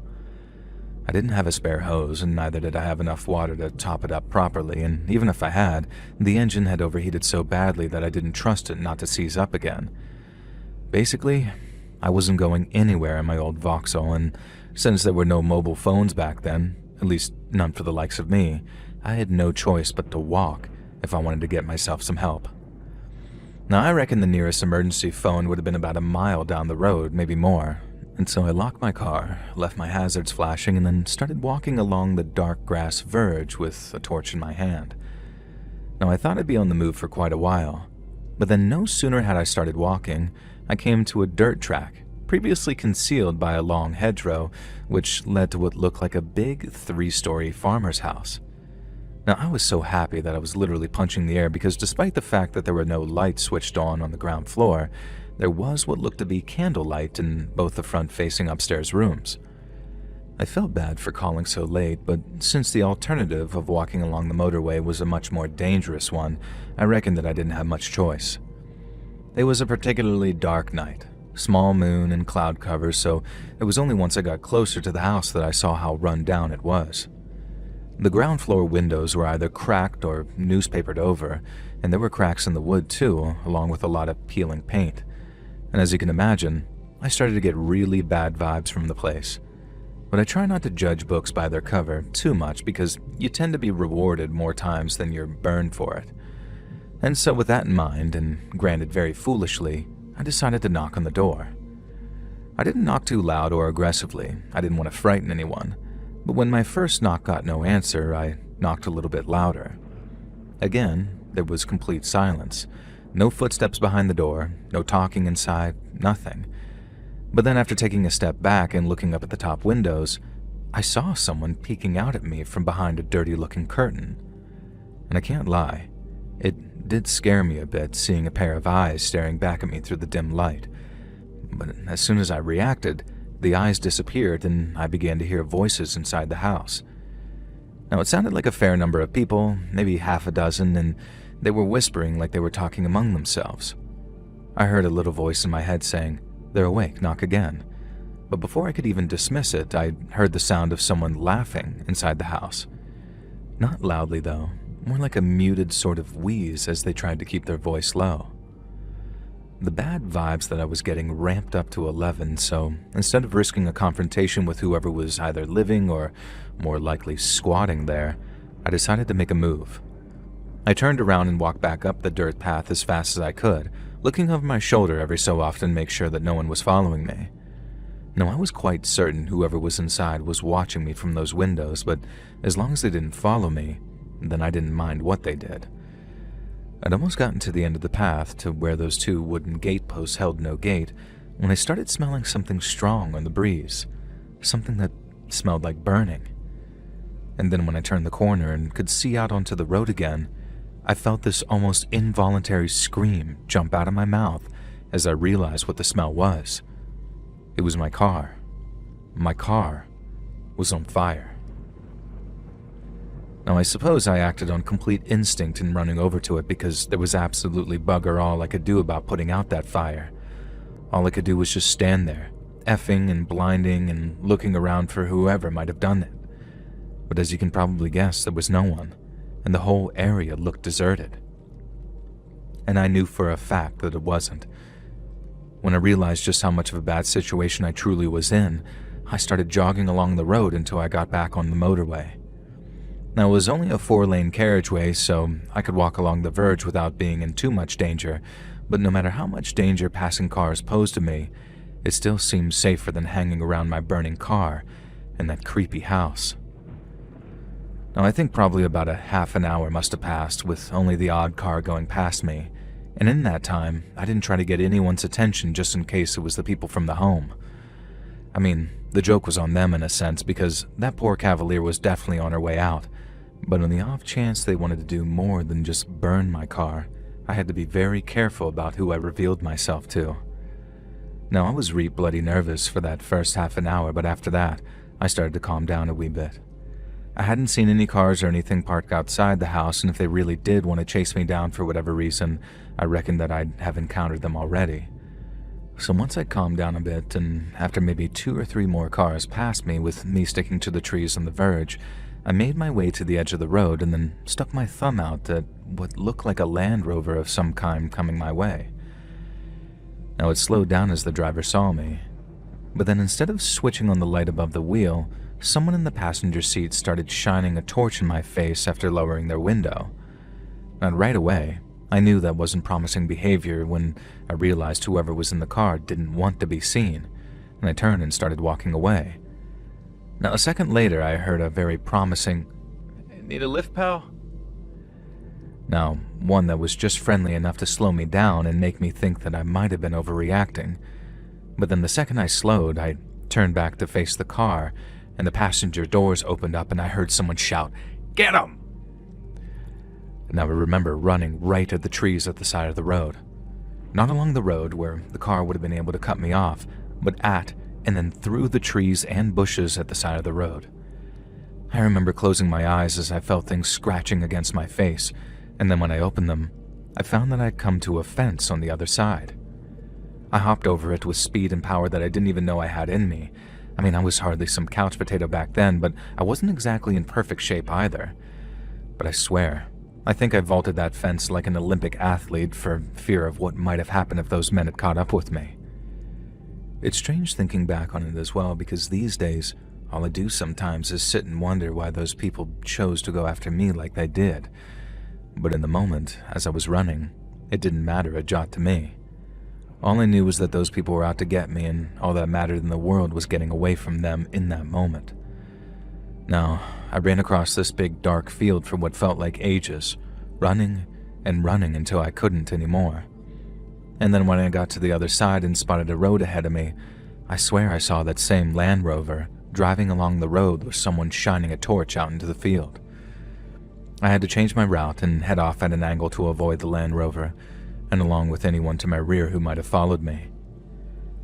I didn't have a spare hose, and neither did I have enough water to top it up properly, and even if I had, the engine had overheated so badly that I didn't trust it not to seize up again. Basically, I wasn't going anywhere in my old Vauxhall, and since there were no mobile phones back then, at least none for the likes of me, I had no choice but to walk if I wanted to get myself some help. Now, I reckon the nearest emergency phone would have been about a mile down the road, maybe more, and so I locked my car, left my hazards flashing, and then started walking along the dark grass verge with a torch in my hand. Now, I thought I'd be on the move for quite a while, but then no sooner had I started walking, I came to a dirt track, previously concealed by a long hedgerow, which led to what looked like a big 3-story farmer's house. Now, I was so happy that I was literally punching the air because despite the fact that there were no lights switched on the ground floor, there was what looked to be candlelight in both the front-facing upstairs rooms. I felt bad for calling so late, but since the alternative of walking along the motorway was a much more dangerous one, I reckoned that I didn't have much choice. It was a particularly dark night, small moon and cloud cover, so it was only once I got closer to the house that I saw how run down it was. The ground floor windows were either cracked or newspapered over, and there were cracks in the wood too, along with a lot of peeling paint. And as you can imagine, I started to get really bad vibes from the place. But I try not to judge books by their cover too much because you tend to be rewarded more times than you're burned for it. And so with that in mind, and granted very foolishly, I decided to knock on the door. I didn't knock too loud or aggressively, I didn't want to frighten anyone. But when my first knock got no answer, I knocked a little bit louder. Again, there was complete silence. No footsteps behind the door, no talking inside, nothing. But then after taking a step back and looking up at the top windows, I saw someone peeking out at me from behind a dirty-looking curtain. And I can't lie, it did scare me a bit seeing a pair of eyes staring back at me through the dim light. But as soon as I reacted, the eyes disappeared and I began to hear voices inside the house. Now, it sounded like a fair number of people, maybe half a dozen, and they were whispering like they were talking among themselves. I heard a little voice in my head saying, "They're awake, knock again." But before I could even dismiss it, I heard the sound of someone laughing inside the house. Not loudly, though, more like a muted sort of wheeze as they tried to keep their voice low. The bad vibes that I was getting ramped up to 11, so instead of risking a confrontation with whoever was either living or more likely squatting there, I decided to make a move. I turned around and walked back up the dirt path as fast as I could, looking over my shoulder every so often to make sure that no one was following me. Now, I was quite certain whoever was inside was watching me from those windows, but as long as they didn't follow me, then I didn't mind what they did. I'd almost gotten to the end of the path to where those 2 wooden gate posts held no gate when I started smelling something strong on the breeze, something that smelled like burning. And then when I turned the corner and could see out onto the road again, I felt this almost involuntary scream jump out of my mouth as I realized what the smell was. It was my car. My car was on fire. Now, I suppose I acted on complete instinct in running over to it because there was absolutely bugger all I could do about putting out that fire. All I could do was just stand there, effing and blinding and looking around for whoever might have done it. But as you can probably guess, there was no one, and the whole area looked deserted. And I knew for a fact that it wasn't. When I realized just how much of a bad situation I truly was in, I started jogging along the road until I got back on the motorway. Now, it was only a 4-lane carriageway, so I could walk along the verge without being in too much danger, but no matter how much danger passing cars posed to me, it still seemed safer than hanging around my burning car in that creepy house. Now, I think probably about a half an hour must have passed with only the odd car going past me, and in that time, I didn't try to get anyone's attention just in case it was the people from the home. I mean, the joke was on them in a sense because that poor cavalier was definitely on her way out, but on the off chance they wanted to do more than just burn my car, I had to be very careful about who I revealed myself to. Now, I was bloody nervous for that first half an hour, but after that, I started to calm down a wee bit. I hadn't seen any cars or anything parked outside the house, and if they really did want to chase me down for whatever reason, I reckoned that I'd have encountered them already. So once I calmed down a bit, and after maybe 2 or 3 more cars passed me with me sticking to the trees on the verge, I made my way to the edge of the road and then stuck my thumb out at what looked like a Land Rover of some kind coming my way. Now it slowed down as the driver saw me, but then instead of switching on the light above the wheel, someone in the passenger seat started shining a torch in my face after lowering their window. And right away, I knew that wasn't promising behavior when I realized whoever was in the car didn't want to be seen, and I turned and started walking away. Now, a second later, I heard a very promising, "Need a lift, pal?" Now, one that was just friendly enough to slow me down and make me think that I might have been overreacting. But then the second I slowed, I turned back to face the car, and the passenger doors opened up and I heard someone shout, "Get him!" Now I remember running right at the trees at the side of the road. Not along the road where the car would have been able to cut me off, but at and then through the trees and bushes at the side of the road. I remember closing my eyes as I felt things scratching against my face, and then when I opened them, I found that I'd come to a fence on the other side. I hopped over it with speed and power that I didn't even know I had in me. I mean, I was hardly some couch potato back then, but I wasn't exactly in perfect shape either. But I swear, I think I vaulted that fence like an Olympic athlete for fear of what might have happened if those men had caught up with me. It's strange thinking back on it as well, because these days, all I do sometimes is sit and wonder why those people chose to go after me like they did. But in the moment, as I was running, it didn't matter a jot to me. All I knew was that those people were out to get me, and all that mattered in the world was getting away from them in that moment. Now, I ran across this big dark field for what felt like ages, running and running until I couldn't anymore. And then when I got to the other side and spotted a road ahead of me, I swear I saw that same Land Rover driving along the road with someone shining a torch out into the field. I had to change my route and head off at an angle to avoid the Land Rover, and along with anyone to my rear who might have followed me.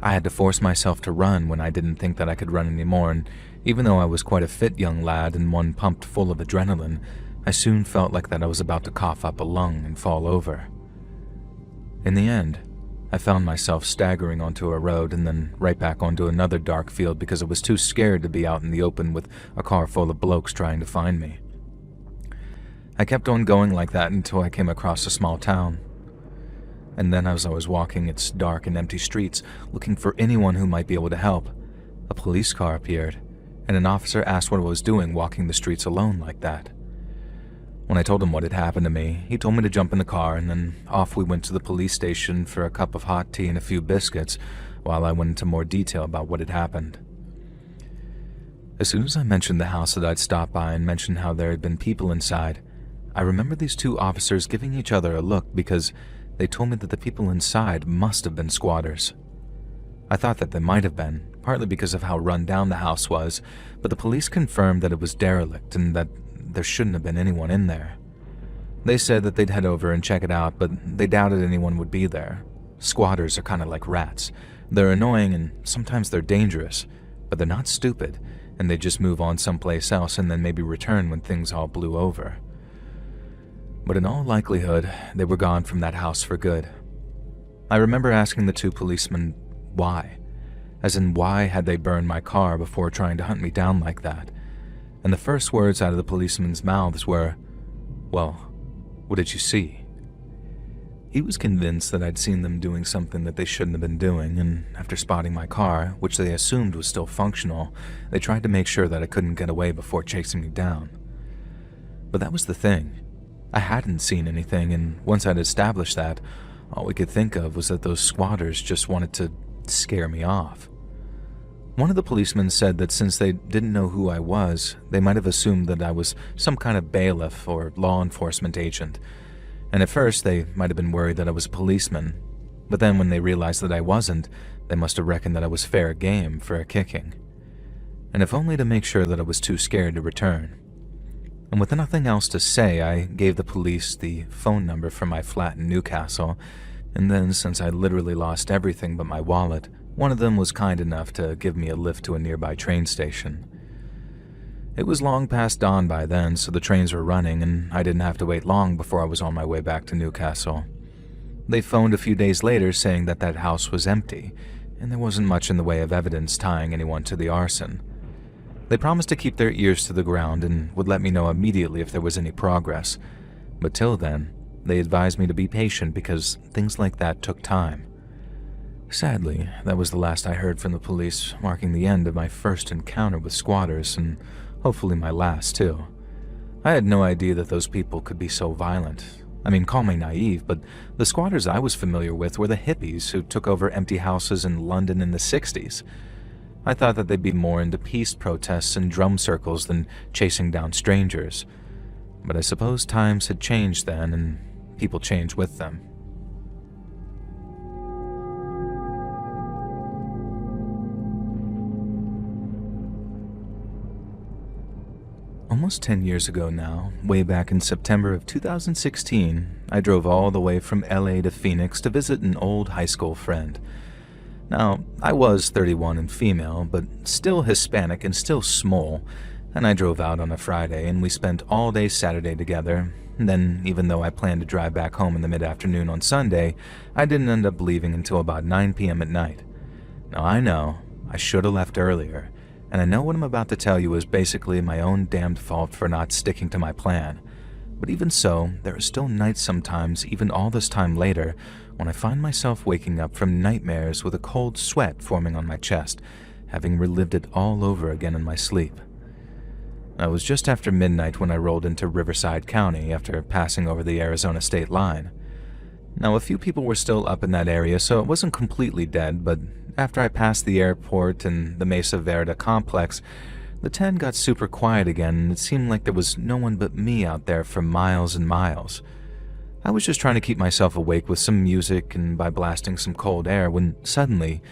I had to force myself to run when I didn't think that I could run anymore, and even though I was quite a fit young lad and one pumped full of adrenaline, I soon felt like that I was about to cough up a lung and fall over. In the end, I found myself staggering onto a road and then right back onto another dark field because I was too scared to be out in the open with a car full of blokes trying to find me. I kept on going like that until I came across a small town. And then as I was walking its dark and empty streets, looking for anyone who might be able to help, a police car appeared, and an officer asked what I was doing walking the streets alone like that. When I told him what had happened to me, he told me to jump in the car, and then off we went to the police station for a cup of hot tea and a few biscuits, while I went into more detail about what had happened. As soon as I mentioned the house that I'd stopped by and mentioned how there had been people inside, I remember these two officers giving each other a look because they told me that the people inside must have been squatters. I thought that they might have been, partly because of how run down the house was, but the police confirmed that it was derelict and that there shouldn't have been anyone in there. They said that they'd head over and check it out, but they doubted anyone would be there. Squatters are kind of like rats. They're annoying and sometimes they're dangerous, but they're not stupid, and they just move on someplace else and then maybe return when things all blew over. But in all likelihood, they were gone from that house for good. I remember asking the two policemen why, as in why had they burned my car before trying to hunt me down like that, and the first words out of the policemen's mouths were, "Well, what did you see?" He was convinced that I'd seen them doing something that they shouldn't have been doing, and after spotting my car, which they assumed was still functional, they tried to make sure that I couldn't get away before chasing me down. But that was the thing. I hadn't seen anything, and once I'd established that, all we could think of was that those squatters just wanted to scare me off. One of the policemen said that since they didn't know who I was, they might have assumed that I was some kind of bailiff or law enforcement agent, and at first they might have been worried that I was a policeman, but then when they realized that I wasn't, they must have reckoned that I was fair game for a kicking. And if only to make sure that I was too scared to return. And with nothing else to say, I gave the police the phone number for my flat in Newcastle, and then since I literally lost everything but my wallet, one of them was kind enough to give me a lift to a nearby train station. It was long past dawn by then, so the trains were running, and I didn't have to wait long before I was on my way back to Newcastle. They phoned a few days later saying that that house was empty, and there wasn't much in the way of evidence tying anyone to the arson. They promised to keep their ears to the ground and would let me know immediately if there was any progress, but till then, they advised me to be patient because things like that took time. Sadly, that was the last I heard from the police, marking the end of my first encounter with squatters, and hopefully my last too. I had no idea that those people could be so violent. I mean, call me naive, but the squatters I was familiar with were the hippies who took over empty houses in London in the 60s. I thought that they'd be more into peace protests and drum circles than chasing down strangers. But I suppose times had changed then, and people changed with them. Almost 10 years ago now, way back in September of 2016, I drove all the way from LA to Phoenix to visit an old high school friend. Now, I was 31 and female, but still Hispanic and still small, and I drove out on a Friday and we spent all day Saturday together. And then, even though I planned to drive back home in the mid-afternoon on Sunday, I didn't end up leaving until about 9 p.m. at night. Now I know, I should have left earlier, and I know what I'm about to tell you is basically my own damned fault for not sticking to my plan. But even so, there are still nights sometimes, even all this time later, when I find myself waking up from nightmares with a cold sweat forming on my chest, having relived it all over again in my sleep. It was just after midnight when I rolled into Riverside County after passing over the Arizona state line. Now, a few people were still up in that area, so it wasn't completely dead, but after I passed the airport and the Mesa Verde complex, the 10 got super quiet again, and it seemed like there was no one but me out there for miles and miles. I was just trying to keep myself awake with some music and by blasting some cold air when suddenly,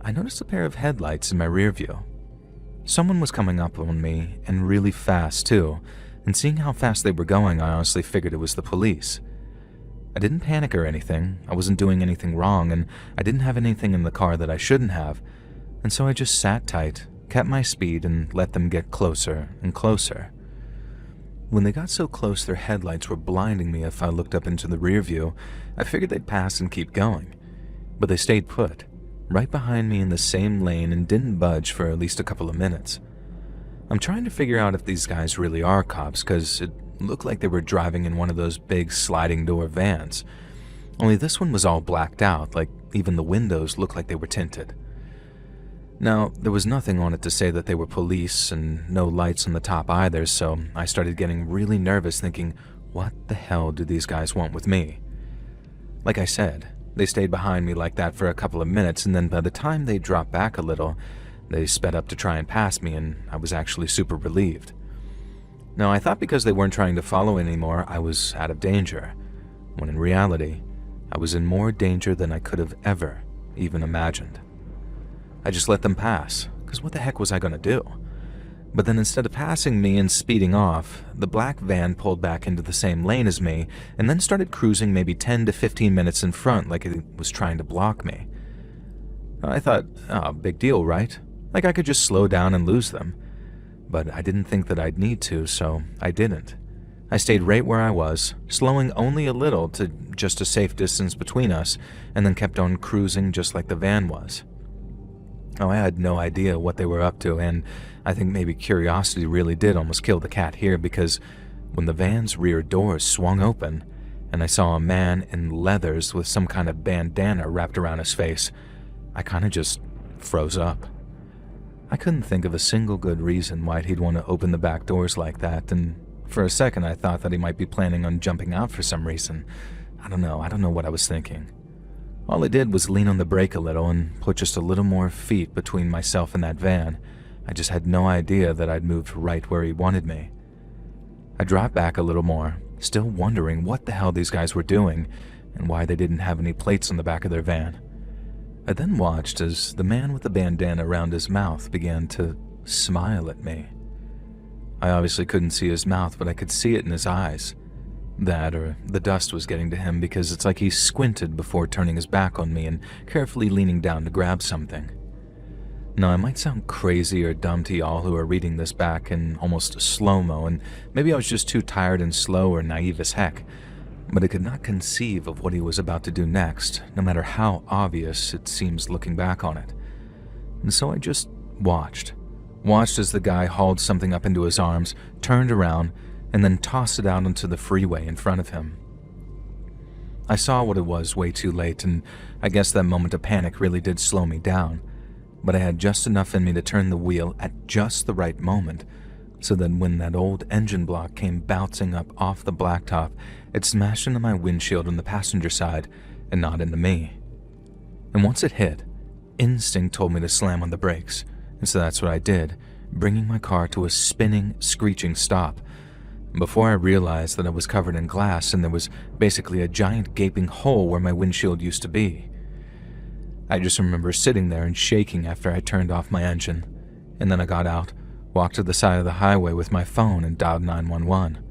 I noticed a pair of headlights in my rear view. Someone was coming up on me, and really fast too, and seeing how fast they were going, I honestly figured it was the police. I didn't panic or anything, I wasn't doing anything wrong, and I didn't have anything in the car that I shouldn't have, and so I just sat tight, kept my speed, and let them get closer and closer. When they got so close their headlights were blinding me if I looked up into the rear view, I figured they'd pass and keep going. But they stayed put, right behind me in the same lane and didn't budge for at least a couple of minutes. I'm trying to figure out if these guys really are cops, because it looked like they were driving in one of those big sliding door vans. Only this one was all blacked out, like even the windows looked like they were tinted. Now, there was nothing on it to say that they were police and no lights on the top either, so I started getting really nervous thinking, what the hell do these guys want with me? Like I said, they stayed behind me like that for a couple of minutes, and then by the time they dropped back a little, they sped up to try and pass me, and I was actually super relieved. Now, I thought because they weren't trying to follow anymore, I was out of danger, when in reality, I was in more danger than I could have ever even imagined. I just let them pass, because what the heck was I going to do? But then instead of passing me and speeding off, the black van pulled back into the same lane as me and then started cruising maybe 10 to 15 minutes in front like it was trying to block me. I thought, oh, big deal, right? Like I could just slow down and lose them. But I didn't think that I'd need to, so I didn't. I stayed right where I was, slowing only a little to just a safe distance between us, and then kept on cruising just like the van was. Oh, I had no idea what they were up to, and I think maybe curiosity really did almost kill the cat here, because when the van's rear doors swung open, and I saw a man in leathers with some kind of bandana wrapped around his face, I kind of just froze up. I couldn't think of a single good reason why he'd want to open the back doors like that, and for a second I thought that he might be planning on jumping out for some reason. I don't know what I was thinking. All I did was lean on the brake a little and put just a little more feet between myself and that van. I just had no idea that I'd moved right where he wanted me. I dropped back a little more, still wondering what the hell these guys were doing and why they didn't have any plates on the back of their van. I then watched as the man with the bandana around his mouth began to smile at me. I obviously couldn't see his mouth, but I could see it in his eyes. That or the dust was getting to him, because it's like he squinted before turning his back on me and carefully leaning down to grab something. Now, I might sound crazy or dumb to y'all who are reading this back in almost slow-mo, and maybe I was just too tired and slow or naive as heck, but I could not conceive of what he was about to do next, no matter how obvious it seems looking back on it. And so I just watched as the guy hauled something up into his arms, turned around, and then tossed it out onto the freeway in front of him. I saw what it was way too late, and I guess that moment of panic really did slow me down, but I had just enough in me to turn the wheel at just the right moment, so that when that old engine block came bouncing up off the blacktop, it smashed into my windshield on the passenger side and not into me. And once it hit, instinct told me to slam on the brakes, and so that's what I did, bringing my car to a spinning, screeching stop. Before I realized that I was covered in glass and there was basically a giant gaping hole where my windshield used to be. I just remember sitting there and shaking after I turned off my engine, and then I got out, walked to the side of the highway with my phone and dialed 911.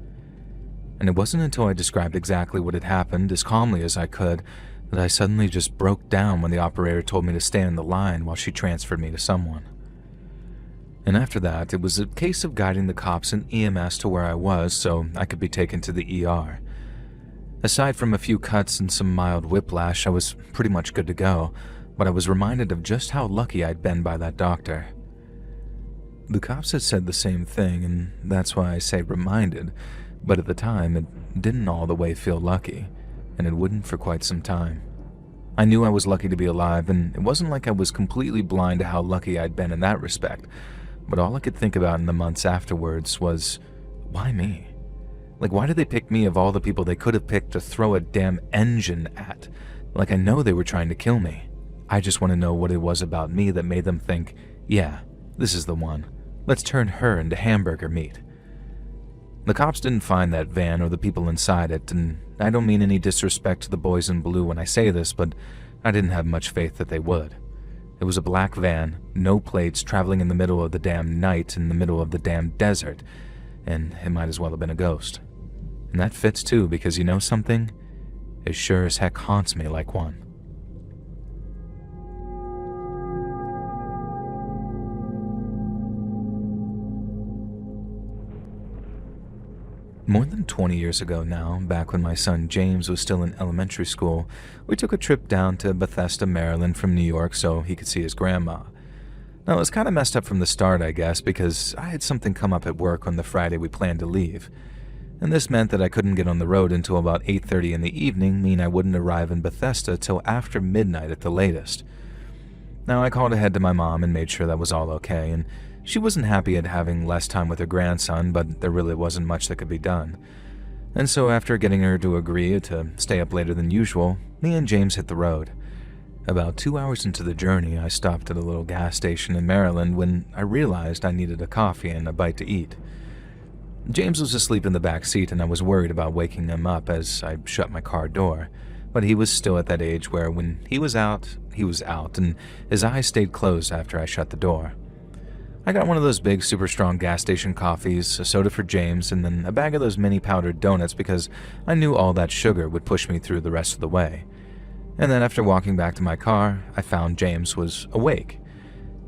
And it wasn't until I described exactly what had happened as calmly as I could that I suddenly just broke down when the operator told me to stay on the line while she transferred me to someone. And after that, it was a case of guiding the cops and EMS to where I was so I could be taken to the ER. Aside from a few cuts and some mild whiplash, I was pretty much good to go, but I was reminded of just how lucky I'd been by that doctor. The cops had said the same thing, and that's why I say reminded, but at the time it didn't all the way feel lucky, and it wouldn't for quite some time. I knew I was lucky to be alive, and it wasn't like I was completely blind to how lucky I'd been in that respect, but all I could think about in the months afterwards was, why me? Like, why did they pick me of all the people they could have picked to throw a damn engine at? Like, I know they were trying to kill me. I just want to know what it was about me that made them think, yeah, this is the one. Let's turn her into hamburger meat. The cops didn't find that van or the people inside it, and I don't mean any disrespect to the boys in blue when I say this, but I didn't have much faith that they would. It was a black van, no plates, traveling in the middle of the damn night in the middle of the damn desert, and it might as well have been a ghost. And that fits too, because you know something? It sure as heck haunts me like one. More than 20 years ago now, back when my son James was still in elementary school, we took a trip down to Bethesda, Maryland from New York so he could see his grandma. Now, it was kind of messed up from the start, I guess, because I had something come up at work on the Friday we planned to leave. And this meant that I couldn't get on the road until about 8:30 in the evening, meaning I wouldn't arrive in Bethesda till after midnight at the latest. Now, I called ahead to my mom and made sure that was all okay, and she wasn't happy at having less time with her grandson, but there really wasn't much that could be done. And so after getting her to agree to stay up later than usual, me and James hit the road. About 2 hours into the journey, I stopped at a little gas station in Maryland when I realized I needed a coffee and a bite to eat. James was asleep in the back seat, and I was worried about waking him up as I shut my car door, but he was still at that age where when he was out, and his eyes stayed closed after I shut the door. I got one of those big, super strong gas station coffees, a soda for James, and then a bag of those mini powdered donuts because I knew all that sugar would push me through the rest of the way. And then after walking back to my car, I found James was awake.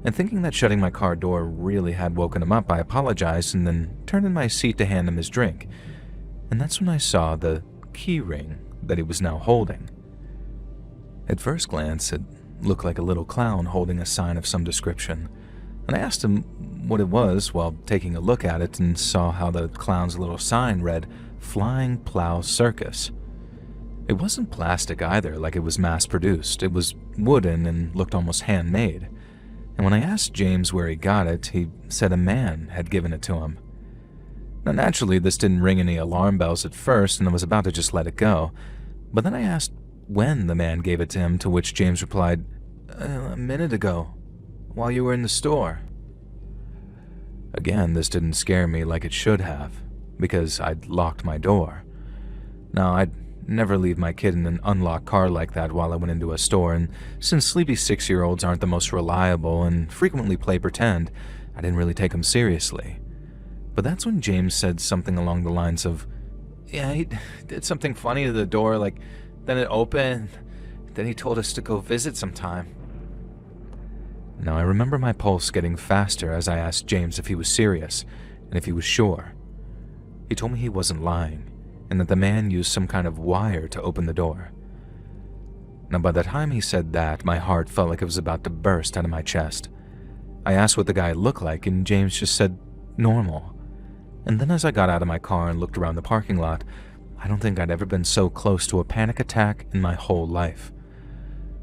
And thinking that shutting my car door really had woken him up, I apologized and then turned in my seat to hand him his drink. And that's when I saw the key ring that he was now holding. At first glance, it looked like a little clown holding a sign of some description. And I asked him what it was while taking a look at it and saw how the clown's little sign read, Flying Plow Circus. It wasn't plastic either, like it was mass-produced. It was wooden and looked almost handmade. And when I asked James where he got it, he said a man had given it to him. Now naturally, this didn't ring any alarm bells at first, and I was about to just let it go. But then I asked when the man gave it to him, to which James replied, "A minute ago, while you were in the store." Again, this didn't scare me like it should have, because I'd locked my door. Now, I'd never leave my kid in an unlocked car like that while I went into a store, and since sleepy 6-year-olds aren't the most reliable and frequently play pretend, I didn't really take them seriously. But that's when James said something along the lines of, "Yeah, he did something funny to the door, like, then it opened, then he told us to go visit sometime." Now, I remember my pulse getting faster as I asked James if he was serious, and if he was sure. He told me he wasn't lying, and that the man used some kind of wire to open the door. Now, by the time he said that, my heart felt like it was about to burst out of my chest. I asked what the guy looked like, and James just said, "Normal." And then as I got out of my car and looked around the parking lot, I don't think I'd ever been so close to a panic attack in my whole life.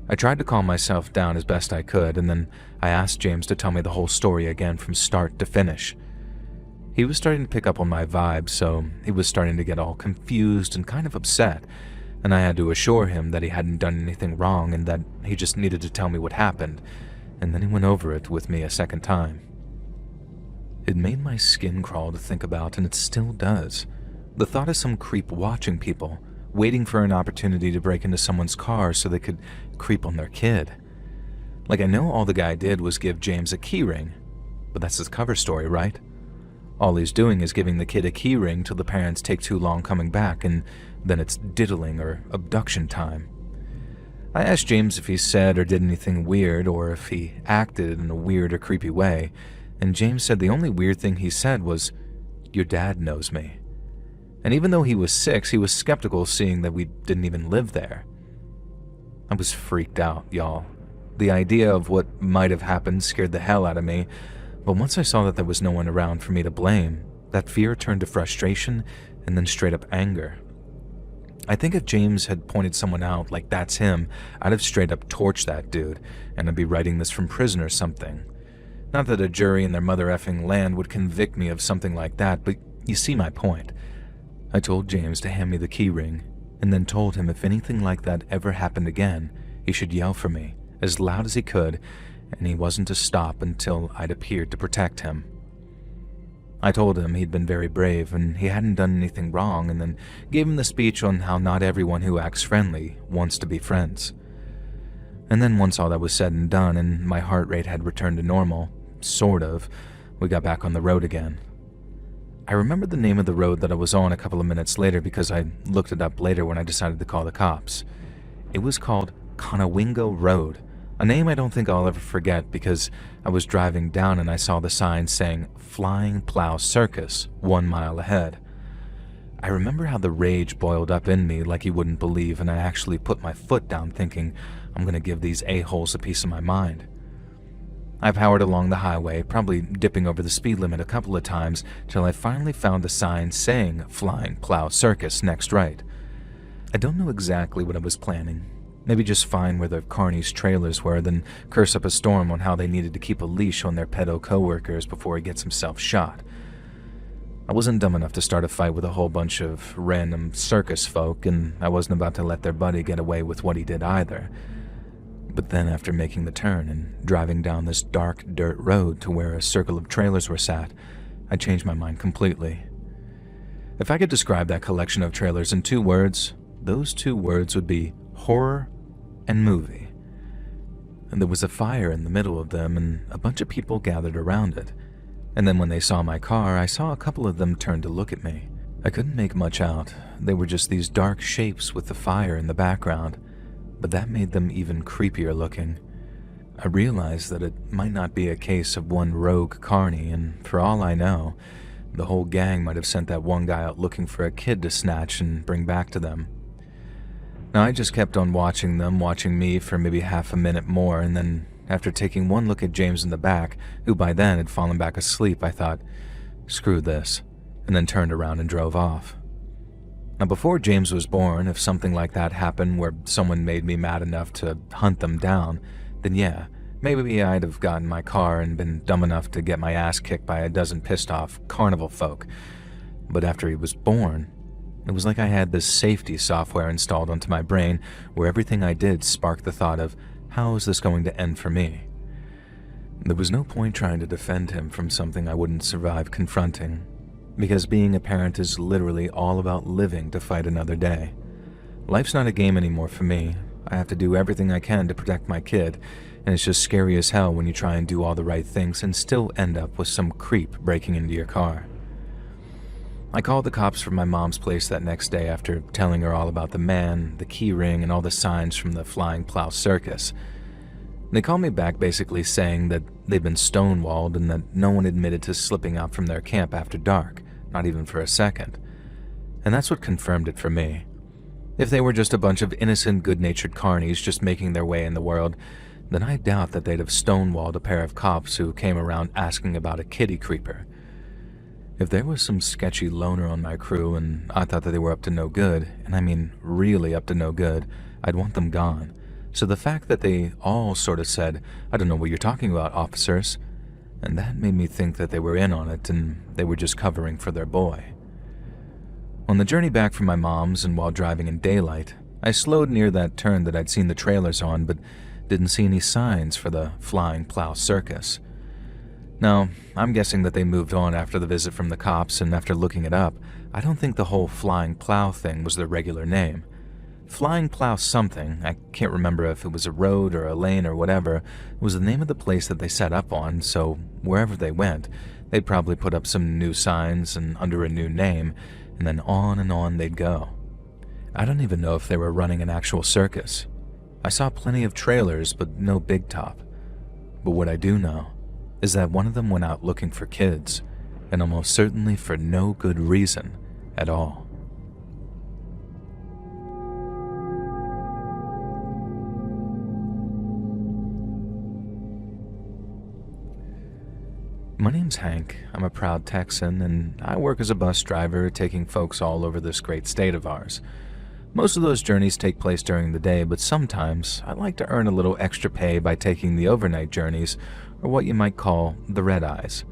I tried to calm myself down as best I could, and then I asked James to tell me the whole story again from start to finish. He was starting to pick up on my vibe, so he was starting to get all confused and kind of upset, and I had to assure him that he hadn't done anything wrong and that he just needed to tell me what happened, and then he went over it with me a second time. It made my skin crawl to think about, and it still does. The thought of some creep watching people, waiting for an opportunity to break into someone's car so they could creep on their kid. Like, I know all the guy did was give James a keyring, but that's his cover story, right? All he's doing is giving the kid a keyring till the parents take too long coming back, and then it's diddling or abduction time. I asked James if he said or did anything weird, or if he acted in a weird or creepy way, and James said the only weird thing he said was, "Your dad knows me." And even though he was 6, he was skeptical seeing that we didn't even live there. I was freaked out, y'all. The idea of what might have happened scared the hell out of me, but once I saw that there was no one around for me to blame, that fear turned to frustration and then straight up anger. I think if James had pointed someone out like that's him, I'd have straight up torched that dude, and I'd be writing this from prison or something. Not that a jury in their mother effing land would convict me of something like that, but you see my point. I told James to hand me the keyring, and then told him if anything like that ever happened again, he should yell for me as loud as he could, and he wasn't to stop until I'd appeared to protect him. I told him he'd been very brave and he hadn't done anything wrong, and then gave him the speech on how not everyone who acts friendly wants to be friends. And then once all that was said and done and my heart rate had returned to normal, sort of, we got back on the road again. I remembered the name of the road that I was on a couple of minutes later because I looked it up later when I decided to call the cops. It was called Conowingo Road, a name I don't think I'll ever forget because I was driving down and I saw the sign saying Flying Plow Circus 1 mile ahead. I remember how the rage boiled up in me like you wouldn't believe, and I actually put my foot down thinking, I'm going to give these a-holes a piece of my mind. I powered along the highway, probably dipping over the speed limit a couple of times, till I finally found the sign saying Flying Plow Circus next right. I don't know exactly what I was planning. Maybe just find where the carnies' trailers were, then curse up a storm on how they needed to keep a leash on their pedo co-workers before he gets himself shot. I wasn't dumb enough to start a fight with a whole bunch of random circus folk, and I wasn't about to let their buddy get away with what he did either. But then after making the turn and driving down this dark dirt road to where a circle of trailers were sat, I changed my mind completely. If I could describe that collection of trailers in 2 words, those 2 words would be horror and movie. And there was a fire in the middle of them and a bunch of people gathered around it. And then when they saw my car, I saw a couple of them turn to look at me. I couldn't make much out. They were just these dark shapes with the fire in the background, but that made them even creepier looking. I realized that it might not be a case of one rogue carny, and for all I know, the whole gang might have sent that one guy out looking for a kid to snatch and bring back to them. Now, I just kept on watching them, watching me for maybe half a minute more, and then after taking one look at James in the back, who by then had fallen back asleep, I thought, screw this, and then turned around and drove off. Now, before James was born, if something like that happened where someone made me mad enough to hunt them down, then yeah, maybe I'd have gotten my car and been dumb enough to get my ass kicked by a dozen pissed-off carnival folk. But after he was born, it was like I had this safety software installed onto my brain where everything I did sparked the thought of, how is this going to end for me? There was no point trying to defend him from something I wouldn't survive confronting, because being a parent is literally all about living to fight another day. Life's not a game anymore for me. I have to do everything I can to protect my kid, and it's just scary as hell when you try and do all the right things and still end up with some creep breaking into your car. I called the cops from my mom's place that next day after telling her all about the man, the key ring, and all the signs from the Flying Plow Circus. They called me back basically saying that they'd been stonewalled and that no one admitted to slipping out from their camp after dark, not even for a second. And that's what confirmed it for me. If they were just a bunch of innocent, good-natured carnies just making their way in the world, then I doubt that they'd have stonewalled a pair of cops who came around asking about a kitty creeper. If there was some sketchy loner on my crew and I thought that they were up to no good, and I mean really up to no good, I'd want them gone. So the fact that they all sort of said, "I don't know what you're talking about, officers," and that made me think that they were in on it and they were just covering for their boy. On the journey back from my mom's and while driving in daylight, I slowed near that turn that I'd seen the trailers on but didn't see any signs for the Flying Plow Circus. Now, I'm guessing that they moved on after the visit from the cops, and after looking it up, I don't think the whole Flying Plow thing was their regular name. Flying Plow something, I can't remember if it was a road or a lane or whatever, was the name of the place that they set up on, so wherever they went, they'd probably put up some new signs and under a new name, and then on they'd go. I don't even know if they were running an actual circus. I saw plenty of trailers, but no big top. But what I do know is that one of them went out looking for kids, and almost certainly for no good reason at all. My name's Hank. I'm a proud Texan, and I work as a bus driver taking folks all over this great state of ours. Most of those journeys take place during the day, but sometimes I like to earn a little extra pay by taking the overnight journeys, or what you might call the red-eyes.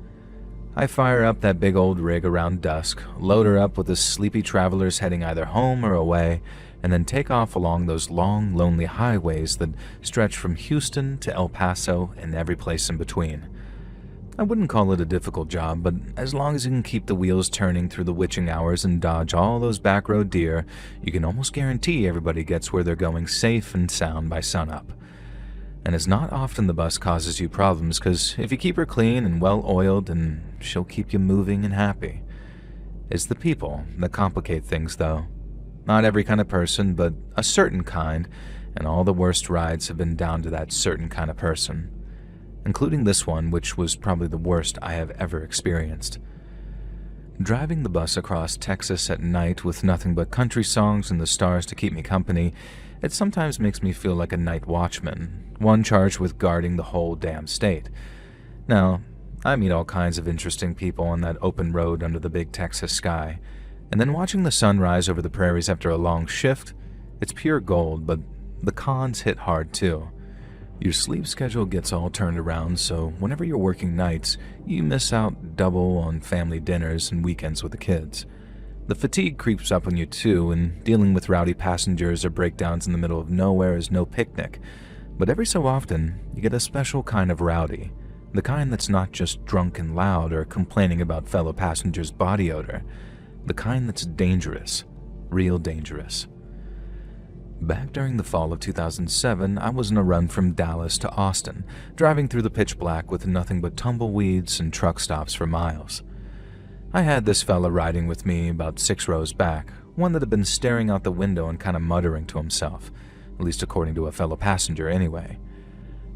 I fire up that big old rig around dusk, load her up with the sleepy travelers heading either home or away, and then take off along those long, lonely highways that stretch from Houston to El Paso and every place in between. I wouldn't call it a difficult job, but as long as you can keep the wheels turning through the witching hours and dodge all those back road deer, you can almost guarantee everybody gets where they're going safe and sound by sunup. And it's not often the bus causes you problems, because if you keep her clean and well-oiled, and she'll keep you moving and happy. It's the people that complicate things, though. Not every kind of person, but a certain kind, and all the worst rides have been down to that certain kind of person. Including this one, which was probably the worst I have ever experienced. Driving the bus across Texas at night with nothing but country songs and the stars to keep me company, it sometimes makes me feel like a night watchman, one charged with guarding the whole damn state. Now, I meet all kinds of interesting people on that open road under the big Texas sky, and then watching the sun rise over the prairies after a long shift, it's pure gold, but the cons hit hard too. Your sleep schedule gets all turned around, so whenever you're working nights, you miss out double on family dinners and weekends with the kids. The fatigue creeps up on you too, and dealing with rowdy passengers or breakdowns in the middle of nowhere is no picnic. But every so often, you get a special kind of rowdy, the kind that's not just drunk and loud or complaining about fellow passengers' body odor, the kind that's dangerous, real dangerous. Back during the fall of 2007, I was on a run from Dallas to Austin, driving through the pitch black with nothing but tumbleweeds and truck stops for miles. I had this fella riding with me about 6 rows back, one that had been staring out the window and kind of muttering to himself, at least according to a fellow passenger anyway.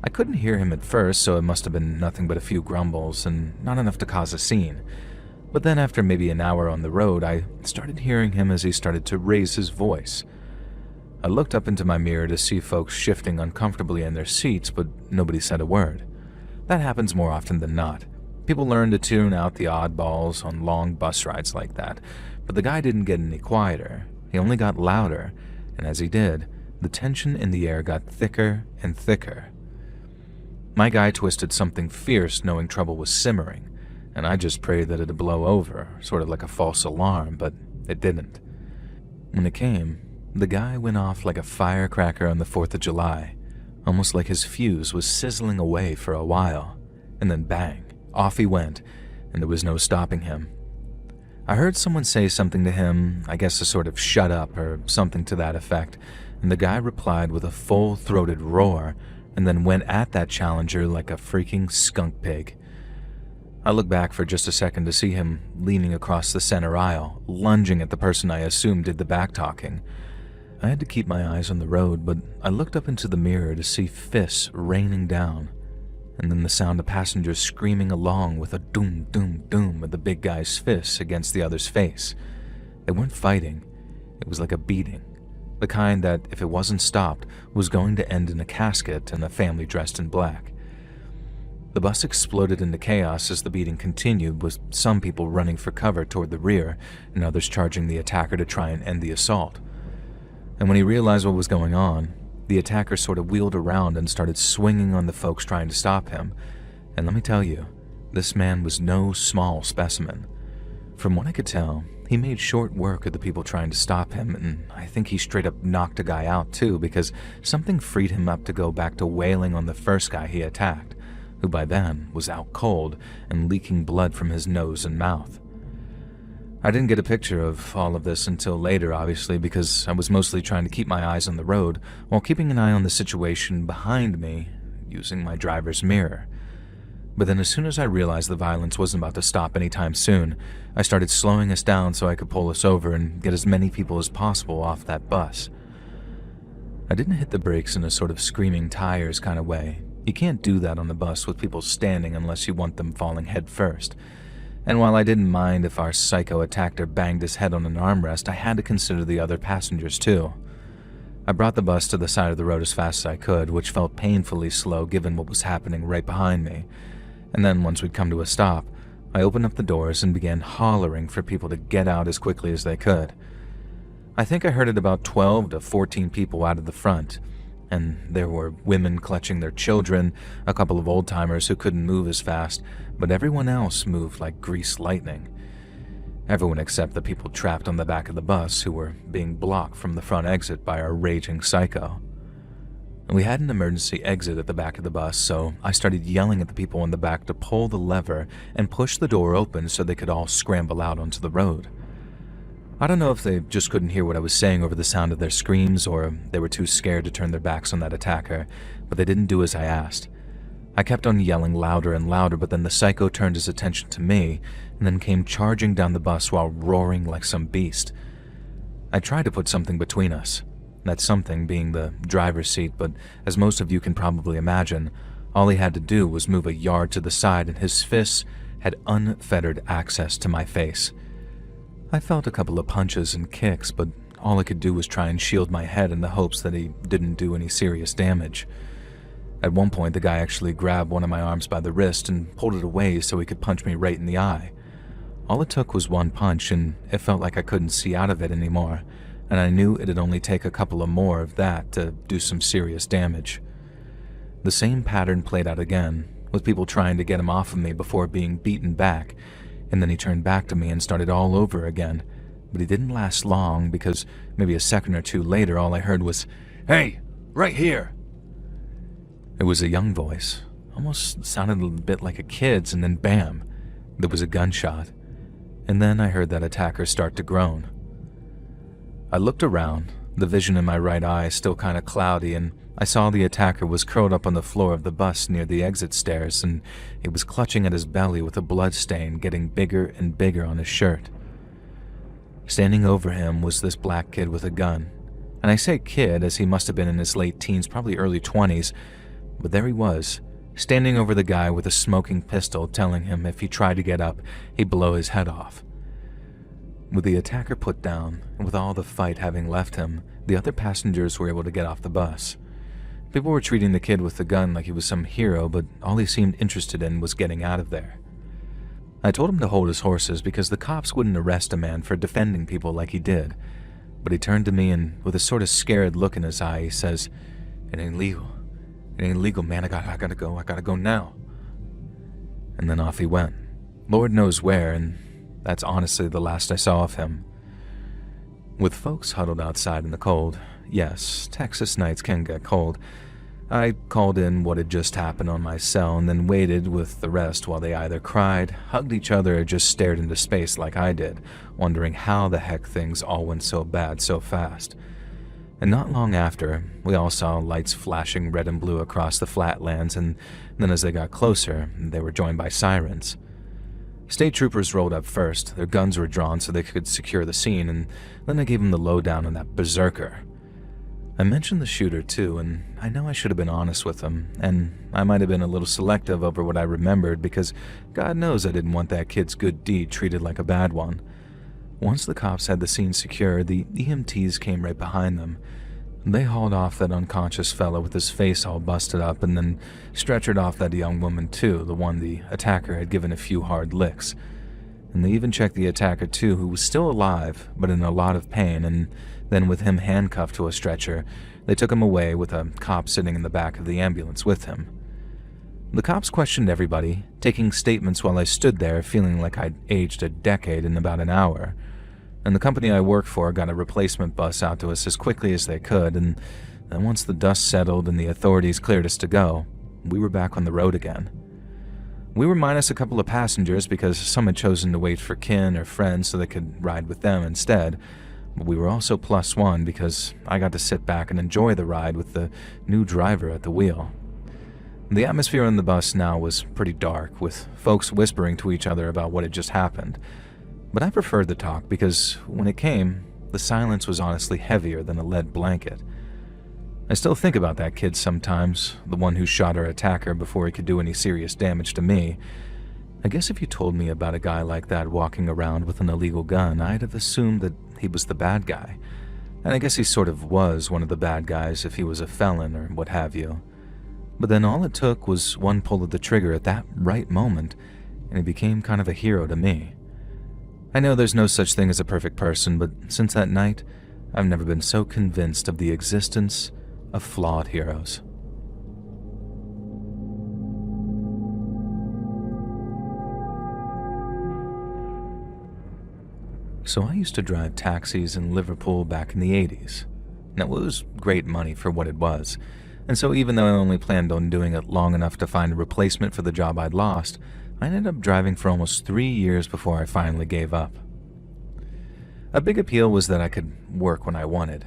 I couldn't hear him at first, so it must have been nothing but a few grumbles and not enough to cause a scene. But then after maybe an hour on the road, I started hearing him as he started to raise his voice. I looked up into my mirror to see folks shifting uncomfortably in their seats, but nobody said a word. That happens more often than not. People learn to tune out the oddballs on long bus rides like that, but the guy didn't get any quieter. He only got louder, and as he did, the tension in the air got thicker and thicker. My guy twisted something fierce knowing trouble was simmering, and I just prayed that it'd blow over, sort of like a false alarm, but it didn't. When it came, the guy went off like a firecracker on the 4th of July, almost like his fuse was sizzling away for a while, and then bang, off he went, and there was no stopping him. I heard someone say something to him, I guess a sort of shut up or something to that effect, and the guy replied with a full-throated roar, and then went at that challenger like a freaking skunk pig. I looked back for just a second to see him leaning across the center aisle, lunging at the person I assumed did the back-talking. I had to keep my eyes on the road, but I looked up into the mirror to see fists raining down, and then the sound of passengers screaming along with a doom, doom, doom of the big guy's fists against the other's face. They weren't fighting. It was like a beating. The kind that, if it wasn't stopped, was going to end in a casket and a family dressed in black. The bus exploded into chaos as the beating continued, with some people running for cover toward the rear and others charging the attacker to try and end the assault. And when he realized what was going on, the attacker sort of wheeled around and started swinging on the folks trying to stop him. And let me tell you, this man was no small specimen. From what I could tell, he made short work of the people trying to stop him, and I think he straight up knocked a guy out too, because something freed him up to go back to wailing on the first guy he attacked, who by then was out cold and leaking blood from his nose and mouth. I didn't get a picture of all of this until later, obviously, because I was mostly trying to keep my eyes on the road while keeping an eye on the situation behind me using my driver's mirror. But then as soon as I realized the violence wasn't about to stop anytime soon, I started slowing us down so I could pull us over and get as many people as possible off that bus. I didn't hit the brakes in a sort of screaming tires kind of way. You can't do that on the bus with people standing unless you want them falling head first. And while I didn't mind if our psycho attacker banged his head on an armrest, I had to consider the other passengers too. I brought the bus to the side of the road as fast as I could, which felt painfully slow given what was happening right behind me. And then once we'd come to a stop, I opened up the doors and began hollering for people to get out as quickly as they could. I think I herded about 12 to 14 people out of the front, and there were women clutching their children, a couple of old-timers who couldn't move as fast, but everyone else moved like greased lightning. Everyone except the people trapped on the back of the bus who were being blocked from the front exit by our raging psycho. We had an emergency exit at the back of the bus, so I started yelling at the people in the back to pull the lever and push the door open so they could all scramble out onto the road. I don't know if they just couldn't hear what I was saying over the sound of their screams, or they were too scared to turn their backs on that attacker, but they didn't do as I asked. I kept on yelling louder and louder, but then the psycho turned his attention to me and then came charging down the bus while roaring like some beast. I tried to put something between us, that something being the driver's seat, but as most of you can probably imagine, all he had to do was move a yard to the side and his fists had unfettered access to my face. I felt a couple of punches and kicks, but all I could do was try and shield my head in the hopes that he didn't do any serious damage. At one point, the guy actually grabbed one of my arms by the wrist and pulled it away so he could punch me right in the eye. All it took was one punch, and it felt like I couldn't see out of it anymore, and I knew it'd only take a couple of more of that to do some serious damage. The same pattern played out again, with people trying to get him off of me before being beaten back, and then he turned back to me and started all over again, but he didn't last long because maybe a second or two later all I heard was, "Hey, right here!" It was a young voice, almost sounded a bit like a kid's, and then bam, there was a gunshot, and then I heard that attacker start to groan. I looked around, the vision in my right eye still kind of cloudy, and I saw the attacker was curled up on the floor of the bus near the exit stairs, and he was clutching at his belly with a blood stain getting bigger and bigger on his shirt. Standing over him was this black kid with a gun, and I say kid as he must have been in his late teens, probably early 20s, but there he was, standing over the guy with a smoking pistol, telling him if he tried to get up, he'd blow his head off. With the attacker put down, and with all the fight having left him, the other passengers were able to get off the bus. People were treating the kid with the gun like he was some hero, but all he seemed interested in was getting out of there. I told him to hold his horses because the cops wouldn't arrest a man for defending people like he did, but he turned to me and, with a sort of scared look in his eye, he says, "It ain't legal. It ain't legal, man. I gotta go now." And then off he went. Lord knows where, and that's honestly the last I saw of him. With folks huddled outside in the cold, yes, Texas nights can get cold, I called in what had just happened on my cell and then waited with the rest while they either cried, hugged each other, or just stared into space like I did, wondering how the heck things all went so bad so fast. And not long after, we all saw lights flashing red and blue across the flatlands, and then as they got closer, they were joined by sirens. State troopers rolled up first. Their guns were drawn so they could secure the scene, and then I gave them the lowdown on that berserker. I mentioned the shooter too, and I know I should have been honest with him, and I might have been a little selective over what I remembered because God knows I didn't want that kid's good deed treated like a bad one. Once the cops had the scene secure, the EMTs came right behind them. They hauled off that unconscious fella with his face all busted up and then stretchered off that young woman too, the one the attacker had given a few hard licks. And they even checked the attacker too, who was still alive but in a lot of pain, and then with him handcuffed to a stretcher, they took him away with a cop sitting in the back of the ambulance with him. The cops questioned everybody, taking statements while I stood there feeling like I'd aged a decade in about an hour. And the company I work for got a replacement bus out to us as quickly as they could, and then once the dust settled and the authorities cleared us to go, we were back on the road again. We were minus a couple of passengers because some had chosen to wait for kin or friends so they could ride with them instead, but we were also plus one because I got to sit back and enjoy the ride with the new driver at the wheel. The atmosphere on the bus now was pretty dark, with folks whispering to each other about what had just happened. But I preferred the talk because, when it came, the silence was honestly heavier than a lead blanket. I still think about that kid sometimes, the one who shot our attacker before he could do any serious damage to me. I guess if you told me about a guy like that walking around with an illegal gun, I'd have assumed that he was the bad guy. And I guess he sort of was one of the bad guys if he was a felon or what have you. But then all it took was one pull of the trigger at that right moment, and he became kind of a hero to me. I know there's no such thing as a perfect person, but since that night, I've never been so convinced of the existence of flawed heroes. So I used to drive taxis in Liverpool back in the 80s. Now, it was great money for what it was, and so even though I only planned on doing it long enough to find a replacement for the job I'd lost, I ended up driving for almost 3 years before I finally gave up. A big appeal was that I could work when I wanted.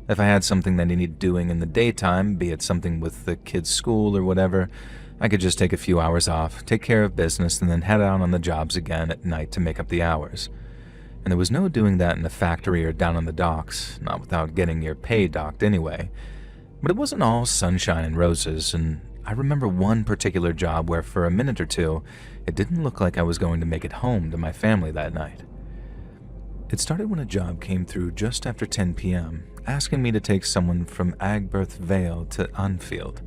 If I had something that I needed doing in the daytime, be it something with the kids' school or whatever, I could just take a few hours off, take care of business, and then head out on the jobs again at night to make up the hours. And there was no doing that in a factory or down on the docks, not without getting your pay docked anyway. But it wasn't all sunshine and roses, and I remember one particular job where for a minute or two, it didn't look like I was going to make it home to my family that night. It started when a job came through just after 10 p.m., asking me to take someone from Agberth Vale to Anfield.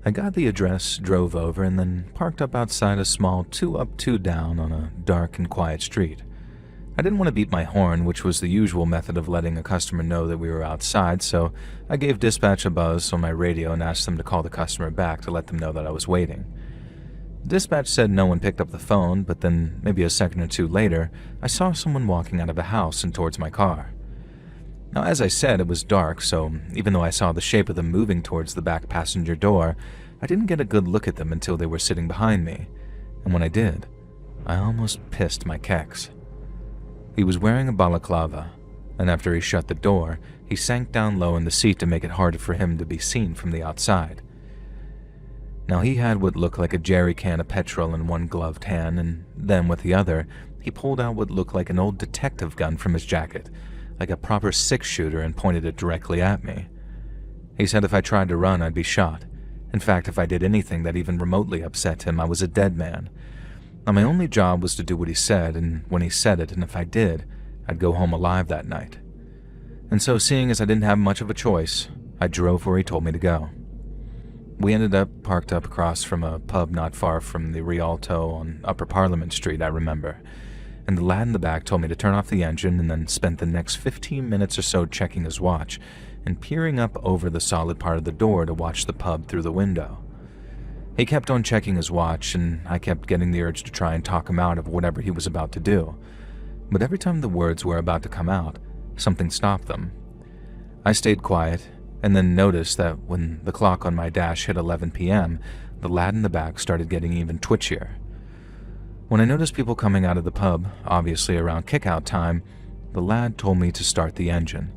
I got the address, drove over, and then parked up outside a small 2-up, 2-down on a dark and quiet street. I didn't want to beat my horn, which was the usual method of letting a customer know that we were outside, so I gave dispatch a buzz on my radio and asked them to call the customer back to let them know that I was waiting. Dispatch said no one picked up the phone, but then maybe a second or two later, I saw someone walking out of a house and towards my car. Now, as I said, it was dark, so even though I saw the shape of them moving towards the back passenger door, I didn't get a good look at them until they were sitting behind me, and when I did, I almost pissed my kecks. He was wearing a balaclava, and after he shut the door, he sank down low in the seat to make it harder for him to be seen from the outside. Now, he had what looked like a jerry can of petrol in one gloved hand, and then with the other, he pulled out what looked like an old detective gun from his jacket, like a proper six-shooter, and pointed it directly at me. He said if I tried to run, I'd be shot. In fact, if I did anything that even remotely upset him, I was a dead man. Now, my only job was to do what he said, and when he said it, and if I did, I'd go home alive that night. And so, seeing as I didn't have much of a choice, I drove where he told me to go. We ended up parked up across from a pub not far from the Rialto on Upper Parliament Street, I remember, and the lad in the back told me to turn off the engine and then spent the next 15 minutes or so checking his watch and peering up over the solid part of the door to watch the pub through the window. He kept on checking his watch, and I kept getting the urge to try and talk him out of whatever he was about to do. But every time the words were about to come out, something stopped them. I stayed quiet, and then noticed that when the clock on my dash hit 11 p.m., the lad in the back started getting even twitchier. When I noticed people coming out of the pub, obviously around kick-out time, the lad told me to start the engine.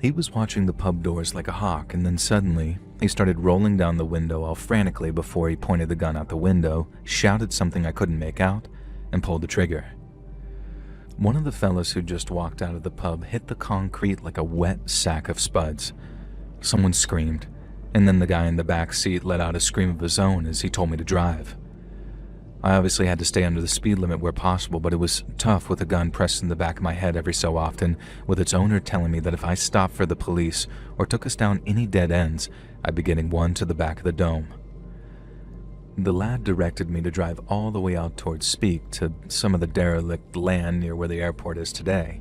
He was watching the pub doors like a hawk, and then suddenly, he started rolling down the window all frantically before he pointed the gun out the window, shouted something I couldn't make out, and pulled the trigger. One of the fellas who just walked out of the pub hit the concrete like a wet sack of spuds. Someone screamed, and then the guy in the back seat let out a scream of his own as he told me to drive. I obviously had to stay under the speed limit where possible, but it was tough with a gun pressed in the back of my head every so often, with its owner telling me that if I stopped for the police or took us down any dead ends, I'd be getting one to the back of the dome. The lad directed me to drive all the way out towards Speak to some of the derelict land near where the airport is today.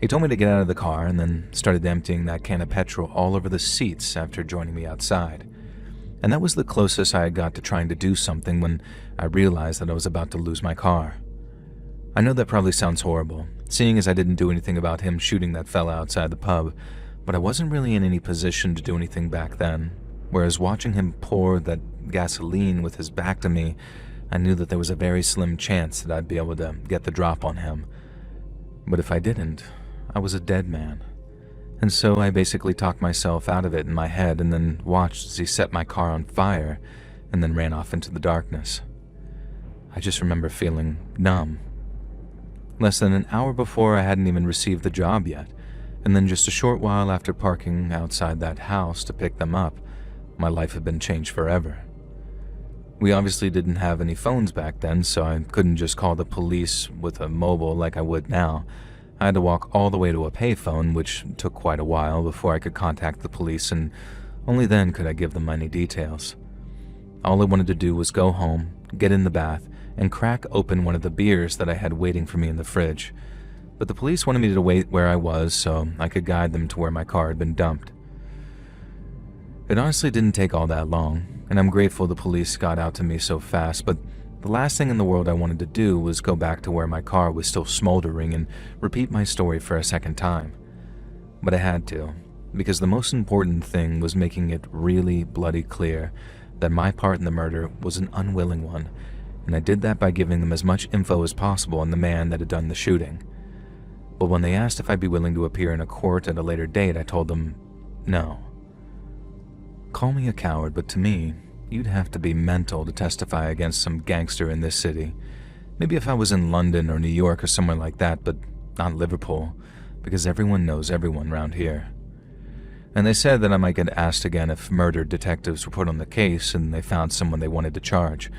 He told me to get out of the car and then started emptying that can of petrol all over the seats after joining me outside. And that was the closest I had got to trying to do something when I realized that I was about to lose my car. I know that probably sounds horrible, seeing as I didn't do anything about him shooting that fella outside the pub, but I wasn't really in any position to do anything back then, whereas watching him pour that gasoline with his back to me, I knew that there was a very slim chance that I'd be able to get the drop on him. But if I didn't, I was a dead man. And so I basically talked myself out of it in my head and then watched as he set my car on fire and then ran off into the darkness. I just remember feeling numb. Less than an hour before, I hadn't even received the job yet, and then just a short while after parking outside that house to pick them up, my life had been changed forever. We obviously didn't have any phones back then, so I couldn't just call the police with a mobile like I would now. I had to walk all the way to a payphone, which took quite a while before I could contact the police, and only then could I give them any details. All I wanted to do was go home, get in the bath, and crack open one of the beers that I had waiting for me in the fridge. But the police wanted me to wait where I was so I could guide them to where my car had been dumped. It honestly didn't take all that long, and I'm grateful the police got out to me so fast, but the last thing in the world I wanted to do was go back to where my car was still smoldering and repeat my story for a second time. But I had to, because the most important thing was making it really bloody clear that my part in the murder was an unwilling one, and I did that by giving them as much info as possible on the man that had done the shooting. But when they asked if I'd be willing to appear in a court at a later date, I told them no. Call me a coward, but to me, you'd have to be mental to testify against some gangster in this city. Maybe if I was in London or New York or somewhere like that, but not Liverpool, because everyone knows everyone round here. And they said that I might get asked again if murder detectives were put on the case and they found someone they wanted to charge.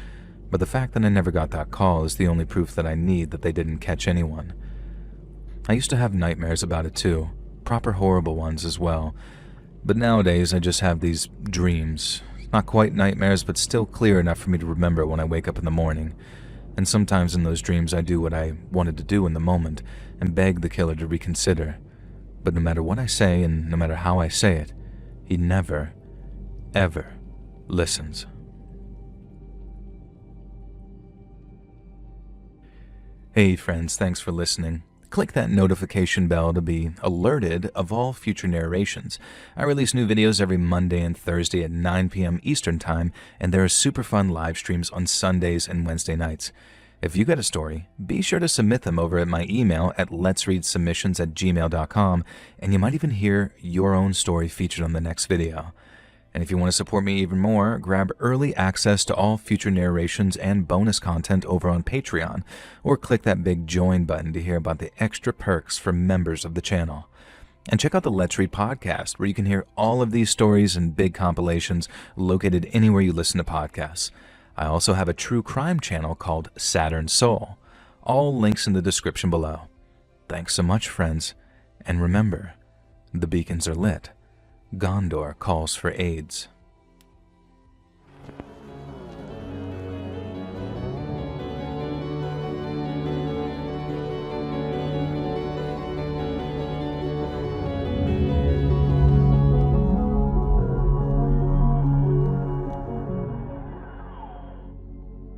But the fact that I never got that call is the only proof that I need that they didn't catch anyone. I used to have nightmares about it too, proper horrible ones as well. But nowadays I just have these dreams. Not quite nightmares, but still clear enough for me to remember when I wake up in the morning. And sometimes in those dreams I do what I wanted to do in the moment and beg the killer to reconsider. But no matter what I say and no matter how I say it, he never, ever listens. Hey friends, thanks for listening. Click that notification bell to be alerted of all future narrations. I release new videos every Monday and Thursday at 9 p.m. Eastern Time, and there are super fun live streams on Sundays and Wednesday nights. If you got a story, be sure to submit them over at my email at letsreadsubmissions@gmail.com, and you might even hear your own story featured on the next video. And if you want to support me even more, grab early access to all future narrations and bonus content over on Patreon, or click that big join button to hear about the extra perks for members of the channel. And check out the Let's Read podcast, where you can hear all of these stories and big compilations located anywhere you listen to podcasts. I also have a true crime channel called Saturn Soul. All links in the description below. Thanks so much, friends, and remember, the beacons are lit. Gondor calls for aids.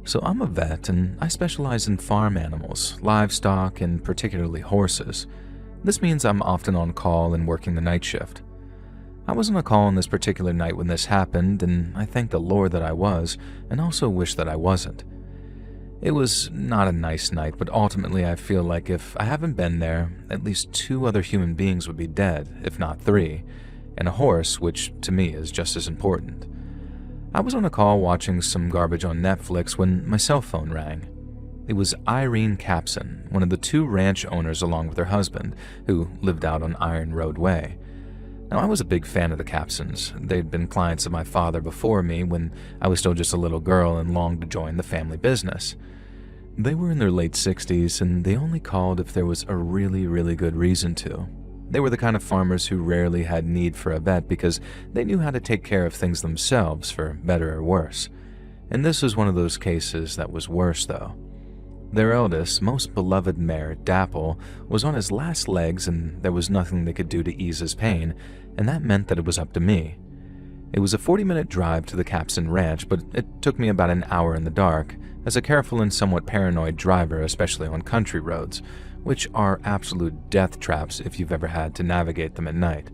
So I'm a vet and I specialize in farm animals, livestock, and particularly horses. This means I'm often on call and working the night shift. I was on a call on this particular night when this happened, and I thank the Lord that I was, and also wish that I wasn't. It was not a nice night, but ultimately I feel like if I haven't been there, at least 2 other human beings would be dead, if not 3, and a horse, which to me is just as important. I was on a call watching some garbage on Netflix when my cell phone rang. It was Irene Capson, one of the 2 ranch owners along with her husband, who lived out on Iron Road Way. Now, I was a big fan of the Capsons. They'd been clients of my father before me when I was still just a little girl and longed to join the family business. They were in their late 60s, and they only called if there was a really, really good reason to. They were the kind of farmers who rarely had need for a vet because they knew how to take care of things themselves, for better or worse. And this was one of those cases that was worse, though. Their eldest, most beloved mare, Dapple, was on his last legs, and there was nothing they could do to ease his pain, and that meant that it was up to me. It was a 40-minute drive to the Capson Ranch, but it took me about an hour in the dark, as a careful and somewhat paranoid driver, especially on country roads, which are absolute death traps if you've ever had to navigate them at night.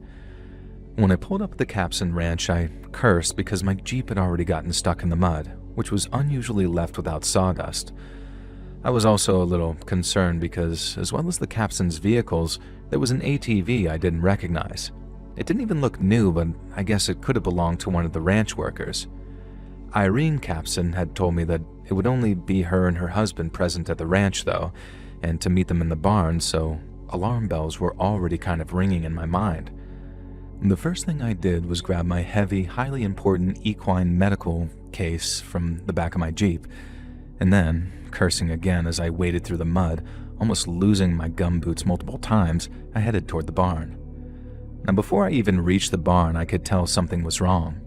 When I pulled up at the Capson Ranch, I cursed because my Jeep had already gotten stuck in the mud, which was unusually left without sawdust. I was also a little concerned because, as well as the Capson's vehicles, there was an ATV I didn't recognize. It didn't even look new, but I guess it could have belonged to one of the ranch workers. Irene Capson had told me that it would only be her and her husband present at the ranch, though, and to meet them in the barn, so alarm bells were already kind of ringing in my mind. The first thing I did was grab my heavy, highly important equine medical case from the back of my Jeep, and then, cursing again as I waded through the mud, almost losing my gumboots multiple times, I headed toward the barn. Now, before I even reached the barn, I could tell something was wrong.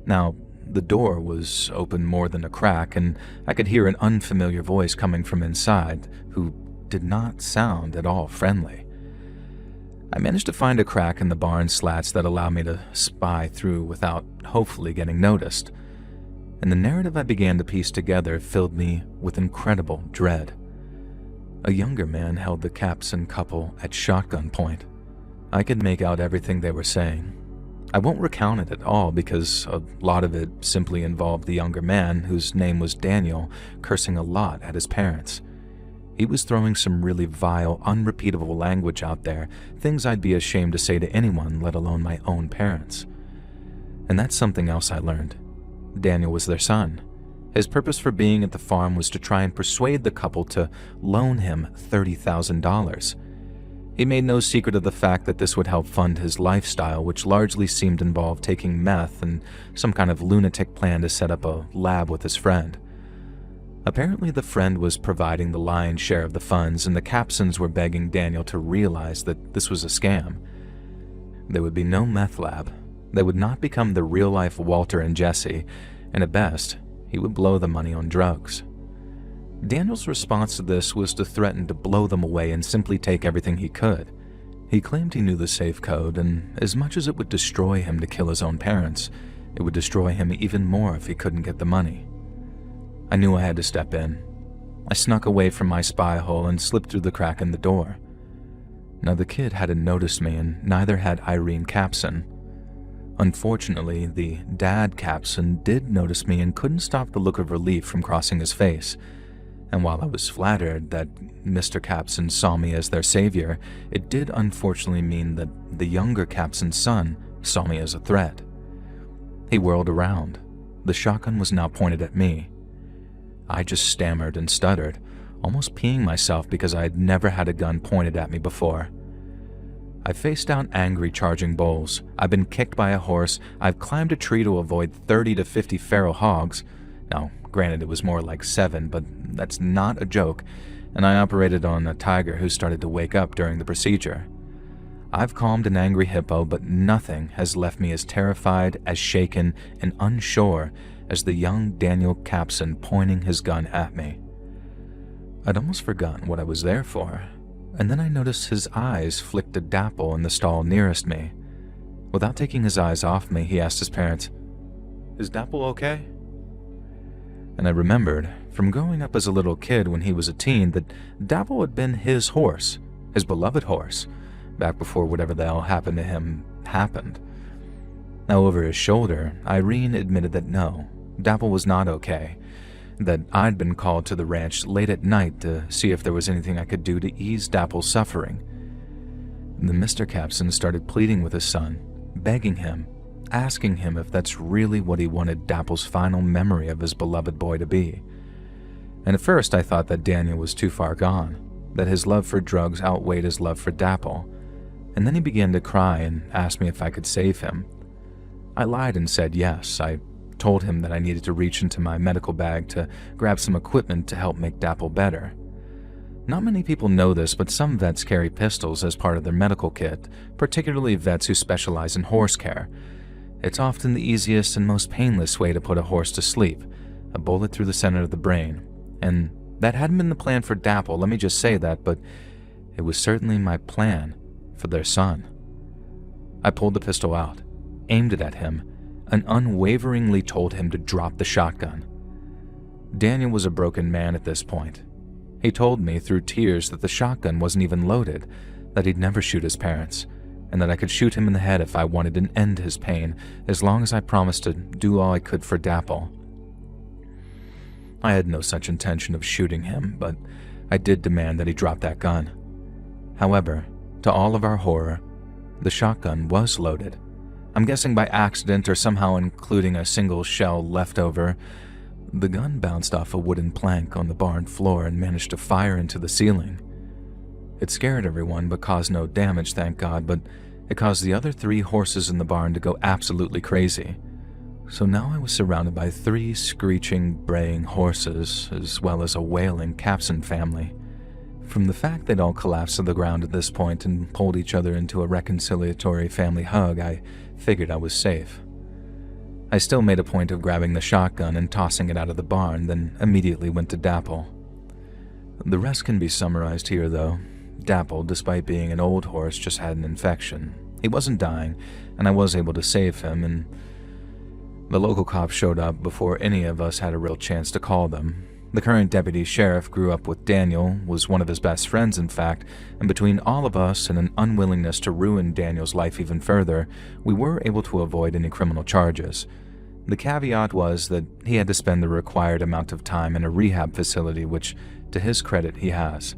Now, the door was open more than a crack, and I could hear an unfamiliar voice coming from inside, who did not sound at all friendly. I managed to find a crack in the barn slats that allowed me to spy through without hopefully getting noticed, and the narrative I began to piece together filled me with incredible dread. A younger man held the Capson couple at shotgun point. I could make out everything they were saying. I won't recount it at all because a lot of it simply involved the younger man, whose name was Daniel, cursing a lot at his parents. He was throwing some really vile, unrepeatable language out there, things I'd be ashamed to say to anyone, let alone my own parents. And that's something else I learned. Daniel was their son. His purpose for being at the farm was to try and persuade the couple to loan him $30,000. He made no secret of the fact that this would help fund his lifestyle, which largely seemed to involve taking meth and some kind of lunatic plan to set up a lab with his friend. Apparently, the friend was providing the lion's share of the funds, and the Capsons were begging Daniel to realize that this was a scam. There would be no meth lab. They would not become the real-life Walter and Jesse, and at best, he would blow the money on drugs. Daniel's response to this was to threaten to blow them away and simply take everything he could. He claimed he knew the safe code, and as much as it would destroy him to kill his own parents, it would destroy him even more if he couldn't get the money. I knew I had to step in. I snuck away from my spy hole and slipped through the crack in the door. Now, the kid hadn't noticed me, and neither had Irene Capson. Unfortunately, the dad Capson did notice me and couldn't stop the look of relief from crossing his face. And while I was flattered that Mr. Capson saw me as their savior, it did unfortunately mean that the younger Capson's son saw me as a threat. He whirled around. The shotgun was now pointed at me. I just stammered and stuttered, almost peeing myself because I had never had a gun pointed at me before. I faced down angry charging bulls. I've been kicked by a horse. I've climbed a tree to avoid 30 to 50 feral hogs. Now, granted, it was more like 7, but that's not a joke, and I operated on a tiger who started to wake up during the procedure. I've calmed an angry hippo, but nothing has left me as terrified, as shaken, and unsure as the young Daniel Capson pointing his gun at me. I'd almost forgotten what I was there for, and then I noticed his eyes flicked to Dapple in the stall nearest me. Without taking his eyes off me, he asked his parents, "Is Dapple okay?" And I remembered from growing up as a little kid when he was a teen that Dapple had been his horse, his beloved horse, back before whatever the hell happened to him happened. Now, over his shoulder, Irene admitted that no, Dapple was not okay, that I'd been called to the ranch late at night to see if there was anything I could do to ease Dapple's suffering. The Mr. Capson started pleading with his son, begging him, asking him if that's really what he wanted Dapple's final memory of his beloved boy to be. And at first I thought that Daniel was too far gone, that his love for drugs outweighed his love for Dapple. and then he began to cry and asked me if I could save him. I lied and said yes. I told him that I needed to reach into my medical bag to grab some equipment to help make Dapple better. Not many people know this, but some vets carry pistols as part of their medical kit, particularly vets who specialize in horse care. It's often the easiest and most painless way to put a horse to sleep, a bullet through the center of the brain. And that hadn't been the plan for Dapple, let me just say that, but it was certainly my plan for their son. I pulled the pistol out, aimed it at him, and unwaveringly told him to drop the shotgun. Daniel was a broken man at this point. He told me through tears that the shotgun wasn't even loaded, that he'd never shoot his parents, and that I could shoot him in the head if I wanted to end his pain, as long as I promised to do all I could for Dapple. I had no such intention of shooting him, but I did demand that he drop that gun. However, to all of our horror, the shotgun was loaded. I'm guessing by accident or somehow including a single shell left over. The gun bounced off a wooden plank on the barn floor and managed to fire into the ceiling. It scared everyone but caused no damage, thank God, but it caused the other 3 horses in the barn to go absolutely crazy. So now I was surrounded by 3 screeching, braying horses, as well as a wailing Capson family. From the fact they'd all collapsed to the ground at this point and pulled each other into a reconciliatory family hug, I figured I was safe. I still made a point of grabbing the shotgun and tossing it out of the barn, then immediately went to Dapple. The rest can be summarized here, though. Dapple, despite being an old horse, just had an infection. He wasn't dying, and I was able to save him, and the local cops showed up before any of us had a real chance to call them. The current deputy sheriff grew up with Daniel, was one of his best friends in fact, and between all of us and an unwillingness to ruin Daniel's life even further, we were able to avoid any criminal charges. The caveat was that he had to spend the required amount of time in a rehab facility, which, to his credit, he has.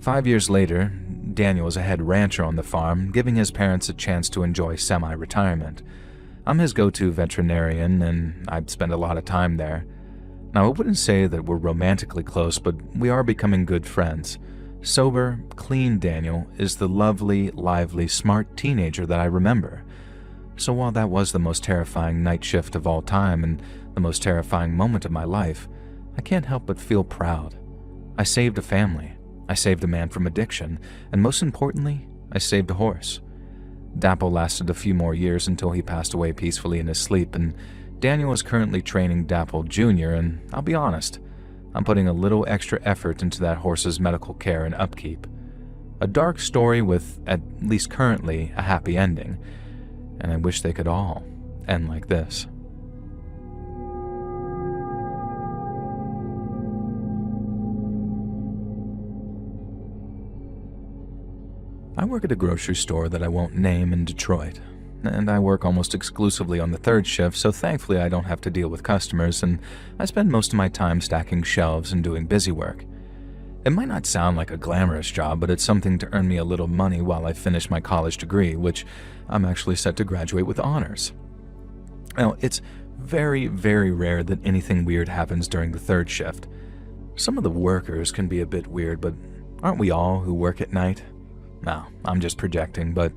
5 years later, Daniel is a head rancher on the farm, giving his parents a chance to enjoy semi-retirement. I'm his go-to veterinarian, and I've spent a lot of time there. Now, I wouldn't say that we're romantically close, but we are becoming good friends. Sober, clean Daniel is the lovely, lively, smart teenager that I remember. So while that was the most terrifying night shift of all time and the most terrifying moment of my life, I can't help but feel proud. I saved a family. I saved a man from addiction, and most importantly, I saved a horse. Dapple lasted a few more years until he passed away peacefully in his sleep, and Daniel is currently training Dapple Jr., and I'll be honest, I'm putting a little extra effort into that horse's medical care and upkeep. A dark story with, at least currently, a happy ending, and I wish they could all end like this. I work at a grocery store that I won't name in Detroit, and I work almost exclusively on the third shift, so thankfully I don't have to deal with customers, and I spend most of my time stacking shelves and doing busy work. It might not sound like a glamorous job, but it's something to earn me a little money while I finish my college degree, which I'm actually set to graduate with honors. Now, it's very, very rare that anything weird happens during the third shift. Some of the workers can be a bit weird, but aren't we all who work at night? No, I'm just projecting, but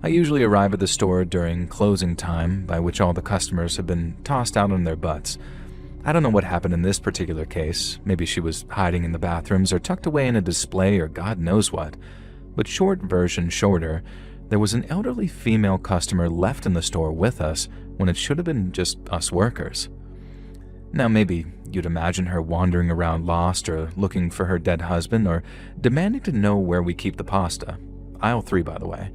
I usually arrive at the store during closing time, by which all the customers have been tossed out on their butts. I don't know what happened in this particular case. Maybe she was hiding in the bathrooms or tucked away in a display or God knows what. But short version shorter, there was an elderly female customer left in the store with us when it should have been just us workers. Now maybe you'd imagine her wandering around lost or looking for her dead husband or demanding to know where we keep the pasta. Aisle 3, by the way.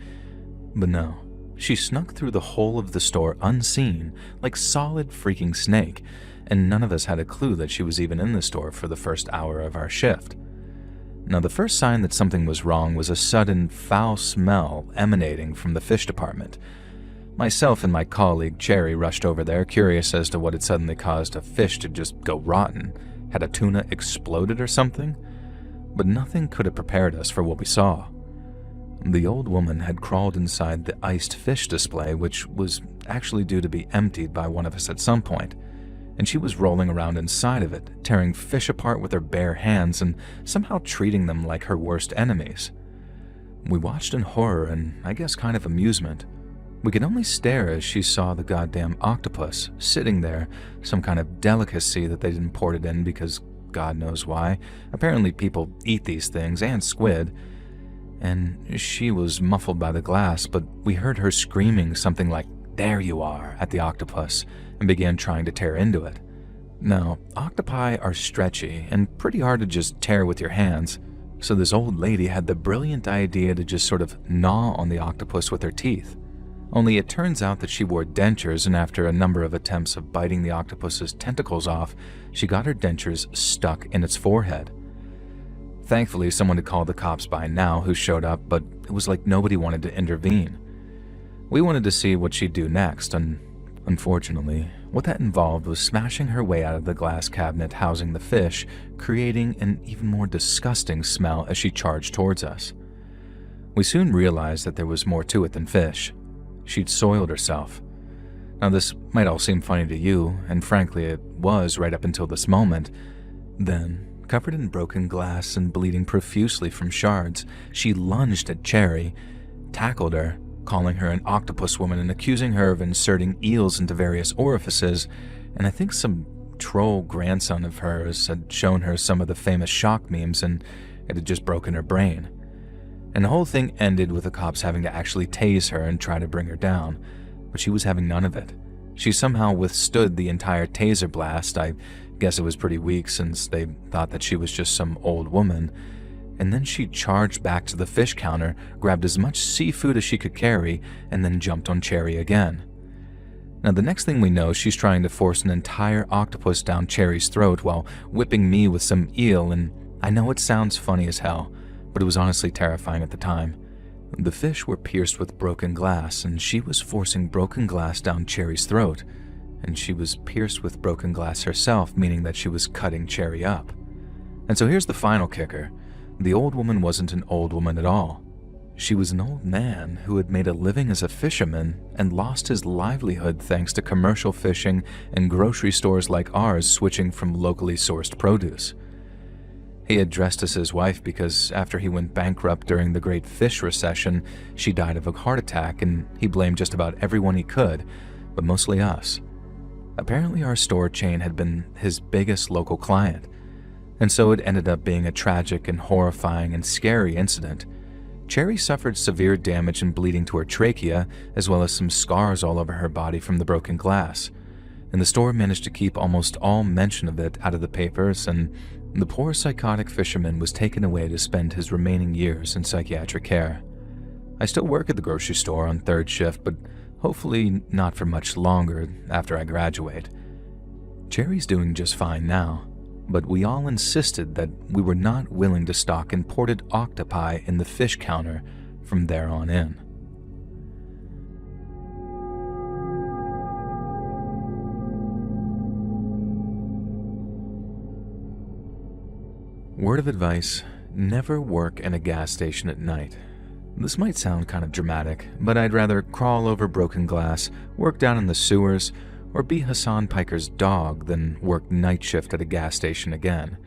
But no, she snuck through the whole of the store unseen, like solid freaking snake, and none of us had a clue that she was even in the store for the first hour of our shift. Now, the first sign that something was wrong was a sudden foul smell emanating from the fish department. Myself and my colleague Cherry rushed over there, curious as to what had suddenly caused a fish to just go rotten. Had a tuna exploded or something? But nothing could have prepared us for what we saw. The old woman had crawled inside the iced fish display, which was actually due to be emptied by one of us at some point, and she was rolling around inside of it, tearing fish apart with her bare hands and somehow treating them like her worst enemies. We watched in horror and I guess kind of amusement. We could only stare as she saw the goddamn octopus sitting there, some kind of delicacy that they'd imported in because God knows why. Apparently people eat these things and squid. And she was muffled by the glass, but we heard her screaming something like, "There you are," at the octopus and began trying to tear into it. Now, octopi are stretchy and pretty hard to just tear with your hands, so this old lady had the brilliant idea to just sort of gnaw on the octopus with her teeth. Only it turns out that she wore dentures, and after a number of attempts of biting the octopus's tentacles off, she got her dentures stuck in its forehead. Thankfully, someone had called the cops by now who showed up, but it was like nobody wanted to intervene. We wanted to see what she'd do next, and unfortunately, what that involved was smashing her way out of the glass cabinet housing the fish, creating an even more disgusting smell as she charged towards us. We soon realized that there was more to it than fish. She'd soiled herself. Now, this might all seem funny to you, and frankly, it was right up until this moment. Then, covered in broken glass and bleeding profusely from shards, she lunged at Cherry, tackled her, calling her an octopus woman and accusing her of inserting eels into various orifices, and I think some troll grandson of hers had shown her some of the famous shock memes and it had just broken her brain. And the whole thing ended with the cops having to actually tase her and try to bring her down, but she was having none of it. She somehow withstood the entire taser blast. I guess it was pretty weak since they thought that she was just some old woman. And then she charged back to the fish counter, grabbed as much seafood as she could carry, and then jumped on Cherry again. Now, the next thing we know, she's trying to force an entire octopus down Cherry's throat while whipping me with some eel, and I know it sounds funny as hell, but it was honestly terrifying at the time. The fish were pierced with broken glass, and she was forcing broken glass down Cherry's throat, and she was pierced with broken glass herself, meaning that she was cutting Cherry up. And so here's the final kicker. The old woman wasn't an old woman at all. She was an old man who had made a living as a fisherman and lost his livelihood thanks to commercial fishing and grocery stores like ours switching from locally sourced produce. He had dressed as his wife because after he went bankrupt during the Great Fish Recession, she died of a heart attack, and he blamed just about everyone he could, but mostly us. Apparently our store chain had been his biggest local client, and so it ended up being a tragic and horrifying and scary incident. Cherry suffered severe damage and bleeding to her trachea, as well as some scars all over her body from the broken glass, and the store managed to keep almost all mention of it out of the papers, and the poor psychotic fisherman was taken away to spend his remaining years in psychiatric care. I still work at the grocery store on third shift, but hopefully not for much longer after I graduate. Cherry's doing just fine now, but we all insisted that we were not willing to stock imported octopi in the fish counter from there on in. Word of advice: never work in a gas station at night. This might sound kind of dramatic, but I'd rather crawl over broken glass, work down in the sewers, or be Hassan Piker's dog than work night shift at a gas station again.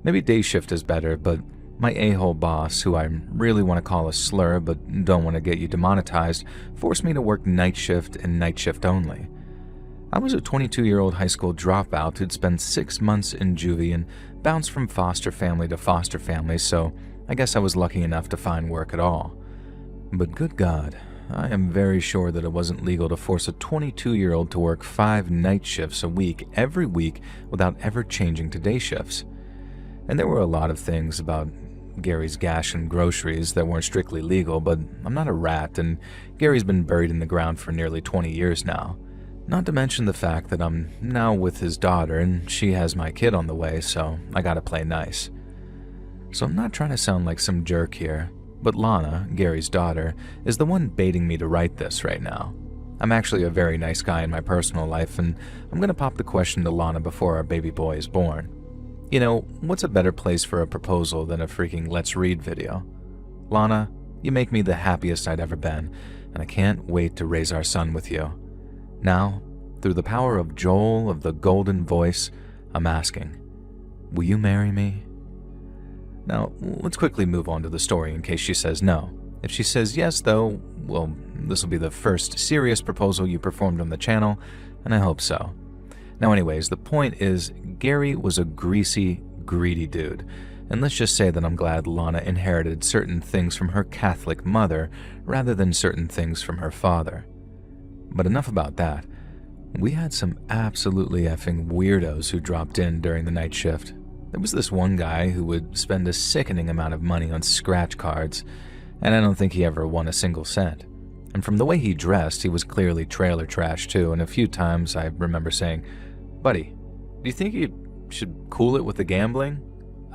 Maybe day shift is better, but my a-hole boss, who I really want to call a slur but don't want to get you demonetized, forced me to work night shift and night shift only. I was a 22-year-old high school dropout who'd spent 6 months in juvie and bounced from foster family to foster family, so I guess I was lucky enough to find work at all. But good God, I am very sure that it wasn't legal to force a 22-year-old to work 5 night shifts a week every week without ever changing to day shifts. And there were a lot of things about Gary's gash and groceries that weren't strictly legal, but I'm not a rat, and Gary's been buried in the ground for nearly 20 years now. Not to mention the fact that I'm now with his daughter and she has my kid on the way, so I gotta play nice. So I'm not trying to sound like some jerk here, but Lana, Gary's daughter, is the one baiting me to write this right now. I'm actually a very nice guy in my personal life, and I'm gonna pop the question to Lana before our baby boy is born. You know, what's a better place for a proposal than a freaking Let's Read video? Lana, you make me the happiest I'd ever been, and I can't wait to raise our son with you. Now, through the power of Joel of the Golden Voice, I'm asking, will you marry me? Now, let's quickly move on to the story in case she says no. If she says yes, though, well, this will be the first serious proposal you performed on the channel, and I hope so. Now anyways, the point is, Gary was a greasy, greedy dude, and let's just say that I'm glad Lana inherited certain things from her Catholic mother rather than certain things from her father. But enough about that. We had some absolutely effing weirdos who dropped in during the night shift. There was this one guy who would spend a sickening amount of money on scratch cards, and I don't think he ever won a single cent. And from the way he dressed, he was clearly trailer trash too, and a few times I remember saying, "Buddy, do you think you should cool it with the gambling?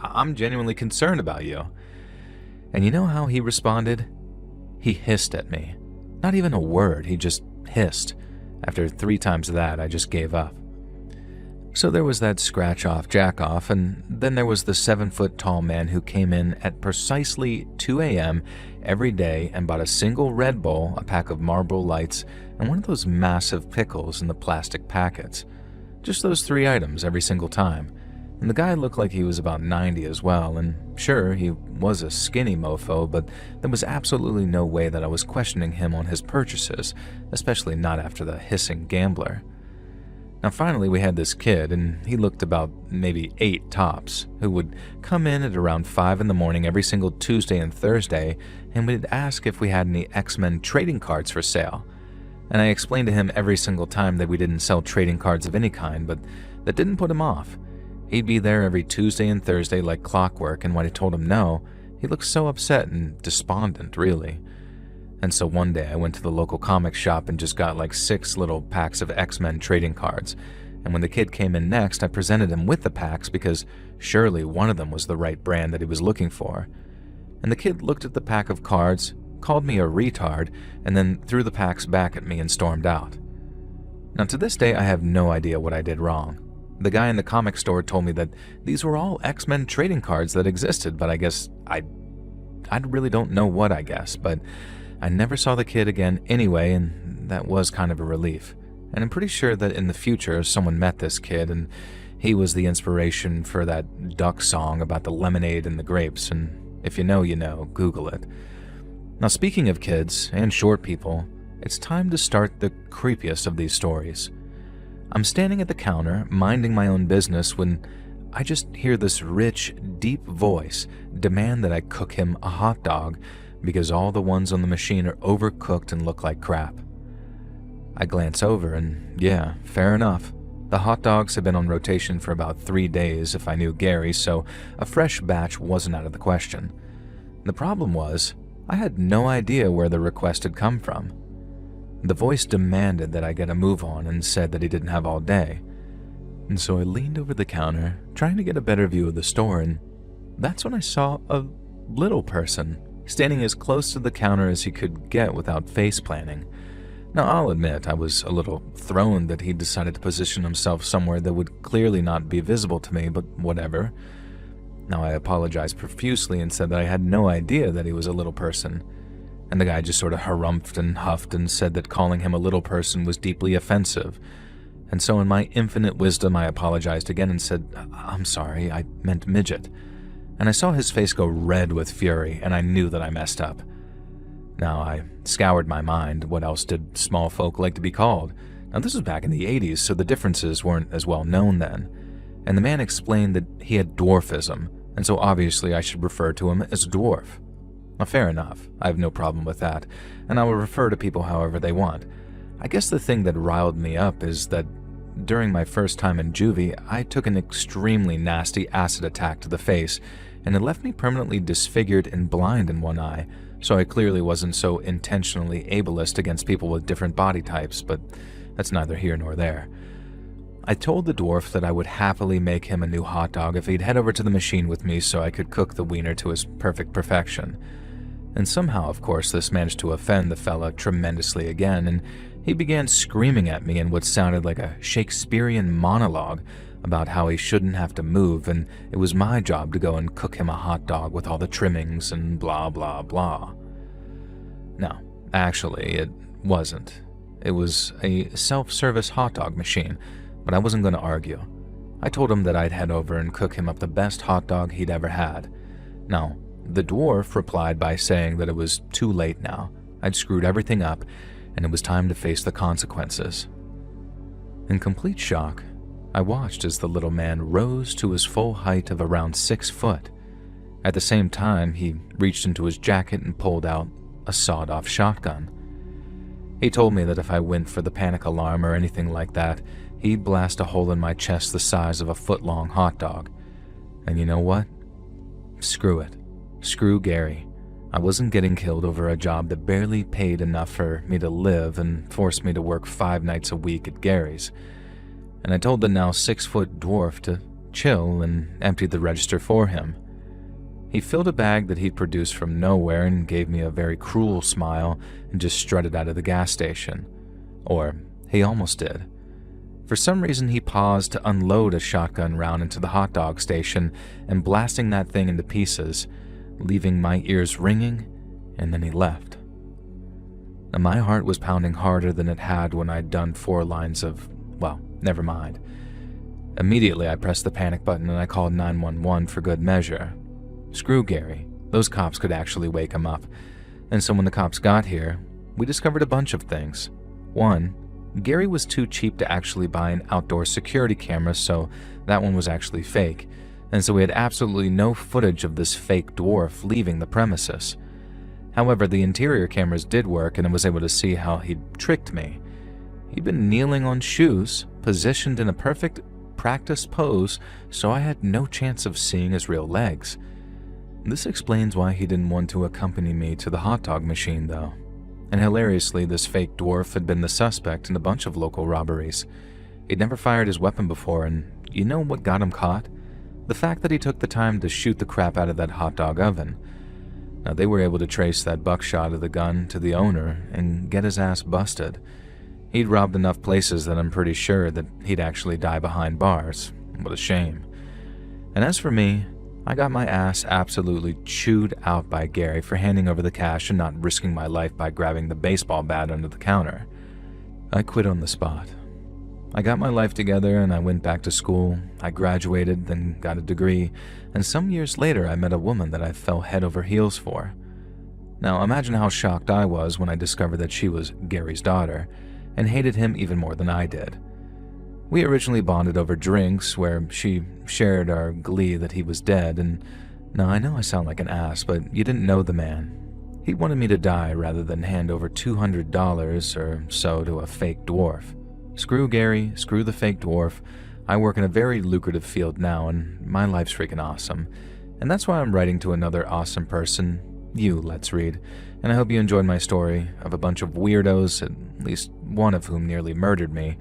I'm genuinely concerned about you." And you know how he responded? He hissed at me. Not even a word, he just hissed. After 3 times that, I just gave up. So there was that scratch-off jack-off, and then there was the 7-foot-tall man who came in at precisely 2 a.m. every day and bought a single Red Bull, a pack of Marlboro Lights, and one of those massive pickles in the plastic packets. Just those 3 items every single time. And the guy looked like he was about 90 as well, and sure, he was a skinny mofo, but there was absolutely no way that I was questioning him on his purchases, especially not after the hissing gambler. Now finally we had this kid, and he looked about maybe 8 tops, who would come in at around 5 in the morning every single Tuesday and Thursday, and would ask if we had any X-Men trading cards for sale. And I explained to him every single time that we didn't sell trading cards of any kind, but that didn't put him off. He'd be there every Tuesday and Thursday like clockwork, and when I told him no, he looked so upset and despondent, really. And so one day I went to the local comic shop and just got like 6 little packs of X-Men trading cards, and when the kid came in next, I presented him with the packs because surely one of them was the right brand that he was looking for. And the kid looked at the pack of cards, called me a retard, and then threw the packs back at me and stormed out. Now to this day I have no idea what I did wrong. The guy in the comic store told me that these were all X-Men trading cards that existed, but I guess I really don't know what I guess, but I never saw the kid again anyway, and that was kind of a relief. And I'm pretty sure that in the future someone met this kid, and he was the inspiration for that duck song about the lemonade and the grapes, and if you know, you know, Google it. Now speaking of kids and short people, it's time to start the creepiest of these stories. I'm standing at the counter, minding my own business, when I just hear this rich, deep voice demand that I cook him a hot dog because all the ones on the machine are overcooked and look like crap. I glance over and yeah, fair enough. The hot dogs had been on rotation for about 3 days if I knew Gary, so a fresh batch wasn't out of the question. The problem was, I had no idea where the request had come from. The voice demanded that I get a move on and said that he didn't have all day. And so I leaned over the counter, trying to get a better view of the store, and that's when I saw a little person standing as close to the counter as he could get without face planting. Now I'll admit I was a little thrown that he decided to position himself somewhere that would clearly not be visible to me, but whatever. Now I apologized profusely and said that I had no idea that he was a little person. And the guy just sort of harumphed and huffed and said that calling him a little person was deeply offensive. And so in my infinite wisdom, I apologized again and said, "I'm sorry, I meant midget." And I saw his face go red with fury, and I knew that I messed up. Now I scoured my mind. What else did small folk like to be called? Now this was back in the 80s, so the differences weren't as well known then. And the man explained that he had dwarfism, and so obviously I should refer to him as a dwarf. Now, fair enough, I have no problem with that, and I will refer to people however they want. I guess the thing that riled me up is that during my first time in juvie, I took an extremely nasty acid attack to the face, and it left me permanently disfigured and blind in one eye, so I clearly wasn't so intentionally ableist against people with different body types, but that's neither here nor there. I told the dwarf that I would happily make him a new hot dog if he'd head over to the machine with me so I could cook the wiener to his perfect perfection. And somehow, of course, this managed to offend the fella tremendously again, and he began screaming at me in what sounded like a Shakespearean monologue about how he shouldn't have to move, and it was my job to go and cook him a hot dog with all the trimmings and blah blah blah. No, actually, it wasn't. It was a self-service hot dog machine, but I wasn't going to argue. I told him that I'd head over and cook him up the best hot dog he'd ever had. Now, The dwarf replied by saying that it was too late now. I'd screwed everything up, and it was time to face the consequences. In complete shock, I watched as the little man rose to his full height of around 6 foot. At the same time, he reached into his jacket and pulled out a sawed-off shotgun. He told me that if I went for the panic alarm or anything like that, he'd blast a hole in my chest the size of a foot-long hot dog. And you know what? Screw it. Screw Gary. I wasn't getting killed over a job that barely paid enough for me to live and forced me to work 5 nights a week at Gary's. And I told the now 6-foot dwarf to chill and emptied the register for him. He filled a bag that he'd produced from nowhere and gave me a very cruel smile and just strutted out of the gas station. Or he almost did. For some reason, he paused to unload a shotgun round into the hot dog station and blasting that thing into pieces, leaving my ears ringing, and then he left. Now, my heart was pounding harder than it had when I'd done 4 lines of, well, never mind. Immediately, I pressed the panic button and I called 911 for good measure. Screw Gary. Those cops could actually wake him up. And so when the cops got here, we discovered a bunch of things. 1, Gary was too cheap to actually buy an outdoor security camera, so that one was actually fake. And so we had absolutely no footage of this fake dwarf leaving the premises. However, the interior cameras did work and I was able to see how he'd tricked me. He'd been kneeling on shoes, positioned in a perfect practice pose, so I had no chance of seeing his real legs. This explains why he didn't want to accompany me to the hot dog machine, though. And hilariously, this fake dwarf had been the suspect in a bunch of local robberies. He'd never fired his weapon before, and you know what got him caught? The fact that he took the time to shoot the crap out of that hot dog oven. Now, they were able to trace that buckshot of the gun to the owner and get his ass busted. He'd robbed enough places that I'm pretty sure that he'd actually die behind bars. What a shame. And as for me, I got my ass absolutely chewed out by Gary for handing over the cash and not risking my life by grabbing the baseball bat under the counter. I quit on the spot. I got my life together and I went back to school. I graduated, then got a degree, and some years later I met a woman that I fell head over heels for. Now imagine how shocked I was when I discovered that she was Gary's daughter, and hated him even more than I did. We originally bonded over drinks, where she shared our glee that he was dead, and now I know I sound like an ass, but you didn't know the man. He wanted me to die rather than hand over $200 or so to a fake dwarf. Screw Gary, screw the fake dwarf. I work in a very lucrative field now, and my life's freaking awesome. And that's why I'm writing to another awesome person, you, Let's Read, and I hope you enjoyed my story of a bunch of weirdos, at least one of whom nearly murdered me.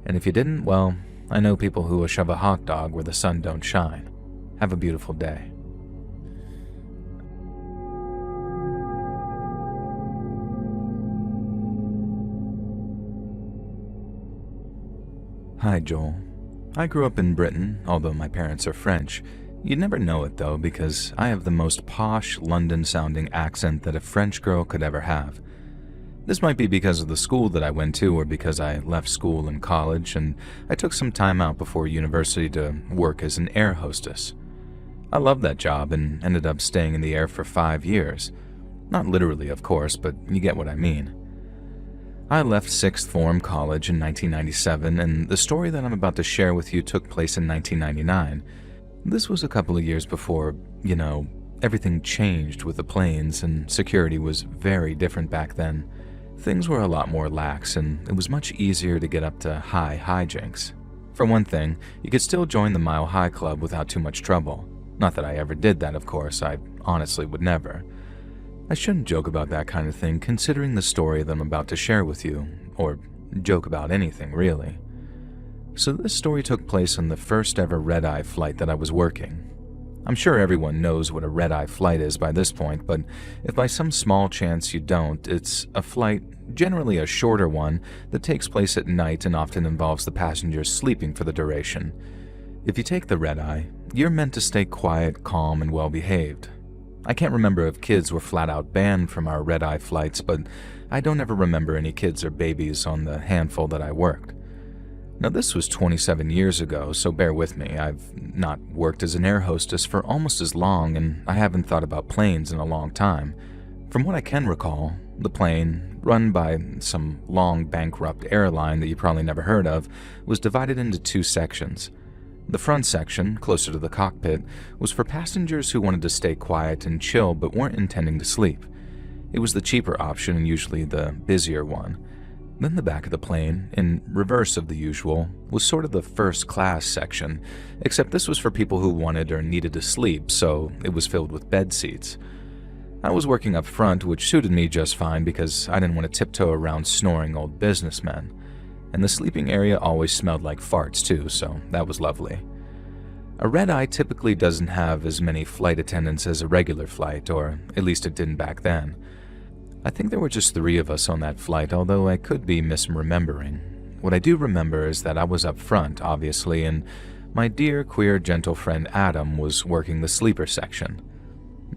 And if you didn't, well, I know people who will shove a hot dog where the sun don't shine. Have a beautiful day. Hi, Joel. I grew up in Britain, although my parents are French. You'd never know it, though, because I have the most posh, London-sounding accent that a French girl could ever have. This might be because of the school that I went to, or because I left school in college, and I took some time out before university to work as an air hostess. I loved that job and ended up staying in the air for 5 years. Not literally, of course, but you get what I mean. I left sixth form college in 1997, and the story that I'm about to share with you took place in 1999. This was a couple of years before, everything changed with the planes, and security was very different back then. Things were a lot more lax, and it was much easier to get up to high hijinks. For one thing, you could still join the Mile High Club without too much trouble. Not that I ever did that, of course. I honestly would never. I shouldn't joke about that kind of thing, considering the story that I'm about to share with you, or joke about anything, really. So this story took place on the first ever red-eye flight that I was working. I'm sure everyone knows what a red-eye flight is by this point, but if by some small chance you don't, it's a flight, generally a shorter one, that takes place at night and often involves the passengers sleeping for the duration. If you take the red-eye, you're meant to stay quiet, calm, and well-behaved. I can't remember if kids were flat-out banned from our red-eye flights, but I don't ever remember any kids or babies on the handful that I worked. Now, this was 27 years ago, so bear with me. I've not worked as an air hostess for almost as long, and I haven't thought about planes in a long time. From what I can recall, the plane, run by some long bankrupt airline that you probably never heard of, was divided into two sections. The front section, closer to the cockpit, was for passengers who wanted to stay quiet and chill but weren't intending to sleep. It was the cheaper option and usually the busier one. Then the back of the plane, in reverse of the usual, was sort of the first class section, except this was for people who wanted or needed to sleep, so it was filled with bed seats. I was working up front, which suited me just fine because I didn't want to tiptoe around snoring old businessmen. And the sleeping area always smelled like farts too, so that was lovely. A red-eye typically doesn't have as many flight attendants as a regular flight, or at least it didn't back then. I think there were just 3 of us on that flight, although I could be misremembering. What I do remember is that I was up front, obviously, and my dear, queer, gentle friend Adam was working the sleeper section.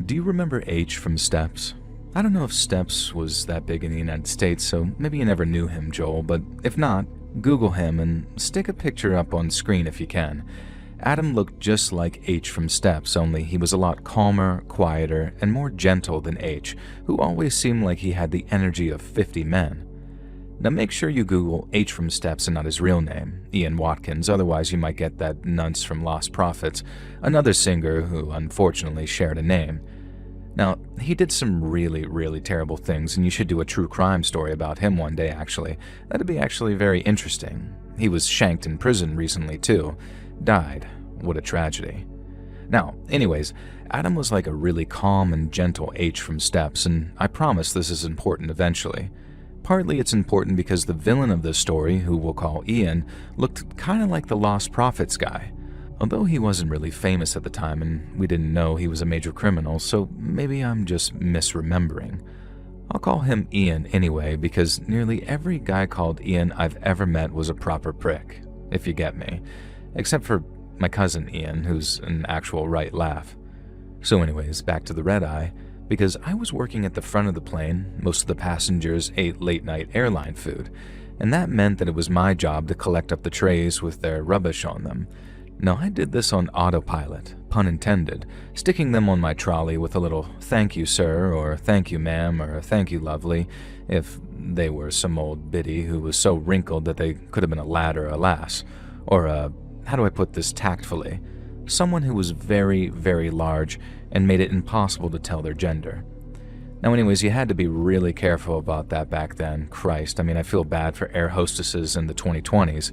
Do you remember H from Steps? I don't know if Steps was that big in the United States, so maybe you never knew him, Joel, but if not, Google him and stick a picture up on screen if you can. Adam looked just like H from Steps, only he was a lot calmer, quieter, and more gentle than H, who always seemed like he had the energy of 50 men. Now make sure you Google H from Steps and not his real name, Ian Watkins, otherwise you might get that nunce from Lost Prophets, another singer who unfortunately shared a name. Now, he did some really terrible things, and you should do a true crime story about him one day, actually. That'd be actually very interesting. He was shanked in prison recently, too. Died. What a tragedy. Now, anyways, Adam was like a really calm and gentle H from Steps, and I promise this is important eventually. Partly it's important because the villain of this story, who we'll call Ian, looked kind of like the Lost Prophets guy. Although he wasn't really famous at the time and we didn't know he was a major criminal, so maybe I'm just misremembering. I'll call him Ian anyway because nearly every guy called Ian I've ever met was a proper prick, if you get me. Except for my cousin Ian, who's an actual right laugh. So anyways, back to the red-eye. Because I was working at the front of the plane, most of the passengers ate late-night airline food, and that meant that it was my job to collect up the trays with their rubbish on them. Now, I did this on autopilot, pun intended, sticking them on my trolley with a little "thank you, sir," or "thank you, ma'am," or "thank you, lovely," if they were some old biddy who was so wrinkled that they could have been a lad or a lass, or how do I put this tactfully? Someone who was very large and made it impossible to tell their gender. Now anyways, you had to be really careful about that back then. Christ, I mean, I feel bad for air hostesses in the 2020s,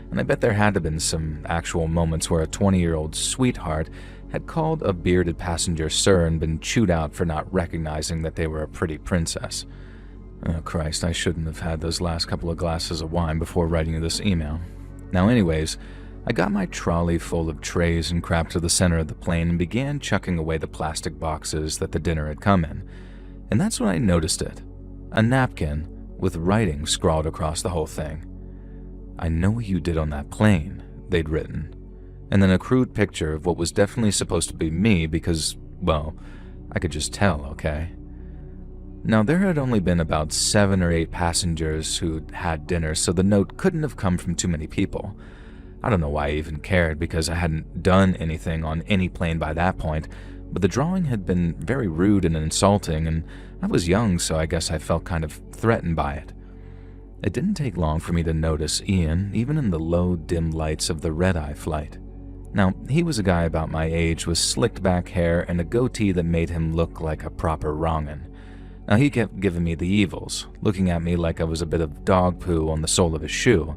and I bet there had to have been some actual moments where a 20-year-old sweetheart had called a bearded passenger sir and been chewed out for not recognizing that they were a pretty princess. Oh Christ, I shouldn't have had those last couple of glasses of wine before writing you this email. Now anyways, I got my trolley full of trays and crap to the center of the plane and began chucking away the plastic boxes that the dinner had come in. And that's when I noticed it. A napkin with writing scrawled across the whole thing. "I know what you did on that plane," they'd written. And then a crude picture of what was definitely supposed to be me because, well, I could just tell, okay? Now, there had only been about 7 or 8 passengers who'd had dinner, so the note couldn't have come from too many people. I don't know why I even cared because I hadn't done anything on any plane by that point, but the drawing had been very rude and insulting, and I was young, so I guess I felt kind of threatened by it. It didn't take long for me to notice Ian, even in the low, dim lights of the red-eye flight. Now, he was a guy about my age with slicked back hair and a goatee that made him look like a proper wrong'un. Now, he kept giving me the evils, looking at me like I was a bit of dog poo on the sole of his shoe,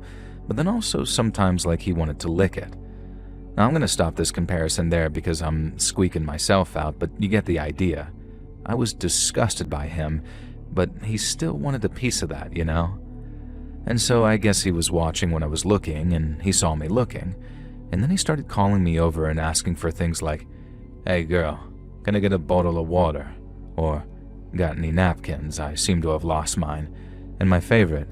but then also sometimes like he wanted to lick it. Now, I'm going to stop this comparison there because I'm squeaking myself out, but you get the idea. I was disgusted by him, but he still wanted a piece of that, you know? And so I guess he was watching when I was looking, and he saw me looking, and then he started calling me over and asking for things like, "Hey girl, can I get a bottle of water?" Or, "Got any napkins? I seem to have lost mine." And my favorite,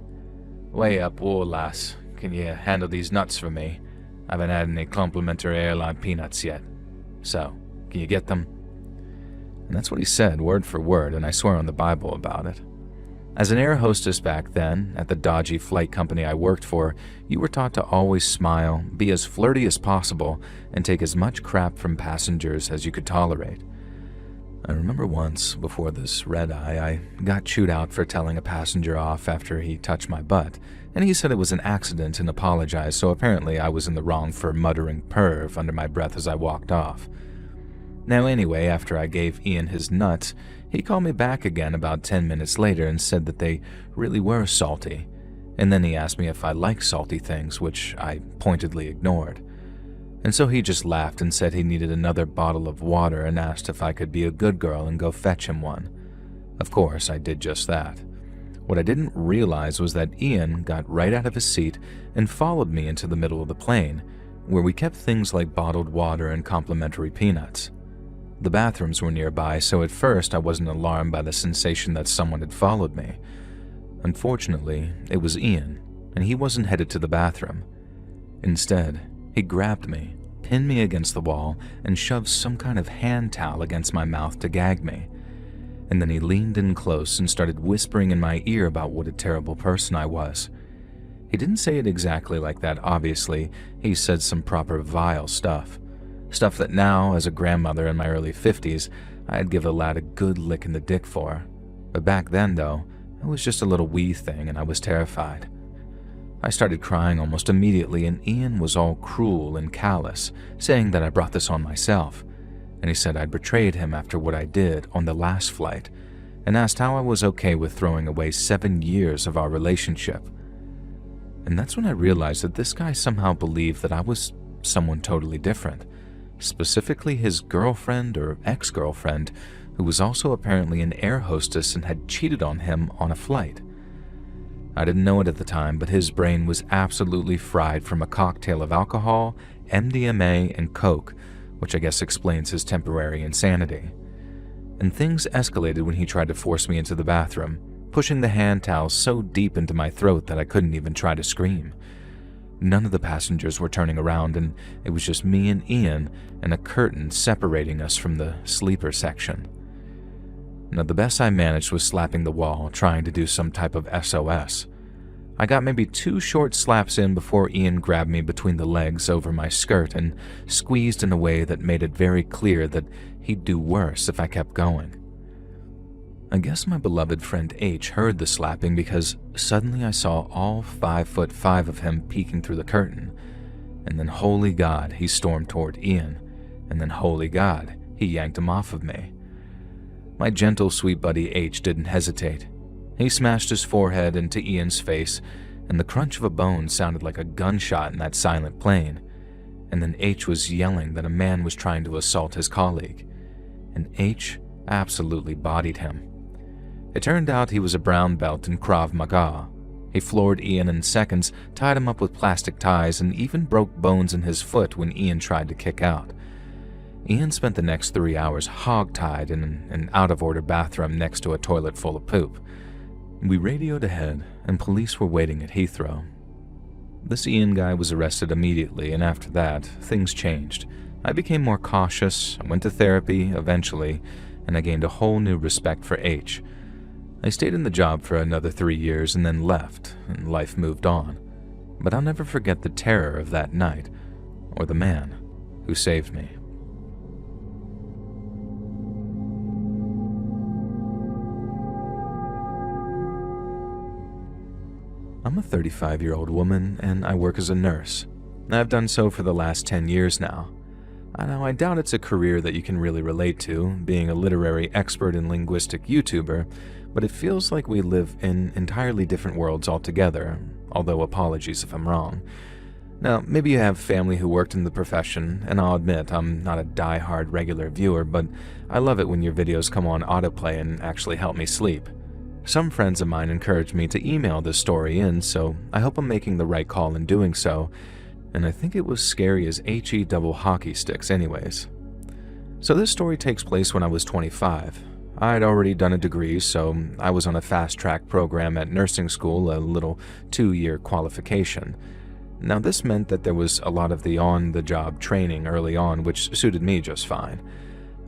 "Way up, whoa lass. Can you handle these nuts for me? I haven't had any complimentary airline peanuts yet. So, can you get them?" And that's what he said, word for word, and I swear on the Bible about it. As an air hostess back then, at the dodgy flight company I worked for, you were taught to always smile, be as flirty as possible, and take as much crap from passengers as you could tolerate. I remember once, before this red eye, I got chewed out for telling a passenger off after he touched my butt, and he said it was an accident and apologized, so apparently I was in the wrong for muttering perv under my breath as I walked off. Now anyway, after I gave Ian his nuts, he called me back again about 10 minutes later and said that they really were salty, and then he asked me if I like salty things, which I pointedly ignored. And so he just laughed and said he needed another bottle of water and asked if I could be a good girl and go fetch him one. Of course, I did just that. What I didn't realize was that Ian got right out of his seat and followed me into the middle of the plane, where we kept things like bottled water and complimentary peanuts. The bathrooms were nearby, so at first I wasn't alarmed by the sensation that someone had followed me. Unfortunately, it was Ian, and he wasn't headed to the bathroom. Instead, he grabbed me, pinned me against the wall, and shoved some kind of hand towel against my mouth to gag me. And then he leaned in close and started whispering in my ear about what a terrible person I was. He didn't say it exactly like that, obviously. He said some proper vile stuff. Stuff that now, as a grandmother in my early 50s, I'd give a lad a good lick in the dick for. But back then, though, I was just a little wee thing and I was terrified. I started crying almost immediately, and Ian was all cruel and callous, saying that I brought this on myself, and he said I'd betrayed him after what I did on the last flight, and asked how I was okay with throwing away 7 years of our relationship. And that's when I realized that this guy somehow believed that I was someone totally different, specifically his girlfriend or ex-girlfriend, who was also apparently an air hostess and had cheated on him on a flight. I didn't know it at the time, but his brain was absolutely fried from a cocktail of alcohol, MDMA, and coke, which I guess explains his temporary insanity. And things escalated when he tried to force me into the bathroom, pushing the hand towel so deep into my throat that I couldn't even try to scream. None of the passengers were turning around, and it was just me and Ian and a curtain separating us from the sleeper section. Now, the best I managed was slapping the wall, trying to do some type of SOS. I got maybe 2 short slaps in before Ian grabbed me between the legs over my skirt and squeezed in a way that made it very clear that he'd do worse if I kept going. I guess my beloved friend H heard the slapping because suddenly I saw all 5'5" of him peeking through the curtain, and then holy God, he stormed toward Ian, and then holy God, he yanked him off of me. My gentle, sweet buddy H didn't hesitate. He smashed his forehead into Ian's face, and the crunch of a bone sounded like a gunshot in that silent plane. And then H was yelling that a man was trying to assault his colleague, and H absolutely bodied him. It turned out he was a brown belt in Krav Maga. He floored Ian in seconds, tied him up with plastic ties, and even broke bones in his foot when Ian tried to kick out. Ian spent the next 3 hours hog-tied in an out-of-order bathroom next to a toilet full of poop. We radioed ahead, and police were waiting at Heathrow. This Ian guy was arrested immediately, and after that, things changed. I became more cautious, I went to therapy eventually, and I gained a whole new respect for H. I stayed in the job for another 3 years and then left, and life moved on. But I'll never forget the terror of that night, or the man who saved me. I'm a 35-year-old woman, and I work as a nurse. I've done so for the last 10 years now. I doubt it's a career that you can really relate to, being a literary expert and linguistic YouTuber, but it feels like we live in entirely different worlds altogether, although apologies if I'm wrong. Now, maybe you have family who worked in the profession, and I'll admit I'm not a die-hard regular viewer, but I love it when your videos come on autoplay and actually help me sleep. Some friends of mine encouraged me to email this story in, so I hope I'm making the right call in doing so, and I think it was scary as HE double hockey sticks anyways. So this story takes place when I was 25. I'd already done a degree, so I was on a fast-track program at nursing school, a little 2-year qualification. Now this meant that there was a lot of the on-the-job training early on, which suited me just fine.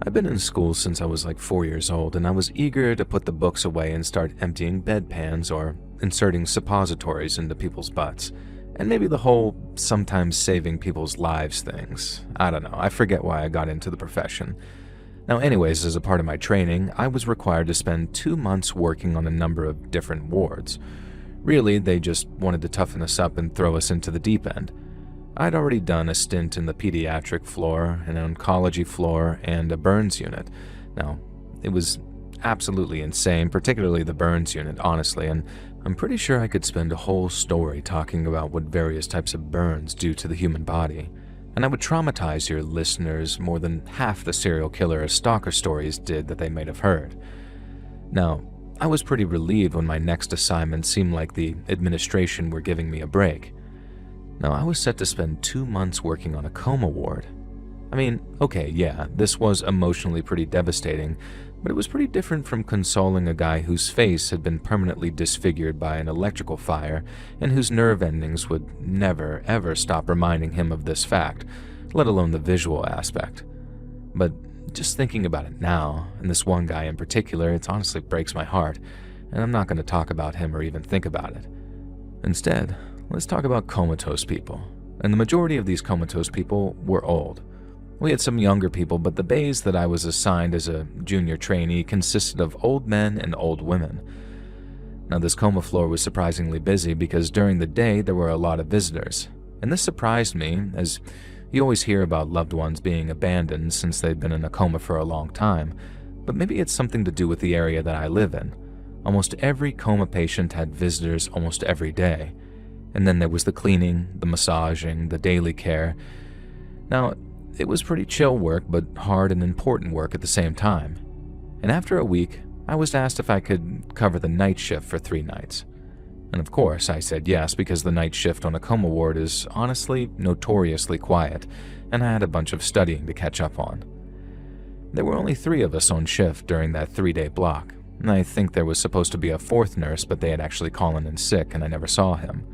I've been in school since I was like 4 years old, and I was eager to put the books away and start emptying bedpans or inserting suppositories into people's butts. And maybe the whole sometimes saving people's lives things. I don't know, I forget why I got into the profession. Now anyways, as a part of my training, I was required to spend 2 months working on a number of different wards. Really, they just wanted to toughen us up and throw us into the deep end. I'd already done a stint in the pediatric floor, an oncology floor, and a burns unit. Now, it was absolutely insane, particularly the burns unit, honestly, and I'm pretty sure I could spend a whole story talking about what various types of burns do to the human body. And I would traumatize your listeners more than half the serial killer or stalker stories did that they might have heard. Now, I was pretty relieved when my next assignment seemed like the administration were giving me a break. Now, I was set to spend 2 months working on a coma ward. I mean, okay, yeah, this was emotionally pretty devastating, but it was pretty different from consoling a guy whose face had been permanently disfigured by an electrical fire and whose nerve endings would never, ever stop reminding him of this fact, let alone the visual aspect. But just thinking about it now, and this one guy in particular, it honestly breaks my heart, and I'm not going to talk about him or even think about it. Instead, let's talk about comatose people, and the majority of these comatose people were old. We had some younger people, but the bays that I was assigned as a junior trainee consisted of old men and old women. Now, this coma floor was surprisingly busy because during the day there were a lot of visitors, and this surprised me, as you always hear about loved ones being abandoned since they've been in a coma for a long time, but maybe it's something to do with the area that I live in. Almost every coma patient had visitors almost every day. And then there was the cleaning, the massaging, the daily care. Now, it was pretty chill work, but hard and important work at the same time. And after a week, I was asked if I could cover the night shift for 3 nights. And of course, I said yes, because the night shift on a coma ward is honestly notoriously quiet, and I had a bunch of studying to catch up on. There were only 3 of us on shift during that 3-day block. And I think there was supposed to be a 4th nurse, but they had actually called in sick, and I never saw him.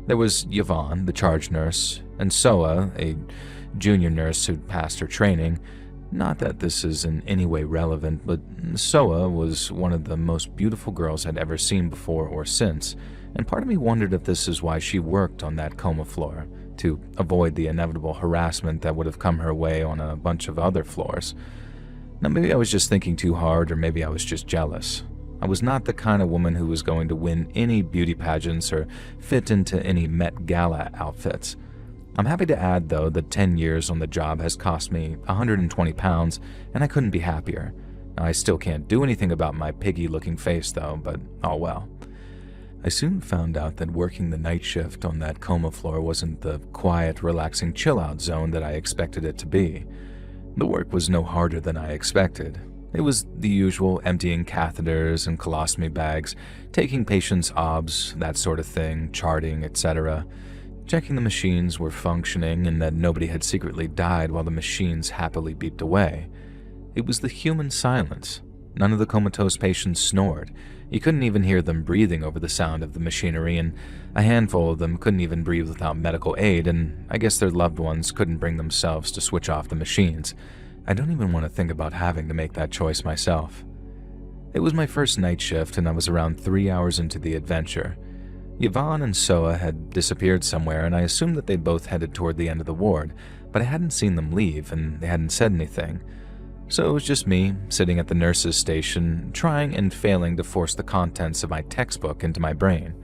There was Yvonne, the charge nurse, and Soa, a junior nurse who'd passed her training. Not that this is in any way relevant, but Soa was one of the most beautiful girls I'd ever seen before or since, and part of me wondered if this is why she worked on that coma floor, to avoid the inevitable harassment that would have come her way on a bunch of other floors. Now, maybe I was just thinking too hard, or maybe I was just jealous. I was not the kind of woman who was going to win any beauty pageants or fit into any Met Gala outfits. I'm happy to add, though, that 10 years on the job has cost me 120 pounds, and I couldn't be happier. Now, I still can't do anything about my piggy-looking face, though, but oh well. I soon found out that working the night shift on that coma floor wasn't the quiet, relaxing chill-out zone that I expected it to be. The work was no harder than I expected. It was the usual emptying catheters and colostomy bags, taking patients' obs, that sort of thing, charting, etc., checking the machines were functioning and that nobody had secretly died while the machines happily beeped away. It was the human silence. None of the comatose patients snored. You couldn't even hear them breathing over the sound of the machinery, and a handful of them couldn't even breathe without medical aid, and I guess their loved ones couldn't bring themselves to switch off the machines. I don't even want to think about having to make that choice myself. It was my first night shift, and I was around 3 hours into the adventure. Yvonne and Soa had disappeared somewhere, and I assumed that they'd both headed toward the end of the ward, but I hadn't seen them leave, and they hadn't said anything. So it was just me, sitting at the nurse's station, trying and failing to force the contents of my textbook into my brain.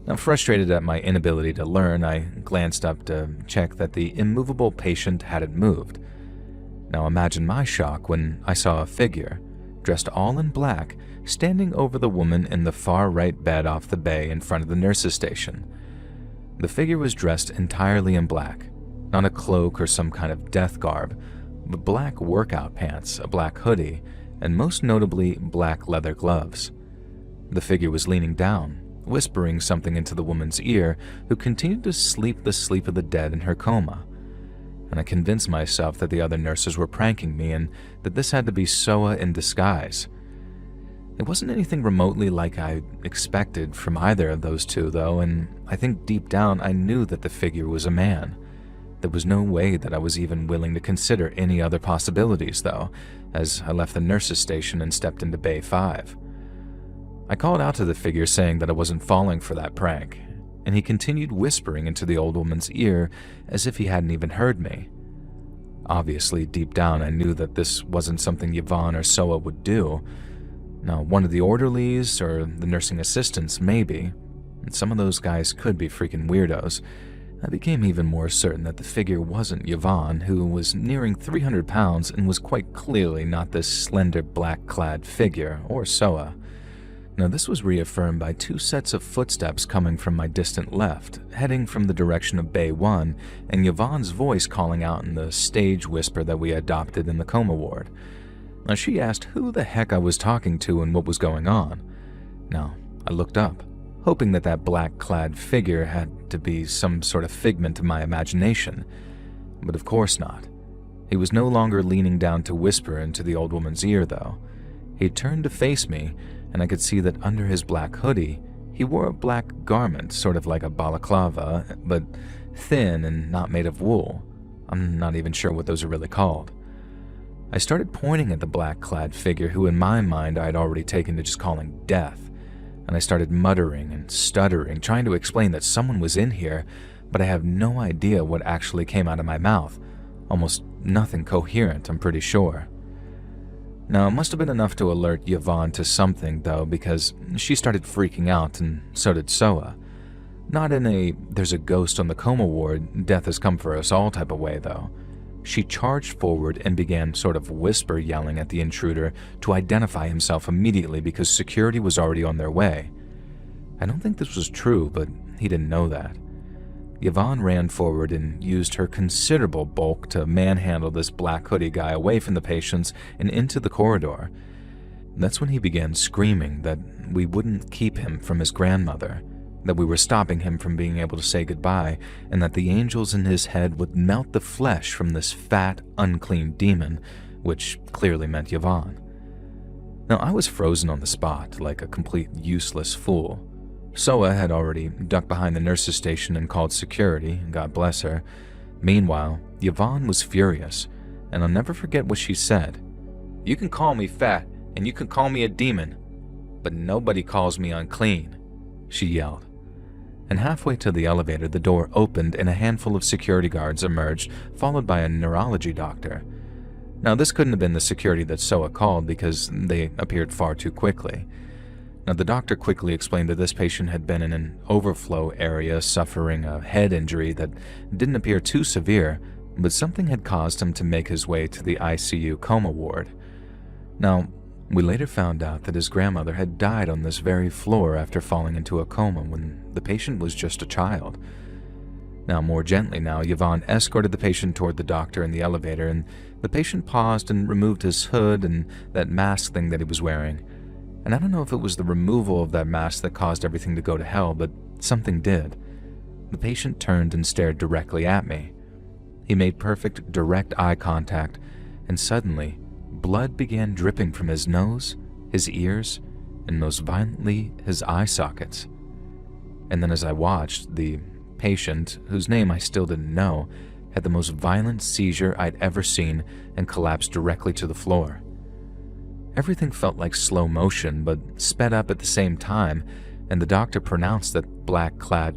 Now, frustrated at my inability to learn, I glanced up to check that the immovable patient hadn't moved. Now imagine my shock when I saw a figure, dressed all in black, standing over the woman in the far right bed off the bay in front of the nurse's station. The figure was dressed entirely in black, not a cloak or some kind of death garb, but black workout pants, a black hoodie, and most notably black leather gloves. The figure was leaning down, whispering something into the woman's ear, who continued to sleep the sleep of the dead in her coma. And I convinced myself that the other nurses were pranking me and that this had to be Soa in disguise. It wasn't anything remotely like I expected from either of those two, though, and I think deep down I knew that the figure was a man. There was no way that I was even willing to consider any other possibilities, though, as I left the nurse's station and stepped into Bay 5. I called out to the figure saying that I wasn't falling for that prank, and he continued whispering into the old woman's ear as if he hadn't even heard me. Obviously, deep down, I knew that this wasn't something Yvonne or Soa would do. Now, one of the orderlies or the nursing assistants, maybe, and some of those guys could be freaking weirdos. I became even more certain that the figure wasn't Yvonne, who was nearing 300 pounds and was quite clearly not this slender black-clad figure, or Soa. Now, this was reaffirmed by 2 sets of footsteps coming from my distant left, heading from the direction of Bay 1, and Yvonne's voice calling out in the stage whisper that we adopted in the coma ward. Now, she asked who the heck I was talking to and what was going on. Now, I looked up, hoping that that black-clad figure had to be some sort of figment of my imagination. But of course not. He was no longer leaning down to whisper into the old woman's ear, though. He turned to face me, and I could see that under his black hoodie, he wore a black garment, sort of like a balaclava, but thin and not made of wool. I'm not even sure what those are really called. I started pointing at the black-clad figure who in my mind I had already taken to just calling death, and I started muttering and stuttering, trying to explain that someone was in here, but I have no idea what actually came out of my mouth. Almost nothing coherent, I'm pretty sure. Now, it must have been enough to alert Yvonne to something, though, because she started freaking out, and so did Soa. Not in a "there's a ghost on the coma ward, death has come for us all" type of way, though. She charged forward and began sort of whisper yelling at the intruder to identify himself immediately because security was already on their way. I don't think this was true, but he didn't know that. Yvonne ran forward and used her considerable bulk to manhandle this black hoodie guy away from the patients and into the corridor. That's when he began screaming that we wouldn't keep him from his grandmother, that we were stopping him from being able to say goodbye, and that the angels in his head would melt the flesh from this fat, unclean demon, which clearly meant Yvonne. Now, I was frozen on the spot like a complete useless fool. Soa had already ducked behind the nurse's station and called security, God bless her. Meanwhile, Yvonne was furious, and I'll never forget what she said. "You can call me fat, and you can call me a demon, but nobody calls me unclean," she yelled. And halfway to the elevator, the door opened and a handful of security guards emerged, followed by a neurology doctor. Now, this couldn't have been the security that Soa called because they appeared far too quickly. Now, the doctor quickly explained that this patient had been in an overflow area suffering a head injury that didn't appear too severe, but something had caused him to make his way to the ICU coma ward. Now, we later found out that his grandmother had died on this very floor after falling into a coma when the patient was just a child. Now, more gently now, Yvonne escorted the patient toward the doctor in the elevator, and the patient paused and removed his hood and that mask thing that he was wearing. And I don't know if it was the removal of that mask that caused everything to go to hell, but something did. The patient turned and stared directly at me. He made perfect, direct eye contact, and suddenly, blood began dripping from his nose, his ears, and most violently, his eye sockets. And then as I watched, the patient, whose name I still didn't know, had the most violent seizure I'd ever seen and collapsed directly to the floor. Everything felt like slow motion, but sped up at the same time, and the doctor pronounced that black-clad